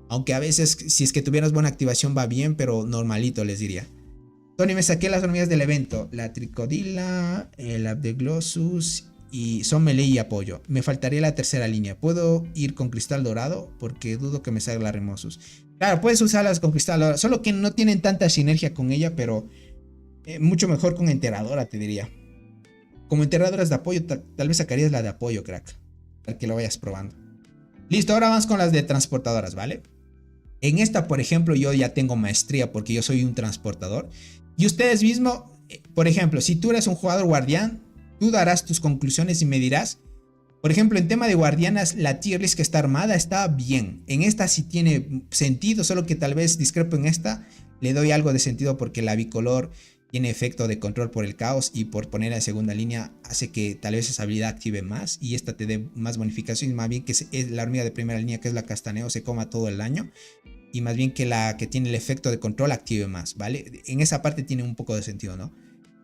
Aunque a veces si es que tuvieras buena activación va bien, pero normalito les diría. Tony, me saqué las hormigas del evento. La Tricodila, el Abdeglossus y son melee y apoyo. Me faltaría la tercera línea. ¿Puedo ir con cristal dorado? Porque dudo que me salga la Remosus. Claro, puedes usarlas con cristal dorado. Solo que no tienen tanta sinergia con ella, pero mucho mejor con enterradora te diría. Como enterradoras de apoyo, tal vez sacarías la de apoyo, crack. Para que lo vayas probando. Listo, ahora vamos con las de transportadoras, ¿vale? En esta, por ejemplo, yo ya tengo maestría porque yo soy un transportador. Y ustedes mismos, por ejemplo, si tú eres un jugador guardián, tú darás tus conclusiones y me dirás. Por ejemplo, en tema de guardianas, la tier list que está armada está bien. En esta sí tiene sentido, solo que tal vez discrepo en esta. Le doy algo de sentido porque la bicolor tiene efecto de control por el caos y por poner en segunda línea hace que tal vez esa habilidad active más y esta te dé más bonificación, más bien que es la hormiga de primera línea que es la castaneo se coma todo el daño y más bien que la que tiene el efecto de control active más, ¿vale? En esa parte tiene un poco de sentido, ¿no?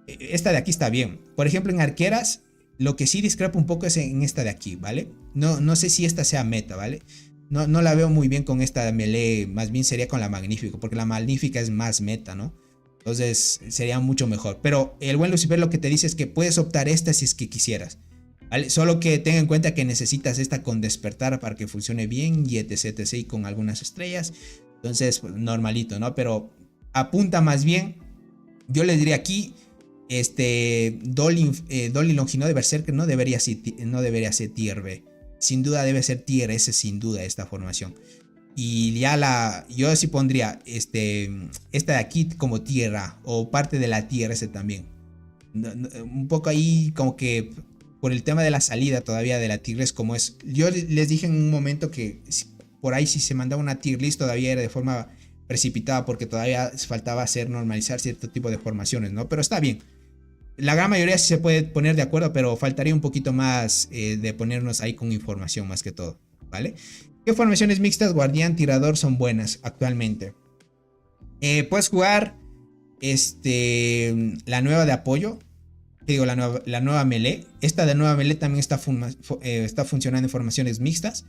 Esta de aquí está bien. Por ejemplo, en arqueras, lo que sí discrepa un poco es en esta de aquí, ¿vale? No sé si esta sea meta, ¿vale? No la veo muy bien con esta melee, más bien sería con la magnífica, porque la magnífica es más meta, ¿no? Entonces sería mucho mejor. Pero el buen Lucifer lo que te dice es que puedes optar esta si es que quisieras, ¿vale? Solo que ten en cuenta que necesitas esta con despertar para que funcione bien y etc, y con algunas estrellas. Entonces, pues, normalito, ¿no? Pero apunta más bien, yo les diría aquí, Dolly Longinode Berserker no debería ser tier B. Sin duda debe ser tier S, sin duda, esta formación. Y ya yo sí pondría esta de aquí como tier A o parte de la tier S también. Un poco ahí como que por el tema de la salida todavía de la tier S como es. Yo les dije en un momento que por ahí si se mandaba una tier list todavía era de forma precipitada porque todavía faltaba normalizar cierto tipo de formaciones, ¿no? Pero está bien. La gran mayoría sí se puede poner de acuerdo, pero faltaría un poquito más de ponernos ahí con información más que todo, ¿vale? ¿Qué formaciones mixtas, guardián, tirador son buenas actualmente? Puedes jugar la nueva de apoyo, digo la nueva melee. Esta de nueva melee también está funcionando en formaciones mixtas.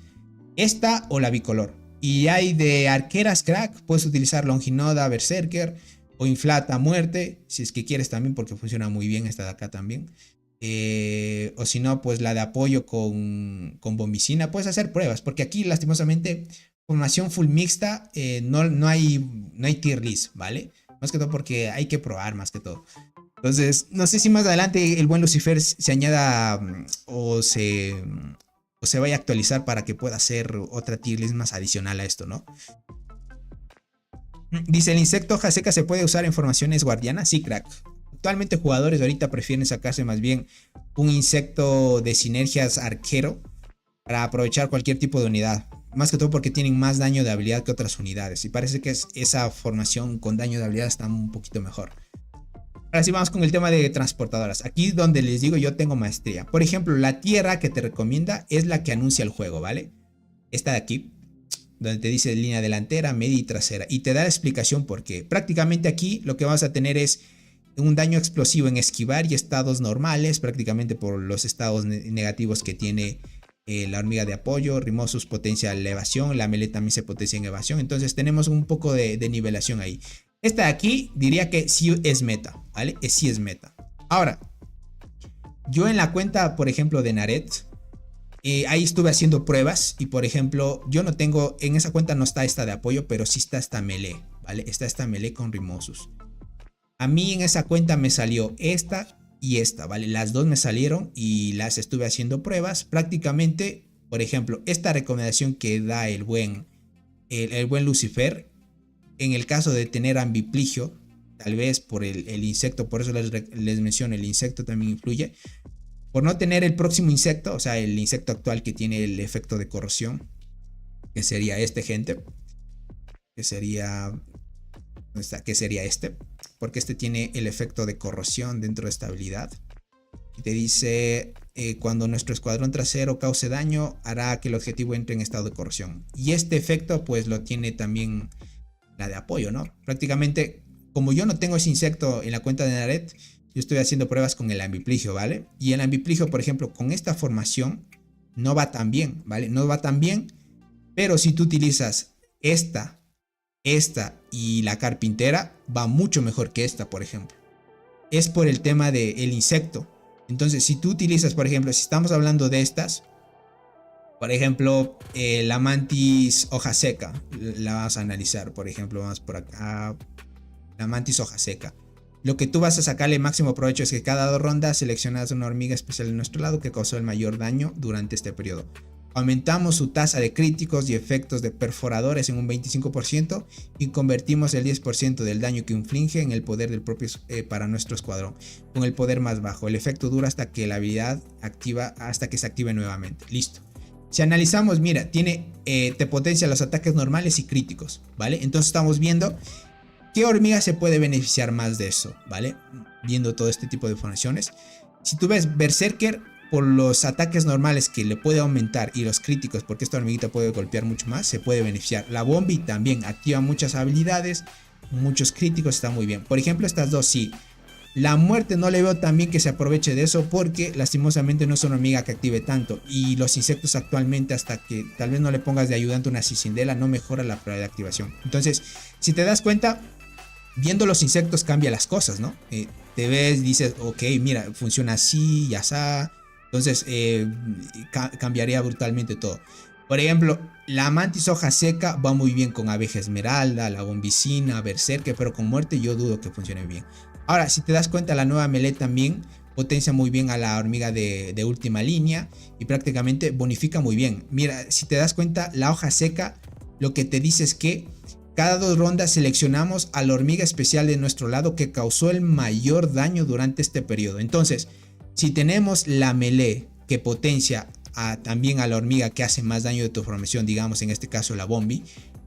Esta o la bicolor. Y hay de arqueras crack, puedes utilizar Longinoda, Berserker o Inflata Muerte, si es que quieres también, porque funciona muy bien esta de acá también. O si no, pues la de apoyo con bombicina. Puedes hacer pruebas, porque aquí lastimosamente formación full mixta no hay tier list, ¿vale? Más que todo porque hay que probar más que todo. Entonces, no sé si más adelante el buen Lucifer se añada o se vaya a actualizar para que pueda hacer otra tier list más adicional a esto, ¿no? Dice, ¿el insecto hoja seca se puede usar en formaciones guardianas? Sí, crack. Actualmente jugadores ahorita prefieren sacarse más bien un insecto de sinergias arquero para aprovechar cualquier tipo de unidad. Más que todo porque tienen más daño de habilidad que otras unidades. Y parece que esa formación con daño de habilidad está un poquito mejor. Ahora sí vamos con el tema de transportadoras. Aquí donde les digo yo tengo maestría. Por ejemplo, la tierra que te recomienda es la que anuncia el juego, ¿vale? Esta de aquí, donde te dice línea delantera, media y trasera. Y te da la explicación por qué. Prácticamente aquí lo que vas a tener es un daño explosivo en esquivar y estados normales, prácticamente por los estados negativos que tiene la hormiga de apoyo. Rimosus potencia la evasión, la melee también se potencia en evasión. Entonces tenemos un poco de nivelación ahí. Esta de aquí diría que sí es meta, ¿vale? Sí es meta. Ahora, yo en la cuenta, por ejemplo, de Naret, ahí estuve haciendo pruebas y, por ejemplo, yo no tengo, en esa cuenta no está esta de apoyo, pero sí está esta melee, ¿vale? Está esta melee con Rimosus. A mí en esa cuenta me salió esta y esta, ¿vale? Las dos me salieron y las estuve haciendo pruebas. Prácticamente, por ejemplo, esta recomendación que da el buen Lucifer, en el caso de tener ambipligio, tal vez por el insecto, por eso les menciono, el insecto también influye. Por no tener el próximo insecto, o sea, el insecto actual que tiene el efecto de corrosión, que sería gente, que sería porque este tiene el efecto de corrosión dentro de esta habilidad. Y te dice, cuando nuestro escuadrón trasero cause daño, hará que el objetivo entre en estado de corrosión. Y este efecto pues lo tiene también la de apoyo, ¿no? Prácticamente, como yo no tengo ese insecto en la cuenta de Naret, yo estoy haciendo pruebas con el ambipligio, ¿vale? Y el ambipligio, por ejemplo, con esta formación no va tan bien, ¿vale? No va tan bien, pero si tú utilizas esta y la carpintera, va mucho mejor que esta, por ejemplo. Es por el tema del insecto. Entonces, si tú utilizas, por ejemplo, si estamos hablando de estas, por ejemplo, la mantis hoja seca, la vamos a analizar, por ejemplo, vamos por acá, la mantis hoja seca. Lo que tú vas a sacarle máximo provecho es que cada 2 rondas seleccionas una hormiga especial de nuestro lado que causó el mayor daño durante este periodo. Aumentamos su tasa de críticos y efectos de perforadores en un 25% y convertimos el 10% del daño que inflige en el poder del propio para nuestro escuadrón, con el poder más bajo. El efecto dura hasta que la habilidad hasta que se active nuevamente. Listo. Si analizamos, mira, te potencia los ataques normales y críticos, ¿vale? Entonces estamos viendo ¿Qué hormiga se puede beneficiar más de eso? ¿Vale? Viendo todo este tipo de informaciones. Si tú ves Berserker, por los ataques normales que le puede aumentar y los críticos, porque esta hormiguita puede golpear mucho más, se puede beneficiar. La Bombi también activa muchas habilidades, muchos críticos, está muy bien. Por ejemplo, estas dos sí. La muerte no le veo tan bien que se aproveche de eso porque lastimosamente no es una hormiga que active tanto. Y los insectos actualmente, hasta que tal vez no le pongas de ayudante una cicindela, no mejora la probabilidad de activación. Entonces, si te das cuenta, viendo los insectos cambia las cosas, ¿no? Te ves, dices, ok, mira, funciona así y así. Entonces cambiaría brutalmente todo. Por ejemplo, la mantis hoja seca va muy bien con abeja esmeralda, la bombicina, berserker, pero con muerte yo dudo que funcione bien. Ahora, si te das cuenta, la nueva melee también potencia muy bien a la hormiga de última línea y prácticamente bonifica muy bien. Mira, si te das cuenta, la hoja seca lo que te dice es que cada 2 rondas seleccionamos a la hormiga especial de nuestro lado que causó el mayor daño durante este periodo. Entonces, si tenemos la melee que potencia también a la hormiga que hace más daño de tu formación, digamos en este caso la Bombi,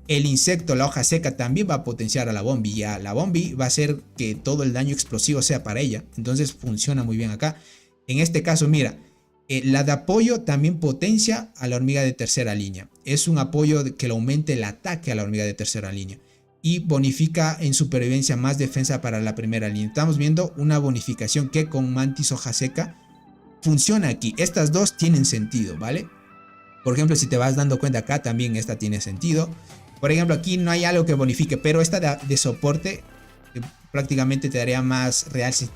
el insecto, la hoja seca, también va a potenciar a la Bombi y a la Bombi va a hacer que todo el daño explosivo sea para ella. Entonces funciona muy bien acá. En este caso, mira, la de apoyo también potencia a la hormiga de tercera línea. Es un apoyo que le aumente el ataque a la hormiga de tercera línea. Y bonifica en supervivencia más defensa para la primera línea. Estamos viendo una bonificación que con mantis hoja seca funciona aquí. Estas dos tienen sentido, ¿vale? Por ejemplo, si te vas dando cuenta acá también esta tiene sentido. Por ejemplo, aquí no hay algo que bonifique, pero esta de soporte prácticamente te daría más real si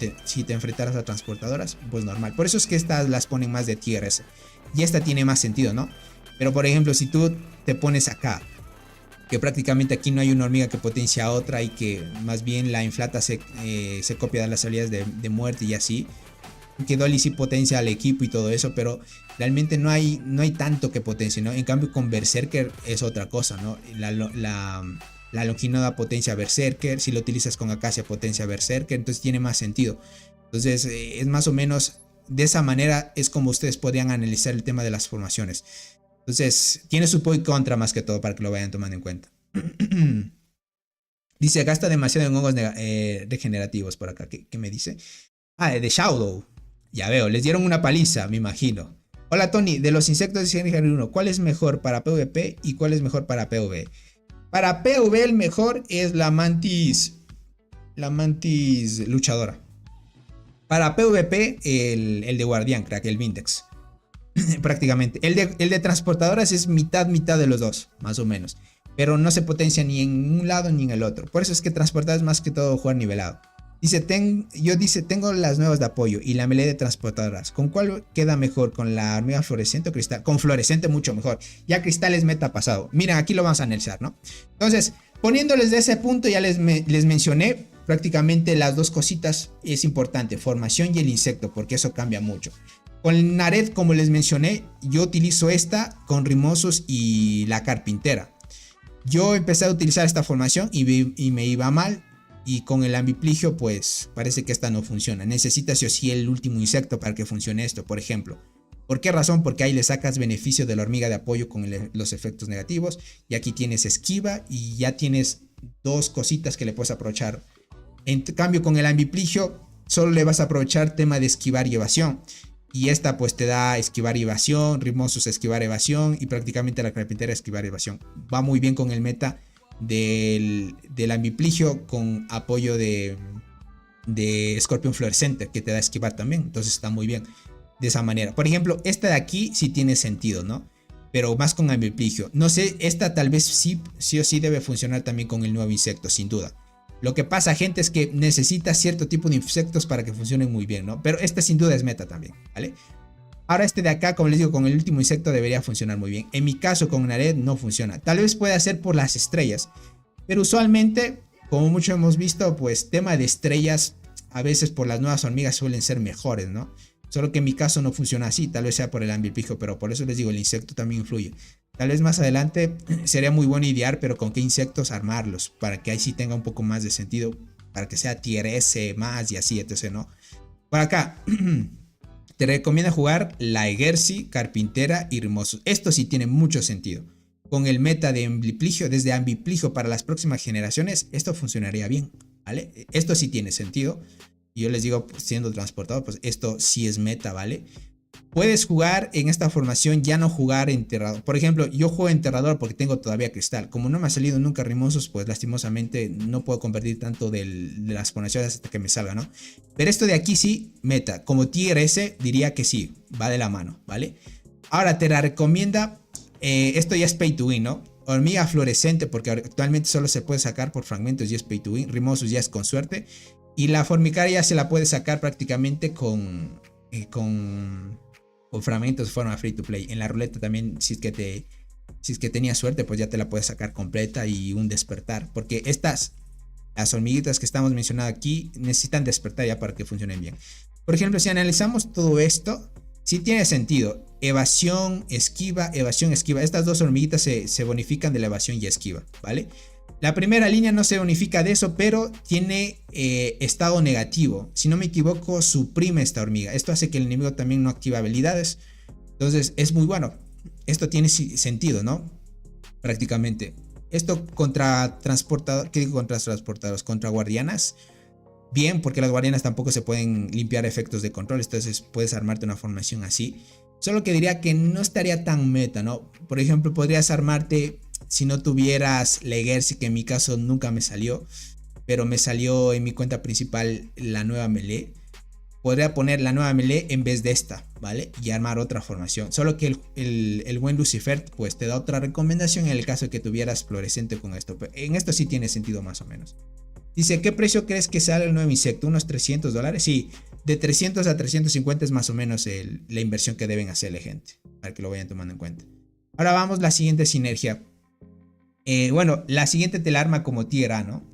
te enfrentaras a transportadoras, pues normal. Por eso es que estas las ponen más de tier S. Y esta tiene más sentido, ¿no? Pero por ejemplo, si tú te pones acá, que prácticamente aquí no hay una hormiga que potencia a otra y que más bien la inflata se copia de las habilidades de muerte y así. Que Dolly sí potencia al equipo y todo eso, pero realmente no hay tanto que potencie, ¿no? En cambio con Berserker es otra cosa, ¿no? La Longinoda potencia Berserker, si lo utilizas con Acacia potencia Berserker, entonces tiene más sentido. Entonces es más o menos de esa manera es como ustedes podrían analizar el tema de las formaciones. Entonces tiene su pro y contra más que todo para que lo vayan tomando en cuenta. Dice, gasta demasiado en hongos regenerativos por acá. ¿Qué me dice? Ah, de Shadow. Ya veo, les dieron una paliza, me imagino. Hola Tony, de los insectos de Significar 1, ¿cuál es mejor para PvP y cuál es mejor para PvE? Para PvE el mejor es la mantis luchadora. Para PvP el de guardián, crack, el Vindex. Prácticamente. El de transportadoras es mitad de los dos, más o menos. Pero no se potencia ni en un lado ni en el otro. Por eso es que transportar es más que todo jugar nivelado. Dice, tengo las nuevas de apoyo y la melee de transportadoras. ¿Con cuál queda mejor? ¿Con la hormiga fluorescente o cristal? Con fluorescente mucho mejor. Ya cristal es meta pasado. Miren, aquí lo vamos a analizar, ¿no? Entonces, poniéndoles de ese punto, ya les mencioné prácticamente las dos cositas. Es importante, formación y el insecto, porque eso cambia mucho. Con Nared, como les mencioné, yo utilizo esta con Rimosos y la carpintera. Yo empecé a utilizar esta formación y me iba mal. Y con el ambipligio pues parece que esta no funciona. Necesitas sí o sí el último insecto para que funcione esto, por ejemplo. ¿Por qué razón? Porque ahí le sacas beneficio de la hormiga de apoyo con los efectos negativos. Y aquí tienes esquiva y ya tienes dos cositas que le puedes aprovechar. En cambio con el ambipligio solo le vas a aprovechar tema de esquivar y evasión. Y esta pues te da esquivar y evasión, Rimosos esquivar evasión y prácticamente la carpintera esquivar y evasión. Va muy bien con el meta del ambipligio con apoyo de escorpión fluorescente que te da esquivar también. Entonces está muy bien de esa manera. Por ejemplo, esta de aquí sí tiene sentido, ¿no? Pero más con ambipligio. No sé, esta tal vez sí o sí debe funcionar también con el nuevo insecto, sin duda. Lo que pasa, gente, es que necesita cierto tipo de insectos para que funcionen muy bien, ¿no? Pero este sin duda es meta también, ¿vale? Ahora este de acá, como les digo, con el último insecto debería funcionar muy bien. En mi caso con Nared no funciona. Tal vez pueda ser por las estrellas. Pero usualmente, como mucho hemos visto, pues tema de estrellas a veces por las nuevas hormigas suelen ser mejores, ¿no? Solo que en mi caso no funciona así. Tal vez sea por el ambipligio, pero por eso les digo, el insecto también influye. Tal vez más adelante sería muy bueno idear, pero con qué insectos armarlos. Para que ahí sí tenga un poco más de sentido. Para que sea tier S más y así, etc., ¿no? Por acá... Te recomiendo jugar la Egersi, Carpintera y Rimosos. Esto sí tiene mucho sentido. con el meta de Ambipligio, desde Ambipligio para las próximas generaciones, esto funcionaría bien, ¿vale? Esto sí tiene sentido. Y yo les digo, pues, siendo transportado, pues esto sí es meta, ¿vale? Puedes jugar en esta formación, ya no jugar enterrador. Por ejemplo, yo juego enterrador porque tengo todavía cristal. Como no me ha salido nunca rimosos, pues lastimosamente no puedo convertir tanto de las formaciones hasta que me salga, ¿no? Pero esto de aquí sí, meta. Como tier S, diría que sí, va de la mano, ¿vale? Ahora te la recomienda, esto ya es pay to win, ¿no? Hormiga fluorescente, porque actualmente solo se puede sacar por fragmentos y es pay to win. Rimosos ya es con suerte. Y la formicaria ya se la puede sacar prácticamente con fragmentos de forma free to play. En la ruleta también, si es que tenías suerte, pues ya te la puedes sacar completa y un despertar. Porque las hormiguitas que estamos mencionando aquí, necesitan despertar ya para que funcionen bien. Por ejemplo, si analizamos todo esto, sí tiene sentido. Evasión, esquiva, evasión, esquiva. Estas dos hormiguitas se bonifican de la evasión y esquiva, ¿vale? La primera línea no se bonifica de eso, pero tiene estado negativo. Si no me equivoco, suprime esta hormiga. Esto hace que el enemigo también no active habilidades. Entonces es muy bueno. Esto tiene sentido, ¿no? Prácticamente. Esto contra transportadores, ¿qué digo contra transportadores? Contra guardianas. Bien, porque las guardianas tampoco se pueden limpiar efectos de control. Entonces puedes armarte una formación así. Solo que diría que no estaría tan meta, ¿no? Por ejemplo, podrías armarte... Si no tuvieras Legercy, que en mi caso nunca me salió, pero me salió en mi cuenta principal la nueva melee, podría poner la nueva melee en vez de esta, ¿vale? Y armar otra formación. Solo que el buen Lucifer pues te da otra recomendación en el caso de que tuvieras fluorescente con esto. Pero en esto sí tiene sentido más o menos. Dice, ¿qué precio crees que sale el nuevo insecto? ¿Unos $300? Sí, de 300 a 350 es más o menos la inversión que deben hacerle, gente, para que lo vayan tomando en cuenta. Ahora vamos a la siguiente sinergia. Bueno, la siguiente te la arma como tier A, ¿no?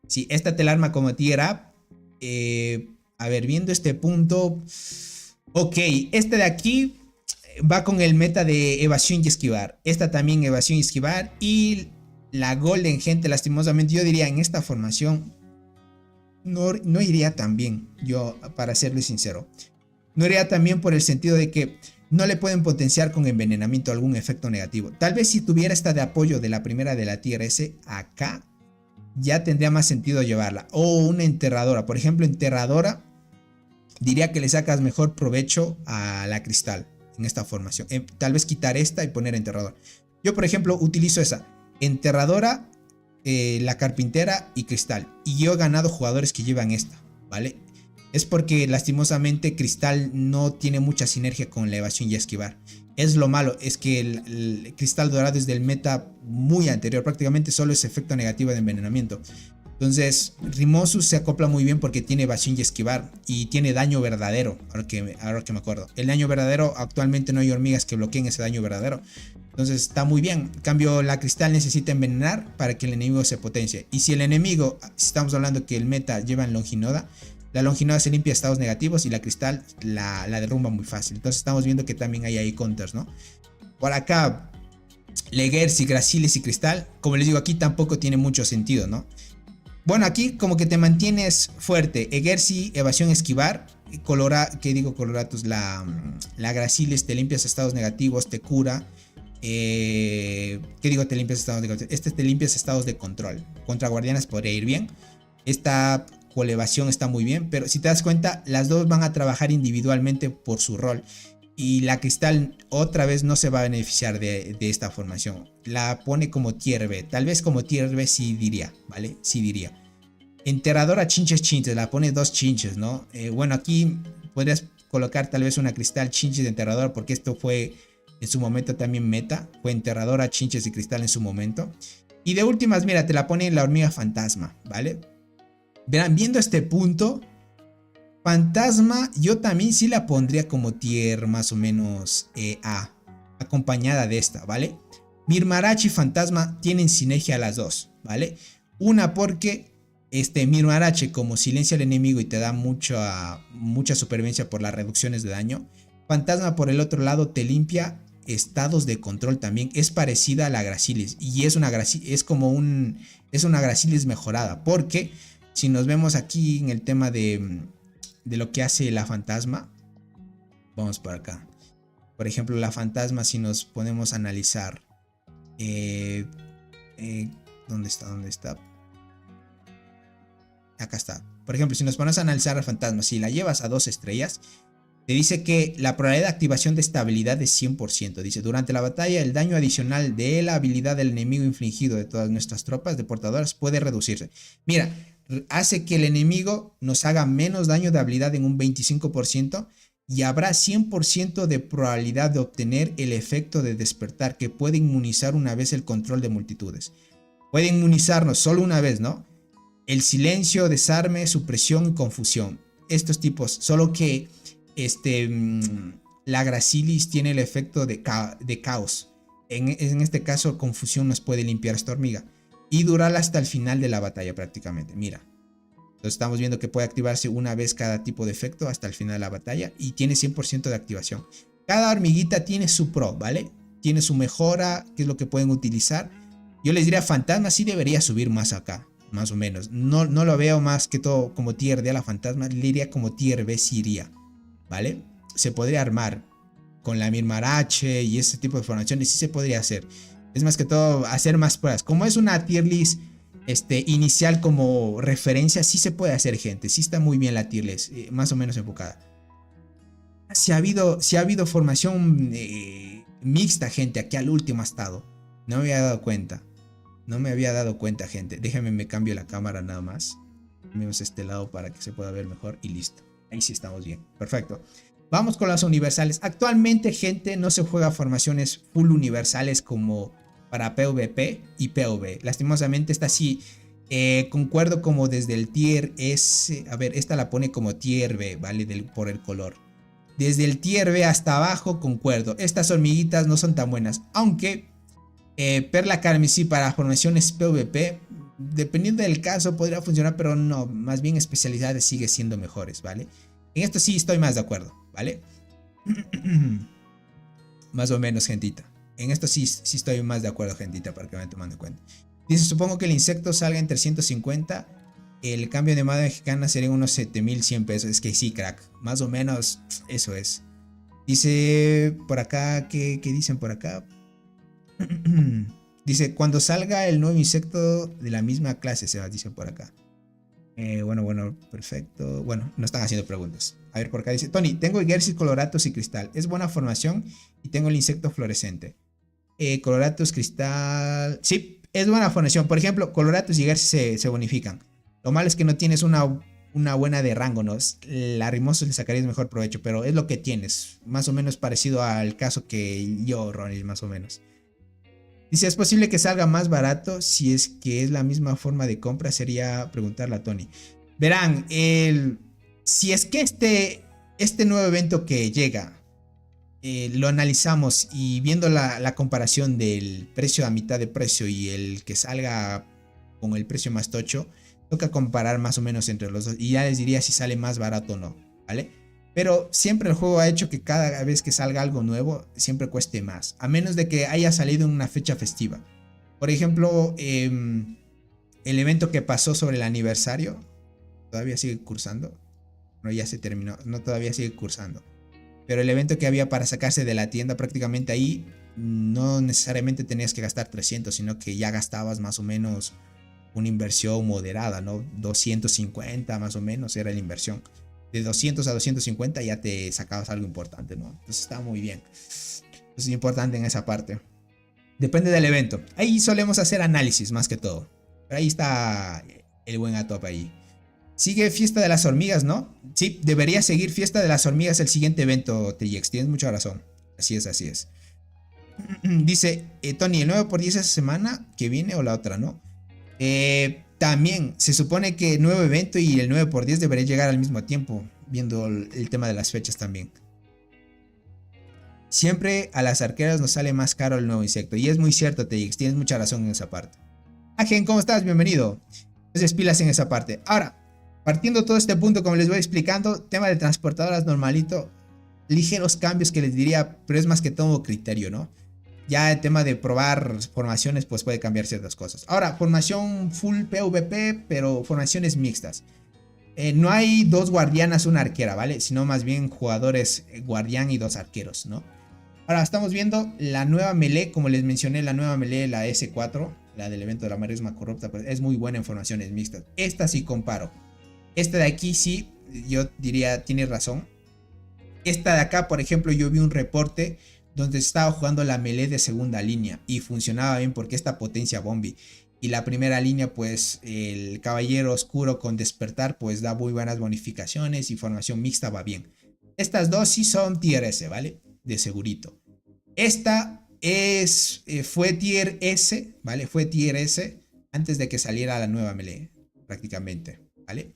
Sí, esta te la arma como tier A. A ver, viendo este punto. Ok, este de aquí va con el meta de evasión y esquivar. Esta también evasión y esquivar. Y la golden, gente, lastimosamente, yo diría en esta formación no iría tan bien. Yo, para serles sincero, no iría tan bien por el sentido de que no le pueden potenciar con envenenamiento algún efecto negativo. Tal vez si tuviera esta de apoyo de la primera de la tier S acá, ya tendría más sentido llevarla. O una enterradora. Por ejemplo, enterradora, diría que le sacas mejor provecho a la cristal en esta formación. Tal vez quitar esta y poner enterradora. Yo, por ejemplo, utilizo esa. Enterradora, la carpintera y cristal. Y yo he ganado jugadores que llevan esta, ¿vale? Es porque lastimosamente Cristal no tiene mucha sinergia con la evasión y esquivar. Es lo malo, es que el Cristal Dorado es del meta muy anterior, prácticamente solo es efecto negativo de envenenamiento. Entonces Rimosus se acopla muy bien porque tiene evasión y esquivar y tiene daño verdadero, ahora que me acuerdo. El daño verdadero, actualmente no hay hormigas que bloqueen ese daño verdadero. Entonces está muy bien. En cambio, la Cristal necesita envenenar para que el enemigo se potencie. Y si el enemigo, si estamos hablando que el meta lleva en Longinoda, la Longinoda se limpia estados negativos y la Cristal la derrumba muy fácil. Entonces estamos viendo que también hay ahí counters, ¿no? Por acá, Legercy, Gracilis y Cristal, como les digo, aquí tampoco tiene mucho sentido, ¿no? Bueno, aquí como que te mantienes fuerte. Legercy, evasión, esquivar. Coloratus, la Gracilis, te limpias estados negativos, te cura. Te limpias estados negativos. Te limpias estados de control. Contra guardianas podría ir bien. Esta evasión está muy bien, pero si te das cuenta, las dos van a trabajar individualmente por su rol. Y la Cristal otra vez no se va a beneficiar de esta formación. La pone como tier B. Tal vez como tier B sí diría, ¿vale? Sí diría. Enterradora chinches, la pone 2 chinches, ¿no? Bueno, aquí podrías colocar tal vez una Cristal chinches de enterradora, porque esto fue en su momento también meta. Fue enterradora chinches y Cristal en su momento. Y de últimas, mira, te la pone la hormiga fantasma, ¿vale? Verán, viendo este punto, Fantasma yo también sí la pondría como tier más o menos A, acompañada de esta, ¿vale? Mirmarachi y Fantasma tienen sinergia las dos, ¿vale? Una porque Mirmarachi como silencia al enemigo y te da mucha supervivencia por las reducciones de daño. Fantasma por el otro lado te limpia estados de control también. Es parecida a la Gracilis y es una Gracilis mejorada, porque si nos vemos aquí en el tema de lo que hace la Fantasma, vamos por acá. Por ejemplo, la Fantasma, si nos ponemos a analizar Eh, ¿Dónde está? ¿Dónde está? Acá está. Por ejemplo, si nos ponemos a analizar al fantasma, si la llevas a 2 estrellas, te dice que la probabilidad de activación de esta habilidad es 100%. Dice, durante la batalla, el daño adicional de la habilidad del enemigo infligido de todas nuestras tropas de portadoras puede reducirse. Mira, hace que el enemigo nos haga menos daño de habilidad en un 25% y habrá 100% de probabilidad de obtener el efecto de despertar que puede inmunizar una vez el control de multitudes. Puede inmunizarnos solo una vez, ¿no? El silencio, desarme, supresión y confusión. Estos tipos, solo que la Gracilis tiene el efecto de caos. En este caso, confusión nos puede limpiar esta hormiga y durar hasta el final de la batalla prácticamente. Mira, entonces estamos viendo que puede activarse una vez cada tipo de efecto hasta el final de la batalla y tiene 100% de activación. Cada hormiguita tiene su pro, ¿vale? Tiene su mejora, que es lo que pueden utilizar. Yo les diría, fantasma sí debería subir más acá, más o menos. No lo veo más que todo como tier D a la fantasma, le iría como tier B sí iría, ¿vale? Se podría armar con la Mirmarache y ese tipo de formaciones, sí se podría hacer. Es más que todo hacer más pruebas. Como es una tier list inicial como referencia, sí se puede hacer, gente. Sí está muy bien la tier list, más o menos enfocada. Si ha habido formación mixta, gente, aquí al último ha estado. No me había dado cuenta. No me había dado cuenta, gente. Déjenme, me cambio la cámara nada más. Cambiamos este lado para que se pueda ver mejor y listo. Ahí sí estamos bien. Perfecto. Vamos con las universales. Actualmente, gente, no se juega formaciones full universales como para PvP y PvE. Lastimosamente, esta sí concuerdo como desde el tier S. A ver, esta la pone como tier B, ¿vale? Por el color. Desde el tier B hasta abajo concuerdo. Estas hormiguitas no son tan buenas. Aunque Perla Carmesí para formaciones PvP, dependiendo del caso, podría funcionar, pero no. Más bien especialidades sigue siendo mejores, ¿vale? En esto sí estoy más de acuerdo, ¿vale? Más o menos, gentita. En esto sí estoy más de acuerdo, gentita, para que me tomen en cuenta. Dice, supongo que el insecto salga en 350. El cambio de moneda mexicana sería unos 7100 pesos. Es que sí, crack. Más o menos eso es. Dice por acá, ¿qué dicen por acá? Dice, cuando salga el nuevo insecto de la misma clase, se dice por acá. Bueno, perfecto. Bueno, no están haciendo preguntas. A ver, por acá dice, Tony, tengo Gersis, Coloratus y Cristal. Es buena formación y tengo el insecto fluorescente. Coloratus, Cristal... Sí, es buena formación. Por ejemplo, Coloratus y Gersis se bonifican. Lo malo es que no tienes una buena de rango, ¿no? La Rimoso le sacarías mejor provecho, pero es lo que tienes. Más o menos parecido al caso que yo, Ronnie, más o menos. Dice, ¿es posible que salga más barato? Si es que es la misma forma de compra, sería preguntarle a Tony. Verán, si es que este nuevo evento que llega, lo analizamos y viendo la comparación del precio a mitad de precio y el que salga con el precio más tocho, toca comparar más o menos entre los dos y ya les diría si sale más barato o no, ¿vale? Pero siempre el juego ha hecho que cada vez que salga algo nuevo, siempre cueste más. A menos de que haya salido en una fecha festiva. Por ejemplo, el evento que pasó sobre el aniversario. Todavía sigue cursando. No, ya se terminó. No, todavía sigue cursando. Pero el evento que había para sacarse de la tienda prácticamente ahí. No necesariamente tenías que gastar 300. Sino que ya gastabas más o menos una inversión moderada, ¿no? 250 más o menos era la inversión. De 200 a 250 ya te sacabas algo importante, ¿no? Entonces está muy bien. Es importante en esa parte. Depende del evento. Ahí solemos hacer análisis más que todo. Pero ahí está el buen Atop ahí. Sigue Fiesta de las Hormigas, ¿no? Sí, debería seguir Fiesta de las Hormigas el siguiente evento, TX. Tienes mucha razón. Así es, así es. Dice, Tony, ¿el 9x10 esa semana que viene o la otra, no? También se supone que el nuevo evento y el 9x10 debería llegar al mismo tiempo, viendo el tema de las fechas también. Siempre a las arqueras nos sale más caro el nuevo insecto. Y es muy cierto, TX, tienes mucha razón en esa parte. Agen, ¿cómo estás? Bienvenido. Entonces pilas en esa parte. Ahora, partiendo todo este punto, como les voy explicando, tema de transportadoras normalito. Ligeros cambios que les diría, pero es más que todo criterio, ¿no? Ya el tema de probar formaciones pues puede cambiar ciertas cosas. Ahora, formación full PvP, pero formaciones mixtas. No hay 2 guardianas, una arquera, ¿vale? Sino más bien jugadores guardián y 2 arqueros, ¿no? Ahora estamos viendo la nueva melee, como les mencioné, la nueva melee, la S4, la del evento de la maresma corrupta, pues es muy buena en formaciones mixtas. Esta sí comparo. Esta de aquí sí, yo diría, tiene razón. Esta de acá, por ejemplo, yo vi un reporte donde estaba jugando la melee de segunda línea y funcionaba bien porque esta potencia Bombi. Y la primera línea, pues el caballero oscuro con despertar, pues da muy buenas bonificaciones y formación mixta va bien. Estas dos sí son tier S, ¿vale? De segurito. Esta fue tier S, ¿vale? Fue tier S antes de que saliera la nueva melee, prácticamente, ¿vale?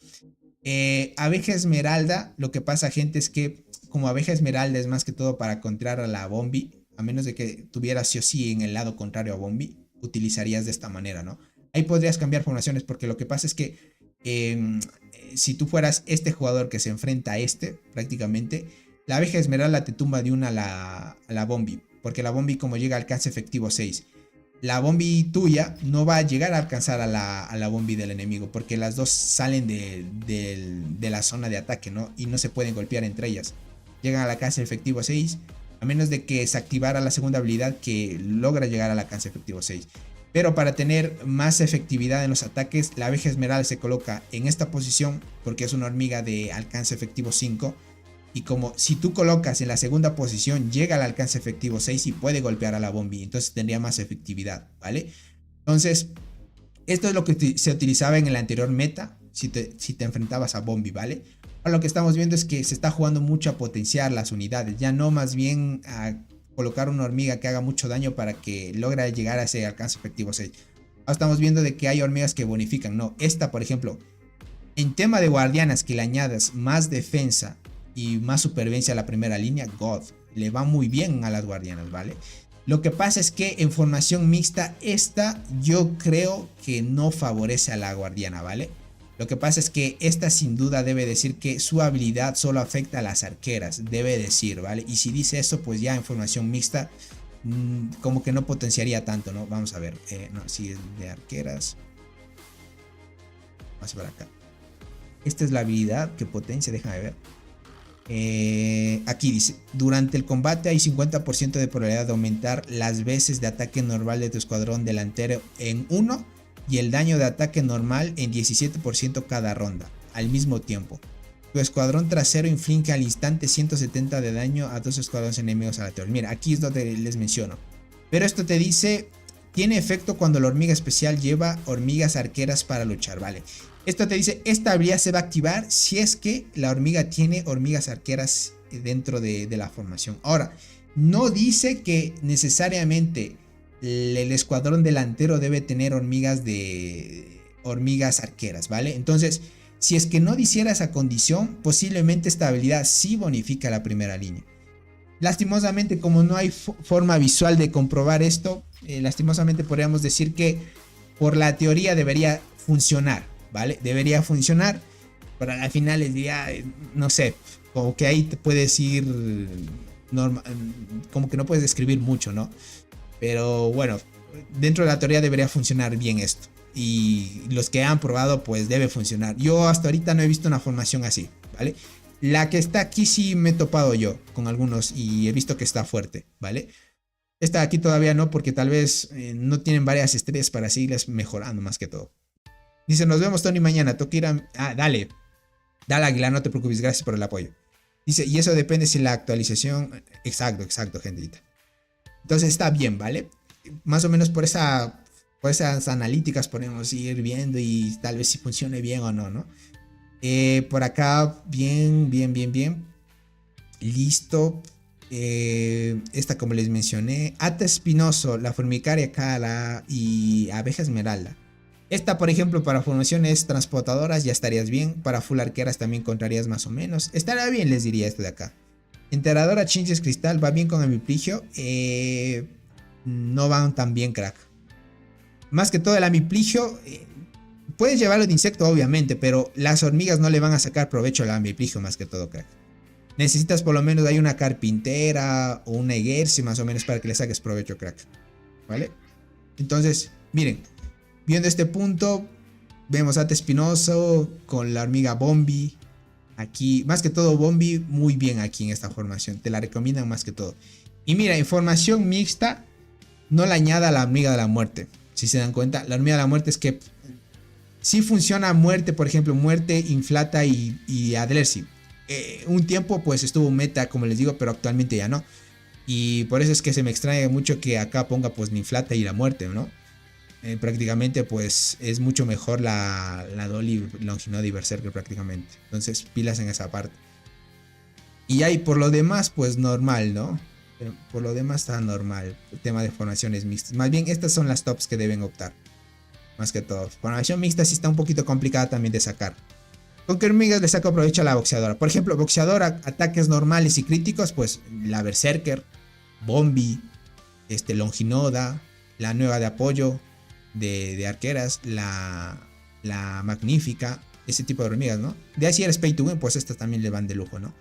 Abeja Esmeralda, lo que pasa, gente, es que como Abeja Esmeralda es más que todo para contrar a la Bombi, a menos de que tuvieras sí o sí en el lado contrario a Bombi, utilizarías de esta manera, ¿no? Ahí podrías cambiar formaciones porque lo que pasa es que si tú fueras este jugador que se enfrenta a este, prácticamente, la Abeja Esmeralda te tumba de una a la Bombi, porque la Bombi como llega a alcance efectivo 6. La Bombi tuya no va a llegar a alcanzar a la Bombi del enemigo, porque las dos salen de la zona de ataque, ¿no? Y no se pueden golpear entre ellas. Llegan al alcance efectivo 6, a menos de que se activara la segunda habilidad que logra llegar al alcance efectivo 6. Pero para tener más efectividad en los ataques, la Abeja Esmeralda se coloca en esta posición, porque es una hormiga de alcance efectivo 5. Y como si tú colocas en la segunda posición, llega al alcance efectivo 6 y puede golpear a la Bombi. Entonces tendría más efectividad, ¿vale? Entonces, esto es lo que se utilizaba en el anterior meta, si te enfrentabas a Bombi, ¿vale? Ahora lo que estamos viendo es que se está jugando mucho a potenciar las unidades, ya no más bien a colocar una hormiga que haga mucho daño para que logre llegar a ese alcance efectivo 6. Ahora estamos viendo de que hay hormigas que bonifican, no, esta por ejemplo, en tema de guardianas que le añadas más defensa y más supervivencia a la primera línea, God, le va muy bien a las guardianas, ¿vale? Lo que pasa es que en formación mixta, esta yo creo que no favorece a la guardiana, ¿vale? Lo que pasa es que esta sin duda debe decir que su habilidad solo afecta a las arqueras, debe decir, ¿vale? Y si dice eso, pues ya en formación mixta, como que no potenciaría tanto, ¿no? Vamos a ver, no, si es de arqueras. Vamos a ver acá. Esta es la habilidad que potencia, déjame ver. Aquí dice, durante el combate hay 50% de probabilidad de aumentar las veces de ataque normal de tu escuadrón delantero en 1 y el daño de ataque normal en 17% cada ronda, al mismo tiempo. Tu escuadrón trasero inflige al instante 170 de daño a 2 escuadrones enemigos aleatorios. Mira, aquí es donde les menciono. Pero esto te dice, tiene efecto cuando la hormiga especial lleva hormigas arqueras para luchar, ¿vale? Esto te dice, esta habilidad se va a activar si es que la hormiga tiene hormigas arqueras dentro de la formación. Ahora, no dice que necesariamente el escuadrón delantero debe tener hormigas arqueras, ¿vale? Entonces, si es que no hiciera esa condición, posiblemente esta habilidad sí bonifica la primera línea. Lastimosamente, como no hay forma visual de comprobar esto, lastimosamente podríamos decir que por la teoría debería funcionar, ¿vale? Debería funcionar, pero al final les diría, no sé, como que ahí te puedes ir, como que no puedes describir mucho, ¿no? Pero bueno, dentro de la teoría debería funcionar bien esto. Y los que han probado, pues debe funcionar. Yo hasta ahorita no he visto una formación así, ¿vale? La que está aquí sí me he topado yo con algunos y he visto que está fuerte, ¿vale? Esta de aquí todavía no, porque tal vez no tienen varias estrellas para seguirles mejorando más que todo. Dice, nos vemos Tony mañana, toca ir a... Ah, dale Aguilar, no te preocupes, gracias por el apoyo. Dice, y eso depende si la actualización... Exacto, gentita. Entonces está bien, ¿vale? Más o menos por esas analíticas podemos ir viendo y tal vez si funcione bien o no, ¿no? Por acá, bien. Listo. Esta como les mencioné. Ata espinoso, la formicaria cara y abeja esmeralda. Esta, por ejemplo, para formaciones transportadoras ya estarías bien. Para full arqueras también encontrarías más o menos. Estaría bien, les diría esto de acá. Enterradora chinches cristal, va bien con amipligio. No van tan bien, crack. Más que todo el amipligio, puedes llevarlo de insecto obviamente, pero las hormigas no le van a sacar provecho al amipligio más que todo, crack. Necesitas por lo menos ahí una carpintera o una egersi más o menos para que le saques provecho, crack. ¿Vale? Entonces, miren, viendo este punto, vemos Ate espinoso con la hormiga Bombi. Aquí, más que todo Bombi, muy bien aquí en esta formación. Te la recomiendan más que todo. Y mira, en formación mixta no le añada la hormiga de la muerte. Si se dan cuenta, la hormiga de la muerte es que sí funciona muerte, por ejemplo, muerte, inflata y Adlersi. Un tiempo pues estuvo meta, como les digo, pero actualmente ya no. Y por eso es que se me extraña mucho que acá ponga pues inflata y la muerte, ¿no? Prácticamente pues es mucho mejor la Dolly, Longinoda y Berserker prácticamente. Entonces pilas en esa parte. Y ahí por lo demás pues normal, ¿no? Por lo demás está normal. El tema de formaciones mixtas. Más bien estas son las tops que deben optar. Más que todo. Formación mixta sí está un poquito complicada también de sacar. ¿Con qué hormigas le saco provecho a la boxeadora? Por ejemplo, boxeadora, ataques normales y críticos, pues la Berserker, Bombi, Longinoda, la nueva de apoyo de arqueras, la Magnífica, ese tipo de hormigas, ¿no? De ahí si eres pay to win, pues estas también le van de lujo, ¿no?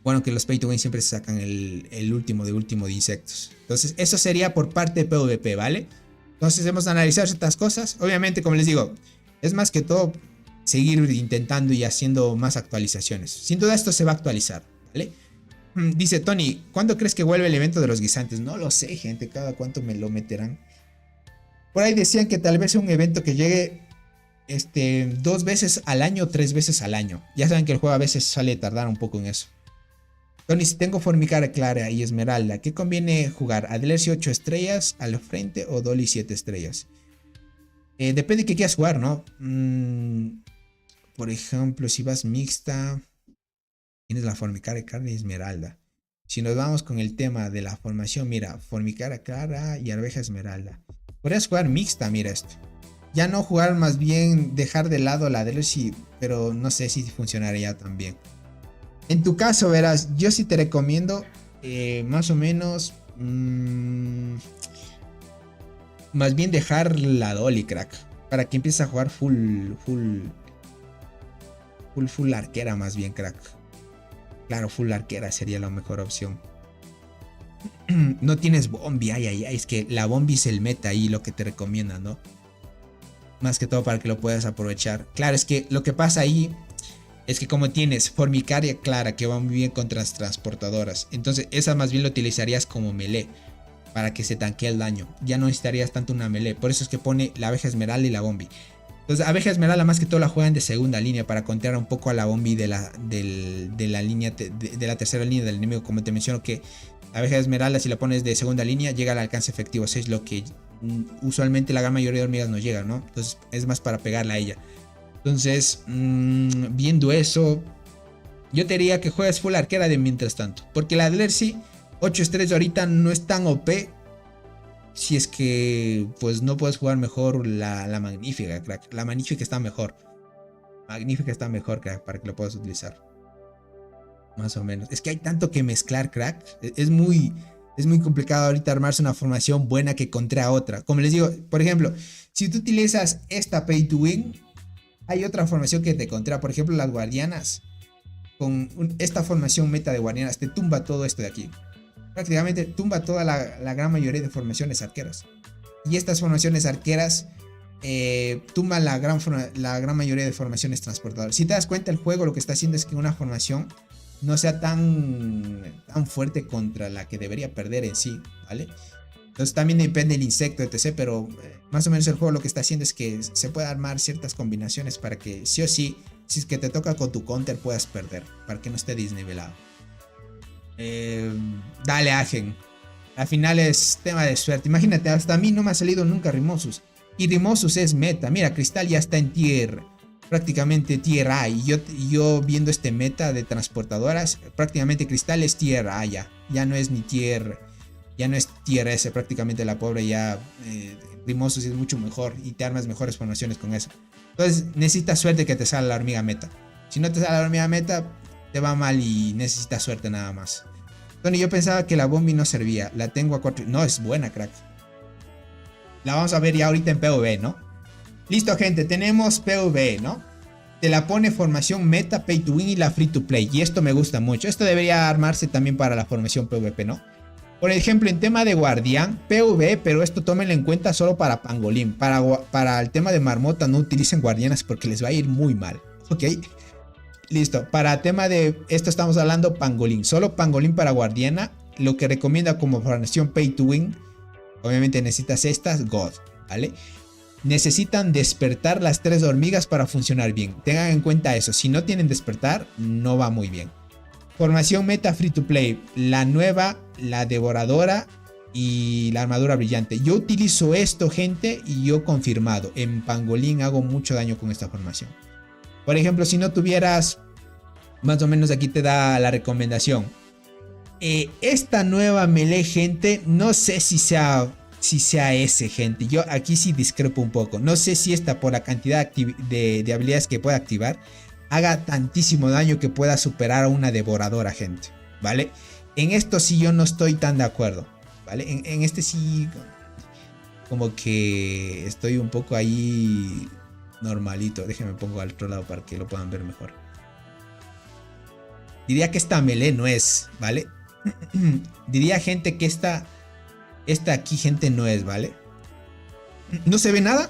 Bueno, que los pay to win siempre se sacan el último de insectos. Entonces, eso sería por parte de PvP, ¿vale? Entonces, hemos analizado ciertas cosas. Obviamente, como les digo, es más que todo seguir intentando y haciendo más actualizaciones. Sin duda esto se va a actualizar, ¿vale? Dice Tony, ¿cuándo crees que vuelve el evento de los guisantes? No lo sé, gente, cada cuánto me lo meterán. Por ahí decían que tal vez sea un evento que llegue 2 veces al año, 3 veces al año. Ya saben que el juego a veces suele tardar un poco en eso. Tony, si tengo Formicara Clara y Esmeralda, ¿qué conviene jugar? ¿Adlersi 8 estrellas al frente o Dolly 7 estrellas? Depende de qué quieras jugar, ¿no? Por ejemplo, si vas mixta, tienes la Formicara Clara y Esmeralda. Si nos vamos con el tema de la formación, mira, Formicara Clara y Arveja Esmeralda. Podrías jugar mixta, mira esto. Ya no jugar, más bien dejar de lado la Adlersi, pero no sé si funcionaría tan bien. En tu caso, verás, yo sí te recomiendo más o menos más bien dejar la Dolly, crack, para que empieces a jugar full arquera, más bien, crack. Claro, full arquera sería la mejor opción. No tienes Bombi, ay, es que la Bombi es el meta ahí, lo que te recomienda, ¿no? Más que todo para que lo puedas aprovechar. Claro, es que lo que pasa ahí es que como tienes Formicaria Clara, que va muy bien contra las transportadoras, entonces esa más bien lo utilizarías como melee para que se tanquee el daño. Ya no necesitarías tanto una melee. Por eso es que pone la Abeja Esmeralda y la Bombi. Entonces Abeja Esmeralda más que todo la juegan de segunda línea para contrar un poco a la Bombi de la línea de la tercera línea del enemigo. Como te menciono que la Abeja Esmeralda, si la pones de segunda línea, llega al alcance efectivo 6, lo que usualmente la gran mayoría de hormigas no llega, ¿no? Entonces es más para pegarla a ella. Entonces, viendo eso, yo te diría que juegues full arquera de mientras tanto. Porque la Adlersi 8 estrellas ahorita no es tan OP. Si es que pues no puedes jugar mejor la Magnífica, crack. La Magnífica está mejor. Magnífica está mejor, crack, para que lo puedas utilizar. Más o menos. Es que hay tanto que mezclar, crack. Es muy complicado ahorita armarse una formación buena que contra a otra. Como les digo, por ejemplo, si tú utilizas esta Pay to Win, hay otra formación que te contra. Por ejemplo, las guardianas. Con esta formación meta de guardianas te tumba todo esto de aquí. Prácticamente tumba toda la gran mayoría de formaciones arqueras. Y estas formaciones arqueras tumban la gran mayoría de formaciones transportadoras. Si te das cuenta, el juego lo que está haciendo es que una formación no sea tan fuerte contra la que debería perder en sí, ¿vale? Entonces también depende del insecto, etc. Pero más o menos el juego lo que está haciendo es que se puede armar ciertas combinaciones para que sí o sí, si es que te toca con tu counter, puedas perder, para que no esté desnivelado. Dale, Agen. Al final es tema de suerte. Imagínate, hasta a mí no me ha salido nunca Rimosus. Y Rimosus es meta. Mira, Cristal ya está en prácticamente tier A. Y yo viendo este meta de transportadoras, prácticamente Cristal es tier A ya. Ya no es ni tier. Ya no es tier S. Prácticamente la pobre ya. Rimosus es mucho mejor. Y te armas mejores formaciones con eso. Entonces necesitas suerte que te salga la hormiga meta. Si no te sale la hormiga meta, te va mal y necesitas suerte nada más. Tony, yo pensaba que la Bombi no servía. La tengo a 4. No, es buena, crack. La vamos a ver ya ahorita en PvE, ¿no? Listo, gente. Tenemos PvE, ¿no? Te la pone formación meta, pay to win y la free to play. Y esto me gusta mucho. Esto debería armarse también para la formación PvP, ¿no? Por ejemplo, en tema de guardián, PvE, pero esto tómenlo en cuenta solo para pangolín. Para el tema de marmota no utilicen guardianas porque les va a ir muy mal. ¿Ok? Listo, para tema de esto estamos hablando pangolín, solo pangolín para guardiana lo que recomienda como formación Pay to Win, obviamente necesitas estas, God, ¿vale? Necesitan despertar las 3 hormigas para funcionar bien. Tengan en cuenta eso. Si no tienen despertar, no va muy bien. Formación meta free to play. La nueva, la devoradora y la armadura brillante. Yo utilizo esto, gente, y yo confirmado. En Pangolin hago mucho daño con esta formación. Por ejemplo, si no tuvieras, más o menos aquí te da la recomendación. Esta nueva melee, gente, no sé si sea ese, gente. Yo aquí sí discrepo un poco. No sé si esta, por la cantidad de habilidades que puede activar, haga tantísimo daño que pueda superar a una devoradora, gente, ¿vale? En esto sí yo no estoy tan de acuerdo, ¿vale? En este sí como que estoy un poco ahí normalito. Déjenme pongo al otro lado para que lo puedan ver mejor. Diría que esta melee no es, ¿vale? Diría, gente, que esta aquí, gente, no es, ¿vale? ¿No se ve nada?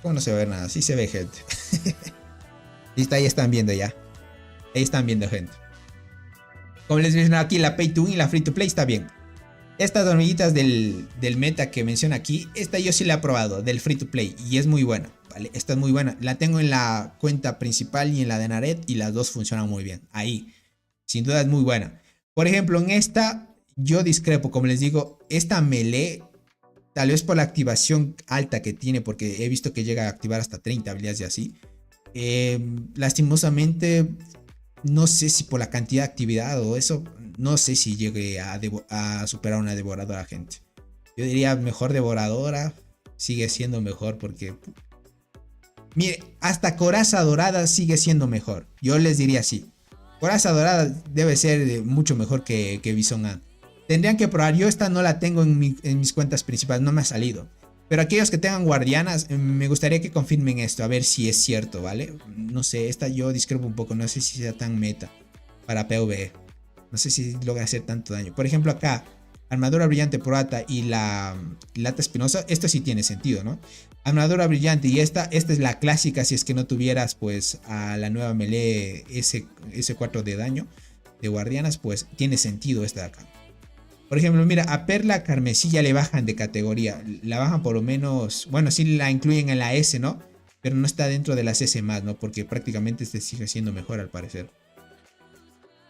¿Cómo no se ve nada? Sí se ve, gente. Listo, ahí están viendo ya. Ahí están viendo, gente. Como les mencioné aquí, la Pay to Win y la Free to Play está bien. Estas hormiguitas del meta que menciona aquí, esta yo sí la he probado, del Free to Play, y es muy buena, ¿vale? Esta es muy buena. La tengo en la cuenta principal y en la de Naret, y las dos funcionan muy bien. Ahí, sin duda es muy buena. Por ejemplo, en esta yo discrepo, como les digo, esta melee, tal vez por la activación alta que tiene, porque he visto que llega a activar hasta 30 habilidades y así. Lastimosamente, no sé si por la cantidad de actividad o eso, no sé si llegue a superar una devoradora, gente. Yo diría mejor devoradora, sigue siendo mejor porque... Mire, hasta coraza dorada sigue siendo mejor. Yo les diría así. Coraza dorada debe ser mucho mejor que Bison A. Tendrían que probar. Yo esta no la tengo en mis cuentas principales. No me ha salido. Pero aquellos que tengan guardianas, me gustaría que confirmen esto. A ver si es cierto, ¿vale? No sé, esta yo discrepo un poco. No sé si sea tan meta para PvE. No sé si logra hacer tanto daño. Por ejemplo, acá, armadura brillante por Ata y la lata espinosa. Esto sí tiene sentido, ¿no? Armadura brillante y esta es la clásica. Si es que no tuvieras, pues, a la nueva melee ese 4 de daño de guardianas, pues tiene sentido esta de acá. Por ejemplo, mira, a Perla Carmesí ya le bajan de categoría. La bajan por lo menos... Bueno, sí la incluyen en la S, ¿no? Pero no está dentro de las S más, ¿no? Porque prácticamente este sigue siendo mejor al parecer.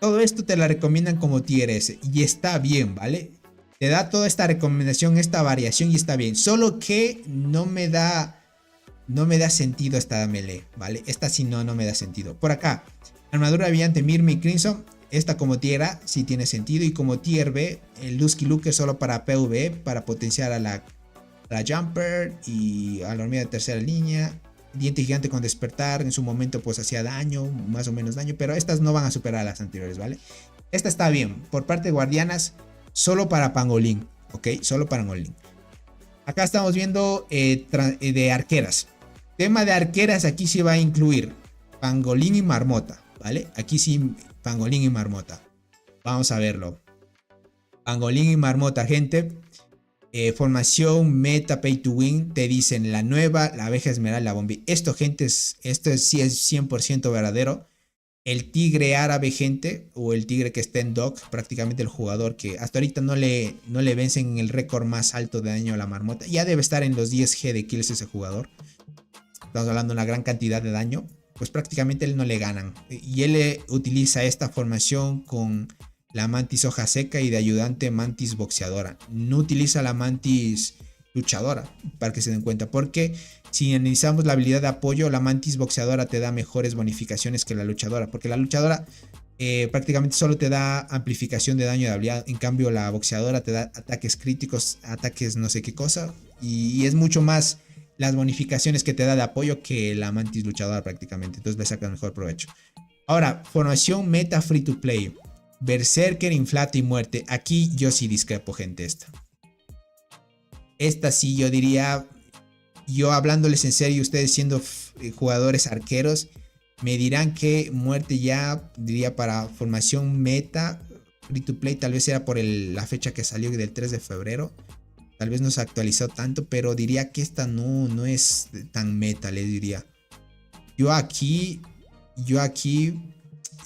Todo esto te la recomiendan como tier S. Y está bien, ¿vale? Te da toda esta recomendación, esta variación y está bien. Solo que no me da sentido esta melee, ¿vale? Esta sí no me da sentido. Por acá, armadura brillante Mirme y Crimson. Esta como tier A sí tiene sentido. Y como tier B, el Lusky Luke es solo para PvE, para potenciar a la Jumper y a la hormiga de tercera línea. Diente gigante con despertar, en su momento pues hacía daño, más o menos daño. Pero estas no van a superar a las anteriores, ¿vale? Esta está bien, por parte de guardianas, solo para Pangolin, ¿ok? Solo para Pangolin. Acá estamos viendo de arqueras. Tema de arqueras, aquí sí va a incluir Pangolin y Marmota, ¿vale? Aquí sí, Pangolin y Marmota. Vamos a verlo. Pangolin y Marmota, gente. Formación meta pay to win. Te dicen la nueva, la abeja esmeralda, bombi. Esto, gente, esto sí es 100% verdadero. El tigre árabe, gente, o el tigre que está en dock, prácticamente el jugador que hasta ahorita no le vencen en el récord más alto de daño a la marmota. Ya debe estar en los 10G de kills ese jugador. Estamos hablando de una gran cantidad de daño. Pues prácticamente él no le ganan. Y él utiliza esta formación con la mantis hoja seca y de ayudante mantis boxeadora. No utiliza la mantis luchadora, para que se den cuenta, porque si analizamos la habilidad de apoyo, la mantis boxeadora te da mejores bonificaciones que la luchadora, porque la luchadora prácticamente solo te da amplificación de daño de habilidad. En cambio la boxeadora te da ataques críticos, ataques no sé qué cosa, y es mucho más las bonificaciones que te da de apoyo que la mantis luchadora prácticamente. Entonces le sacas mejor provecho. Ahora, formación meta free to play. Berserker, inflate y muerte. Aquí yo sí discrepo, gente. Esta sí yo diría, yo hablándoles en serio, ustedes siendo jugadores arqueros, me dirán que muerte ya, diría para formación meta free to play. Tal vez era por la fecha que salió del 3 de febrero. Tal vez no se actualizó tanto, pero diría que esta no es tan meta, les diría. Yo aquí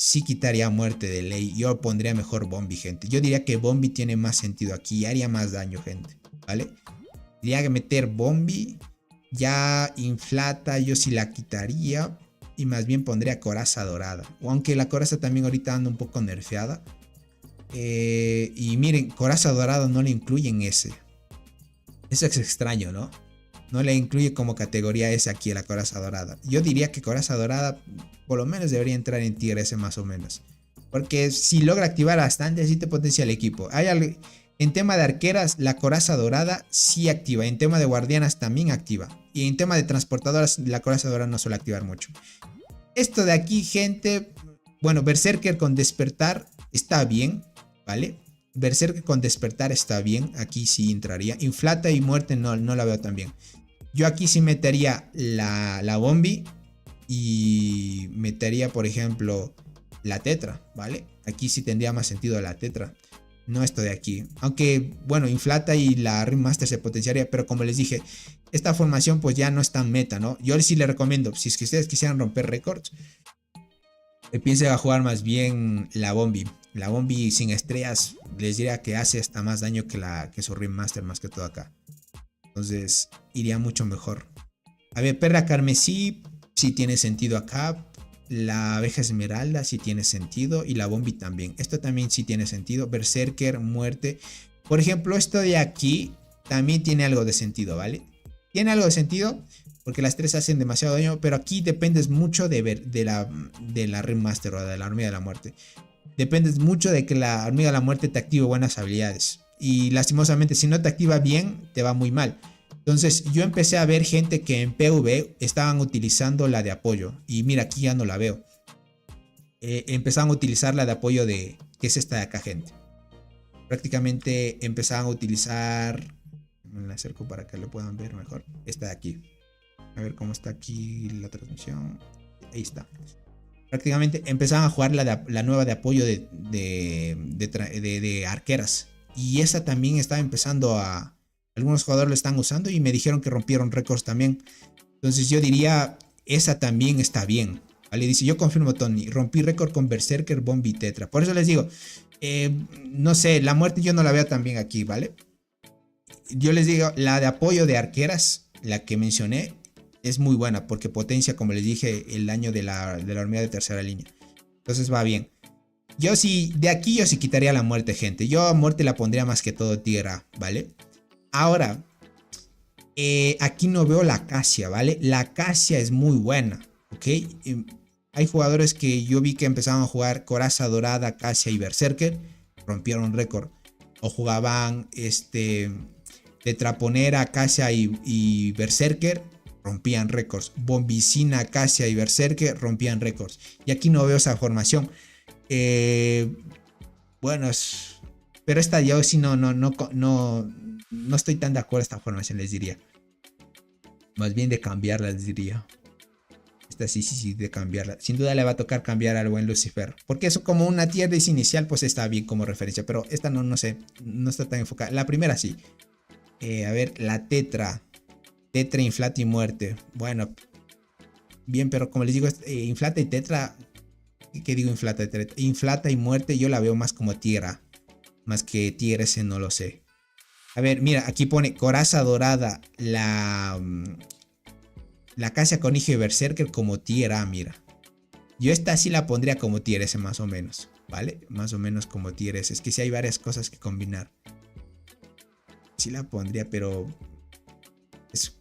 sí quitaría muerte de ley. Yo pondría mejor Bombi, gente. Yo diría que Bombi tiene más sentido aquí y haría más daño, gente, ¿vale? Diría que meter Bombi. Ya Inflata yo sí la quitaría y más bien pondría Coraza Dorada. Aunque la Coraza también ahorita anda un poco nerfeada. Y miren, Coraza Dorada no le incluye en ese. Eso es extraño, ¿no? No le incluye como categoría S aquí a la Coraza Dorada. Yo diría que Coraza Dorada por lo menos debería entrar en tier S más o menos. Porque si logra activar bastante, sí te potencia el equipo. En tema de arqueras, la Coraza Dorada sí activa. En tema de guardianas también activa. Y en tema de transportadoras, la Coraza Dorada no suele activar mucho. Esto de aquí, gente. Bueno, Berserker con despertar está bien, ¿vale? Berserker con despertar está bien. Aquí sí entraría. Inflata y muerte no la veo tan bien. Yo aquí sí metería la Bombi. Y metería, por ejemplo, la Tetra, ¿vale? Aquí sí tendría más sentido la Tetra. No esto de aquí. Aunque, bueno, Inflata y la Ringmaster se potenciaría. Pero como les dije, esta formación pues ya no es tan meta, ¿no? Yo sí les recomiendo, si es que ustedes quisieran romper récords, piensen a jugar más bien la Bombi. La Bombi sin estrellas les diría que hace hasta más daño que su Ringmaster, más que todo acá. Entonces iría mucho mejor. A ver, Perla Carmesí sí tiene sentido acá. La Abeja Esmeralda sí tiene sentido. Y la Bombi también. Esto también sí tiene sentido. Berserker, muerte. Por ejemplo, esto de aquí también tiene algo de sentido, ¿vale? Tiene algo de sentido porque las tres hacen demasiado daño. Pero aquí dependes mucho de la Ringmaster o de la Hormiga de la Muerte. Dependes mucho de que la Hormiga de la Muerte te active buenas habilidades. Y lastimosamente si no te activa bien, te va muy mal. Entonces yo empecé a ver gente que en PvE estaban utilizando la de apoyo. Y mira, aquí ya no la veo. Empezaban a utilizar la de apoyo que es esta de acá, gente. Prácticamente empezaban a utilizar... Me la acerco para que lo puedan ver mejor. Esta de aquí. A ver cómo está aquí la transmisión. Ahí está. Prácticamente empezaban a jugar la nueva de apoyo de arqueras. Y esa también estaba empezando a... Algunos jugadores lo están usando y me dijeron que rompieron récords también. Entonces yo diría, esa también está bien. ¿Vale? Dice, yo confirmo, Tony, rompí récord con Berserker, Bombi y Tetra. Por eso les digo, no sé, la muerte yo no la veo tan bien aquí, ¿vale? Yo les digo, la de apoyo de arqueras, la que mencioné, es muy buena porque potencia, como les dije, el daño de la hormiga de tercera línea. Entonces va bien. Yo sí, de aquí yo sí quitaría la muerte, gente. Yo a muerte la pondría más que todo tierra, ¿vale? Ahora, aquí no veo la Acacia, ¿vale? La Acacia es muy buena, ¿ok? Hay jugadores que yo vi que empezaban a jugar Coraza Dorada, Acacia y Berserker, rompieron récord. O jugaban Tetraponera, Acacia y Berserker, rompían récords. Bombicina, Acacia y Berserker rompían récords. Y aquí no veo esa formación. Bueno, pero esta yo sí no estoy tan de acuerdo a esta formación, les diría. Más bien de cambiarla, les diría. Esta sí, de cambiarla. Sin duda le va a tocar cambiar al buen Lucifer. Porque eso como una tier list inicial, pues está bien como referencia. Pero esta no sé, no está tan enfocada. La primera sí. A ver, la Tetra. Tetra, Inflata y Muerte. Bueno, bien, pero como les digo, Inflata y Tetra... ¿Qué digo Inflata y Tetra? Inflata y Muerte yo la veo más como tierra. Más que tier S, no lo sé. A ver, mira, aquí pone Coraza Dorada, la Acacia con Hijo de Berserker como tier A, mira. Yo esta sí la pondría como tier S más o menos, ¿vale? Más o menos como tier S. Es que sí hay varias cosas que combinar. Sí la pondría, pero...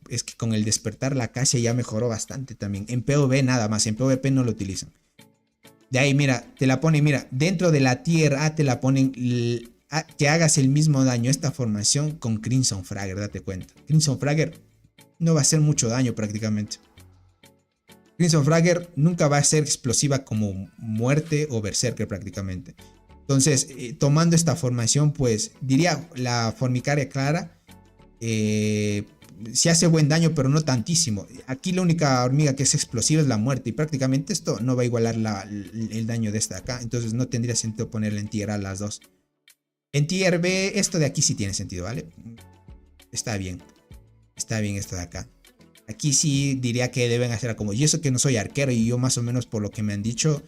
Es que con el despertar la Acacia ya mejoró bastante también. En PvP nada más, en PvP no lo utilizan. De ahí, mira, te la ponen, mira, dentro de la tier A te la ponen... que hagas el mismo daño esta formación con Crimson Fragger, date cuenta. Crimson Fragger no va a hacer mucho daño prácticamente. Crimson Fragger nunca va a ser explosiva como Muerte o Berserker prácticamente. Entonces, tomando esta formación, pues diría la Formicaria Clara. Sí hace buen daño, pero no tantísimo. Aquí la única hormiga que es explosiva es la Muerte. Y prácticamente esto no va a igualar el daño de esta de acá. Entonces no tendría sentido ponerle en tier A las dos. En tier B, esto de aquí sí tiene sentido, ¿vale? Está bien. Está bien esto de acá. Aquí sí diría que deben hacer como... Y eso que no soy arquero y yo más o menos por lo que me han dicho...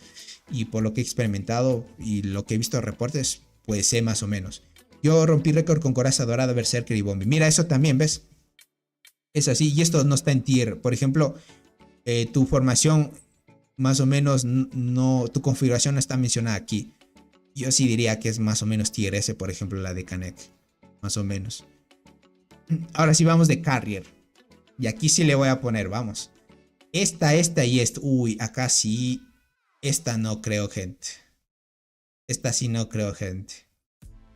Y por lo que he experimentado y lo que he visto en reportes, pues sé más o menos. Yo rompí récord con Coraza Dorada, Berserker y Bombi. Mira, eso también, ¿ves? Es así. Y esto no está en tier. Por ejemplo, tu formación, más o menos, no, tu configuración no está mencionada aquí. Yo sí diría que es más o menos tier S, por ejemplo, la de Canek. Más o menos. Ahora sí vamos de Carrier. Y aquí sí le voy a poner, vamos. Esta y esta. Uy, acá sí. Esta no creo, gente. Esta sí no creo, gente.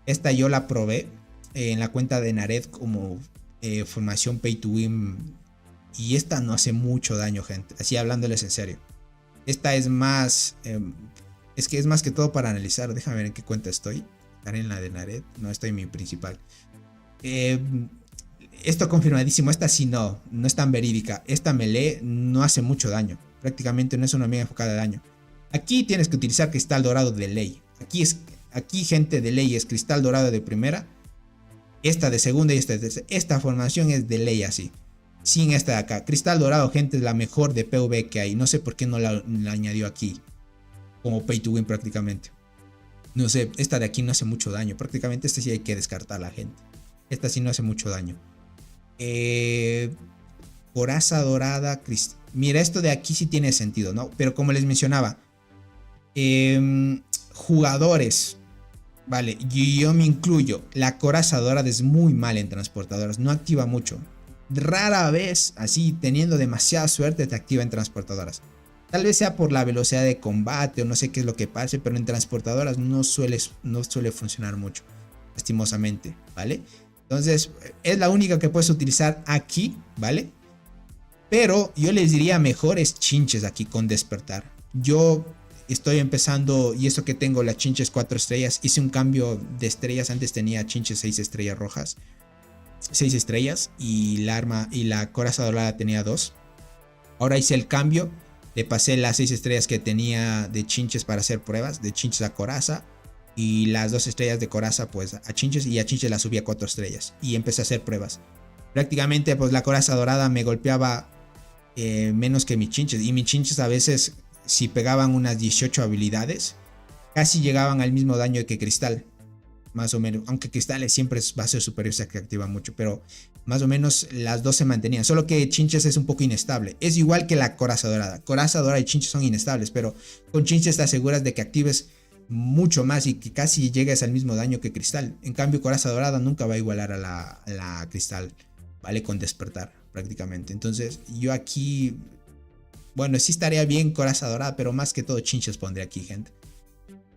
Esta yo la probé en la cuenta de Nared como formación pay to win. Y esta no hace mucho daño, gente. Así hablándoles en serio. Esta es más... es que es más que todo para analizar. Déjame ver en qué cuenta estoy. ¿Estaré en la de Nared? No, estoy en mi principal. Esto confirmadísimo. Esta sí no es tan verídica. Esta melee no hace mucho daño. Prácticamente no es una amiga enfocada de daño. Aquí tienes que utilizar cristal dorado de ley. Aquí gente de ley es cristal dorado de primera. Esta de segunda y esta de tercera. Esta formación es de ley así. Sin esta de acá. Cristal dorado, gente, es la mejor de PvP que hay. No sé por qué no la añadió aquí. Como pay to win prácticamente. No sé, esta de aquí no hace mucho daño. Prácticamente esta sí hay que descartarla, gente. Esta sí no hace mucho daño. Coraza dorada. Mira, esto de aquí sí tiene sentido, ¿no? Pero como les mencionaba. Jugadores. Vale, yo me incluyo. La coraza dorada es muy mal en transportadoras. No activa mucho. Rara vez, así teniendo demasiada suerte, te activa en transportadoras. Tal vez sea por la velocidad de combate o no sé qué es lo que pase, pero en transportadoras no suele funcionar mucho, lastimosamente, ¿vale? Entonces, es la única que puedes utilizar aquí, ¿vale? Pero yo les diría mejor es chinches aquí con despertar. Yo estoy empezando, y eso que tengo las chinches 4 estrellas, hice un cambio de estrellas. Antes tenía chinches 6 estrellas rojas, 6 estrellas, y la arma y la coraza dorada tenía 2. Ahora hice el cambio, le pasé las 6 estrellas que tenía de chinches para hacer pruebas, de chinches a coraza, y las 2 estrellas de coraza pues a chinches, y a chinches las subí a 4 estrellas y empecé a hacer pruebas. Prácticamente pues la coraza dorada me golpeaba menos que mis chinches, y mis chinches a veces, si pegaban unas 18 habilidades, casi llegaban al mismo daño que cristal. Más o menos, aunque cristales siempre va a ser superior, o sea que activa mucho, pero más o menos las dos se mantenían. Solo que chinches es un poco inestable. Es igual que la coraza dorada. Coraza dorada y chinches son inestables, pero con chinches te aseguras de que actives mucho más y que casi llegues al mismo daño que cristal. En cambio, coraza dorada nunca va a igualar a la cristal, ¿vale? Con despertar prácticamente. Entonces yo aquí, bueno, sí estaría bien coraza dorada, pero más que todo chinches pondré aquí, gente.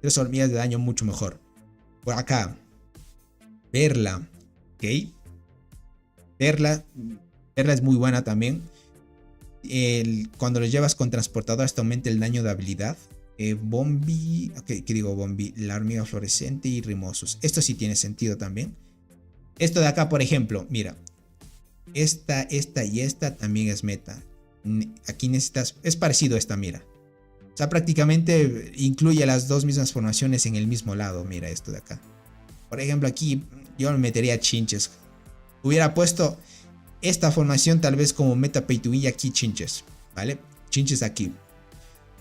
3 hormigas de daño mucho mejor. Por acá, Perla, ¿ok? Perla es muy buena también. Cuando lo llevas con transportadoras te aumenta el daño de habilidad. Bombi, ok, ¿qué digo? Bombi, la hormiga fluorescente y Rimosus. Esto sí tiene sentido también. Esto de acá, por ejemplo, mira. Esta y esta también es meta. Aquí necesitas, es parecido a esta, mira. O sea, prácticamente incluye las dos mismas formaciones en el mismo lado. Mira esto de acá. Por ejemplo, aquí yo me metería chinches. Hubiera puesto esta formación tal vez como meta pay to win y aquí chinches, ¿vale? Chinches aquí.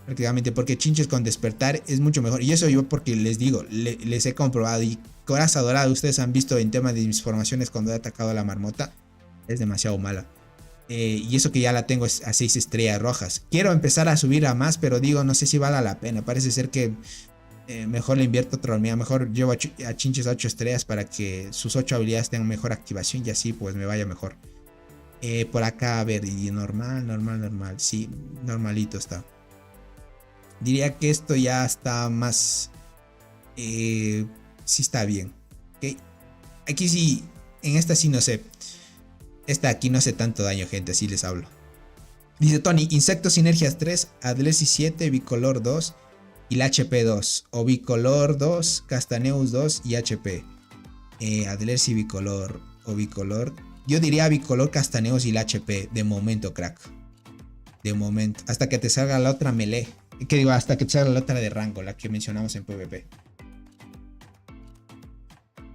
Prácticamente porque chinches con despertar es mucho mejor. Y eso yo porque les digo, les he comprobado. Y coraza dorada, ustedes han visto en tema de mis formaciones cuando he atacado a la marmota. Es demasiado mala. Y eso que ya la tengo a 6 estrellas rojas. Quiero empezar a subir a más, pero digo, no sé si vale la pena. Parece ser que mejor le invierto otra hormiga. Mejor llevo a chinches a 8 estrellas para que sus 8 habilidades tengan mejor activación y así pues me vaya mejor. Por acá, a ver, y normal. Sí, normalito está. Diría que esto ya está más... sí está bien. ¿Okay? Aquí sí, en esta sí no sé. Esta aquí no hace tanto daño, gente, así les hablo. Dice Tony, Insectos Sinergias 3, Adlesi 7, Bicolor 2 y la HP 2. O Bicolor 2, Castaneus 2 y HP. Adlesi Bicolor o Bicolor. Yo diría Bicolor, Castaneus y la HP. De momento, crack. De momento. Hasta que te salga la otra melee. ¿Qué digo? Hasta que te salga la otra de rango, la que mencionamos en PvP.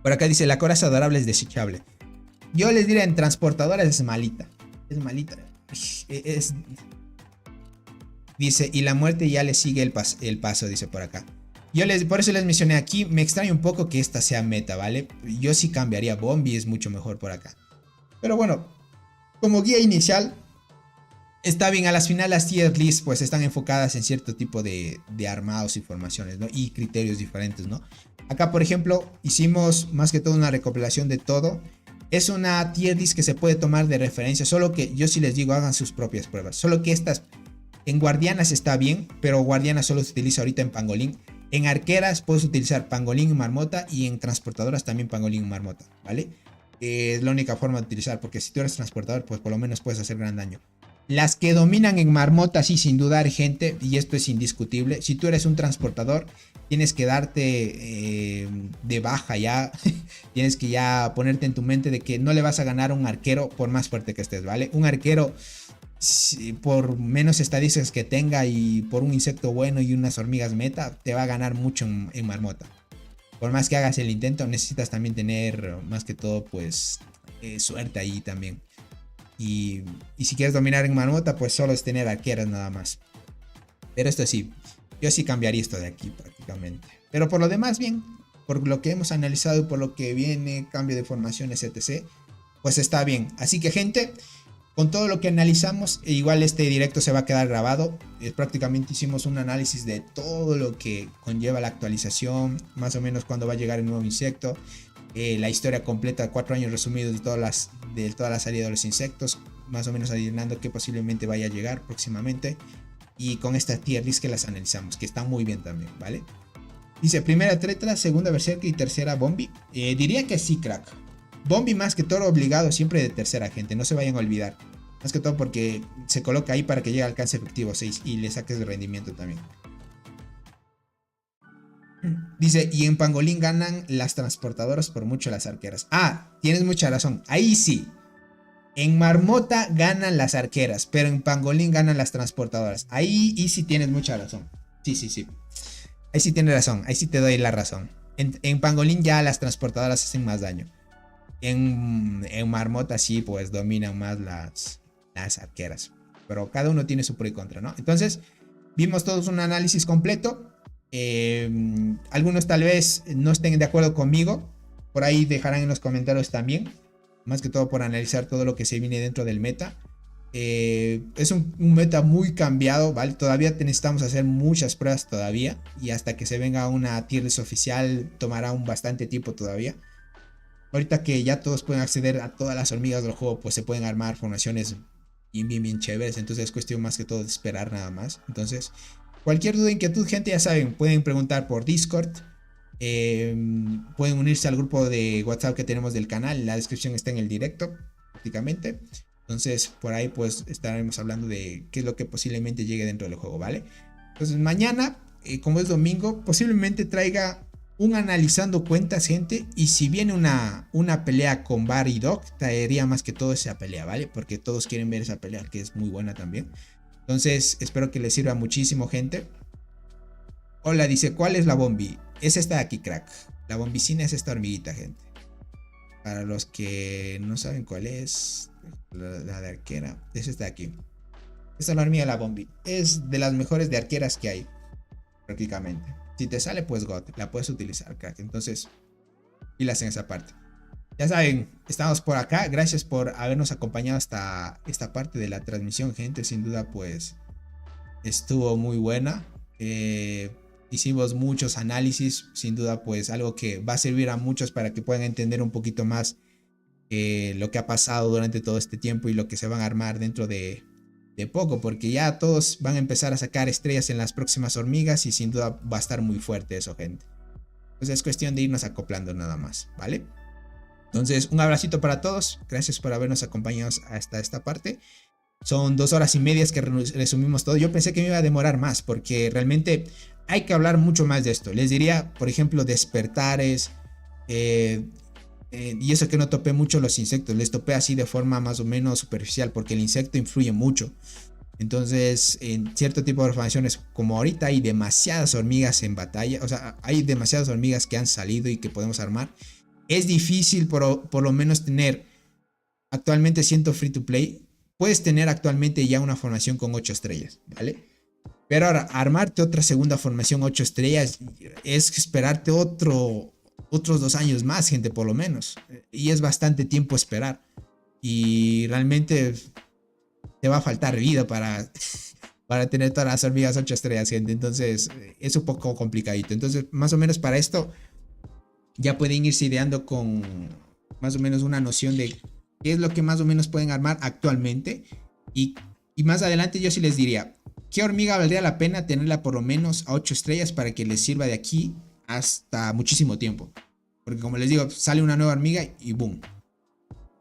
Por acá dice, la coraza adorable es desechable. Yo les diría en transportadoras es malita. Es malita. Dice, y la muerte ya le sigue el paso, dice por acá. Por eso les mencioné aquí, me extraña un poco que esta sea meta, ¿vale? Yo sí cambiaría Bombi, es mucho mejor por acá. Pero bueno, como guía inicial, está bien. A las finales las tier list pues están enfocadas en cierto tipo de armados y formaciones, ¿no? Y criterios diferentes, ¿no? Acá, por ejemplo, hicimos más que todo una recopilación de todo. Es una tier list que se puede tomar de referencia, solo que yo sí les digo, hagan sus propias pruebas. Solo que estas en guardianas está bien, pero guardianas solo se utiliza ahorita en pangolín. En arqueras puedes utilizar pangolín y marmota, y en transportadoras también pangolín y marmota, ¿vale? Es la única forma de utilizar, porque si tú eres transportador, pues por lo menos puedes hacer gran daño. Las que dominan en marmota, sí, sin dudar, gente, y esto es indiscutible. Si tú eres un transportador, tienes que darte de baja ya. Tienes que ya ponerte en tu mente de que no le vas a ganar a un arquero por más fuerte que estés, ¿vale? Un arquero, por menos estadísticas que tenga y por un insecto bueno y unas hormigas meta, te va a ganar mucho en marmota. Por más que hagas el intento, necesitas también tener más que todo pues suerte ahí también. Y si quieres dominar en marmota, pues solo es tener arqueras nada más. Pero esto sí, yo sí cambiaría esto de aquí prácticamente. Pero por lo demás, bien, por lo que hemos analizado y por lo que viene, cambio de formaciones, etc., pues está bien. Así que, gente, con todo lo que analizamos, igual este directo se va a quedar grabado. Prácticamente hicimos un análisis de todo lo que conlleva la actualización, más o menos cuándo va a llegar el nuevo insecto, la historia completa, 4 años resumidos de toda la salida de los insectos, más o menos adivinando que posiblemente vaya a llegar próximamente. Y con esta tier list que las analizamos, que está muy bien también, ¿vale? Dice, primera Tetra, segunda Berserker y tercera Bombi. Diría que sí, crack. Bombi más que todo obligado siempre de tercera, gente, no se vayan a olvidar. Más que todo porque se coloca ahí para que llegue al alcance efectivo 6 y le saques de rendimiento también. Dice, y en pangolín ganan las transportadoras por mucho las arqueras. Ah, tienes mucha razón, ahí sí. En marmota ganan las arqueras, pero en pangolín ganan las transportadoras. Ahí sí tienes mucha razón. Sí. Ahí sí tienes razón, ahí sí te doy la razón. En pangolín ya las transportadoras hacen más daño. En marmota sí, pues dominan más las arqueras. Pero cada uno tiene su pro y contra, ¿no? Entonces, vimos todos un análisis completo. Algunos tal vez no estén de acuerdo conmigo. Por ahí dejarán en los comentarios también. Más que todo por analizar todo lo que se viene dentro del meta. Es un meta muy cambiado, ¿vale? Todavía necesitamos hacer muchas pruebas todavía. Y hasta que se venga una tier list oficial tomará un bastante tiempo todavía. Ahorita que ya todos pueden acceder a todas las hormigas del juego, pues se pueden armar formaciones bien chéveres. Entonces es cuestión más que todo de esperar nada más. Entonces, cualquier duda, inquietud, gente, ya saben, pueden preguntar por Discord. Pueden unirse al grupo de WhatsApp que tenemos del canal. La descripción está en el directo prácticamente. Entonces por ahí pues estaremos hablando de qué es lo que posiblemente llegue dentro del juego, ¿vale? Entonces mañana, como es domingo, posiblemente traiga un analizando cuentas, gente. Y si viene una pelea con Bar y Doc, traería más que todo esa pelea, ¿vale? Porque todos quieren ver esa pelea, que es muy buena también. Entonces espero que les sirva muchísimo, gente. Hola, dice, ¿cuál es la Bombi? Es esta de aquí, crack. La bombicina es esta hormiguita, gente. Para los que no saben cuál es, la de arquera, es esta de aquí. Esta es la hormiga de la Bombi. Es de las mejores de arqueras que hay, prácticamente. Si te sale, pues God, la puedes utilizar, crack. Entonces, pilas en esa parte. Ya saben, estamos por acá. Gracias por habernos acompañado hasta esta parte de la transmisión, gente. Sin duda, pues, estuvo muy buena. Hicimos muchos análisis, sin duda pues algo que va a servir a muchos para que puedan entender un poquito más lo que ha pasado durante todo este tiempo y lo que se van a armar dentro de poco, porque ya todos van a empezar a sacar estrellas en las próximas hormigas y sin duda va a estar muy fuerte eso, gente. Pues es cuestión de irnos acoplando nada más, ¿vale? Entonces un abracito para todos, gracias por habernos acompañado hasta esta parte. Son 2 horas y media que resumimos todo. Yo pensé que me iba a demorar más porque realmente hay que hablar mucho más de esto. Les diría, por ejemplo, despertares. Y eso que no topé mucho los insectos. Les topé así de forma más o menos superficial porque el insecto influye mucho. Entonces, en cierto tipo de formaciones, como ahorita hay demasiadas hormigas en batalla. O sea, hay demasiadas hormigas que han salido y que podemos armar. Es difícil por lo menos tener actualmente 100 free to play. Puedes tener actualmente ya una formación con 8 estrellas, ¿vale? Pero ahora, armarte otra segunda formación 8 estrellas es esperarte otros 2 años más, gente, por lo menos. Y es bastante tiempo esperar. Y realmente te va a faltar vida para tener todas las hormigas 8 estrellas, gente. Entonces, es un poco complicadito. Entonces, más o menos para esto, ya pueden irse ideando con más o menos una noción de qué es lo que más o menos pueden armar actualmente. Y más adelante yo sí les diría, ¿qué hormiga valdría la pena tenerla por lo menos a 8 estrellas para que les sirva de aquí hasta muchísimo tiempo? Porque como les digo, sale una nueva hormiga y boom.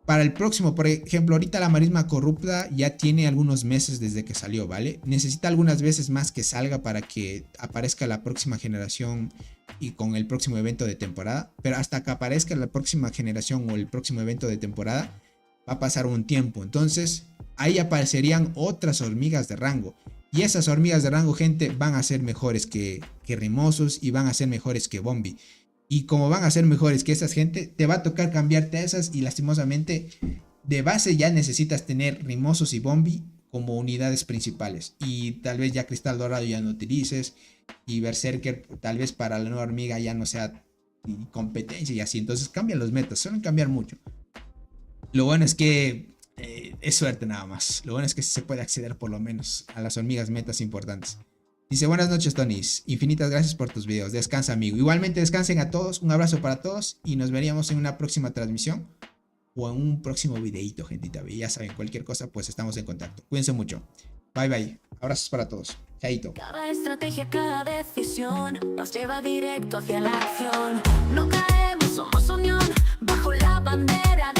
Para el próximo, por ejemplo, ahorita la marisma corrupta ya tiene algunos meses desde que salió, ¿vale? Necesita algunas veces más que salga para que aparezca la próxima generación y con el próximo evento de temporada. Pero hasta que aparezca la próxima generación o el próximo evento de temporada, va a pasar un tiempo. Entonces, ahí aparecerían otras hormigas de rango. Y esas hormigas de rango, gente, van a ser mejores que Rimosos y van a ser mejores que Bombi. Y como van a ser mejores que esas, gente, te va a tocar cambiarte a esas y lastimosamente de base ya necesitas tener Rimosos y Bombi como unidades principales. Y tal vez ya Cristal Dorado ya no utilices y Berserker tal vez para la nueva hormiga ya no sea competencia y así. Entonces cambian los metas, suelen cambiar mucho. Lo bueno es que es suerte nada más. Lo bueno es que se puede acceder por lo menos a las hormigas metas importantes. Dice, buenas noches, Tonis. Infinitas gracias por tus videos. Descansa, amigo. Igualmente descansen a todos. Un abrazo para todos. Y nos veríamos en una próxima transmisión. O en un próximo videito, gentita. Ya saben, cualquier cosa, pues estamos en contacto. Cuídense mucho. Bye, bye. Abrazos para todos. Chaito. Cada estrategia, cada decisión nos lleva directo hacia la acción. No caemos, somos unión bajo la bandera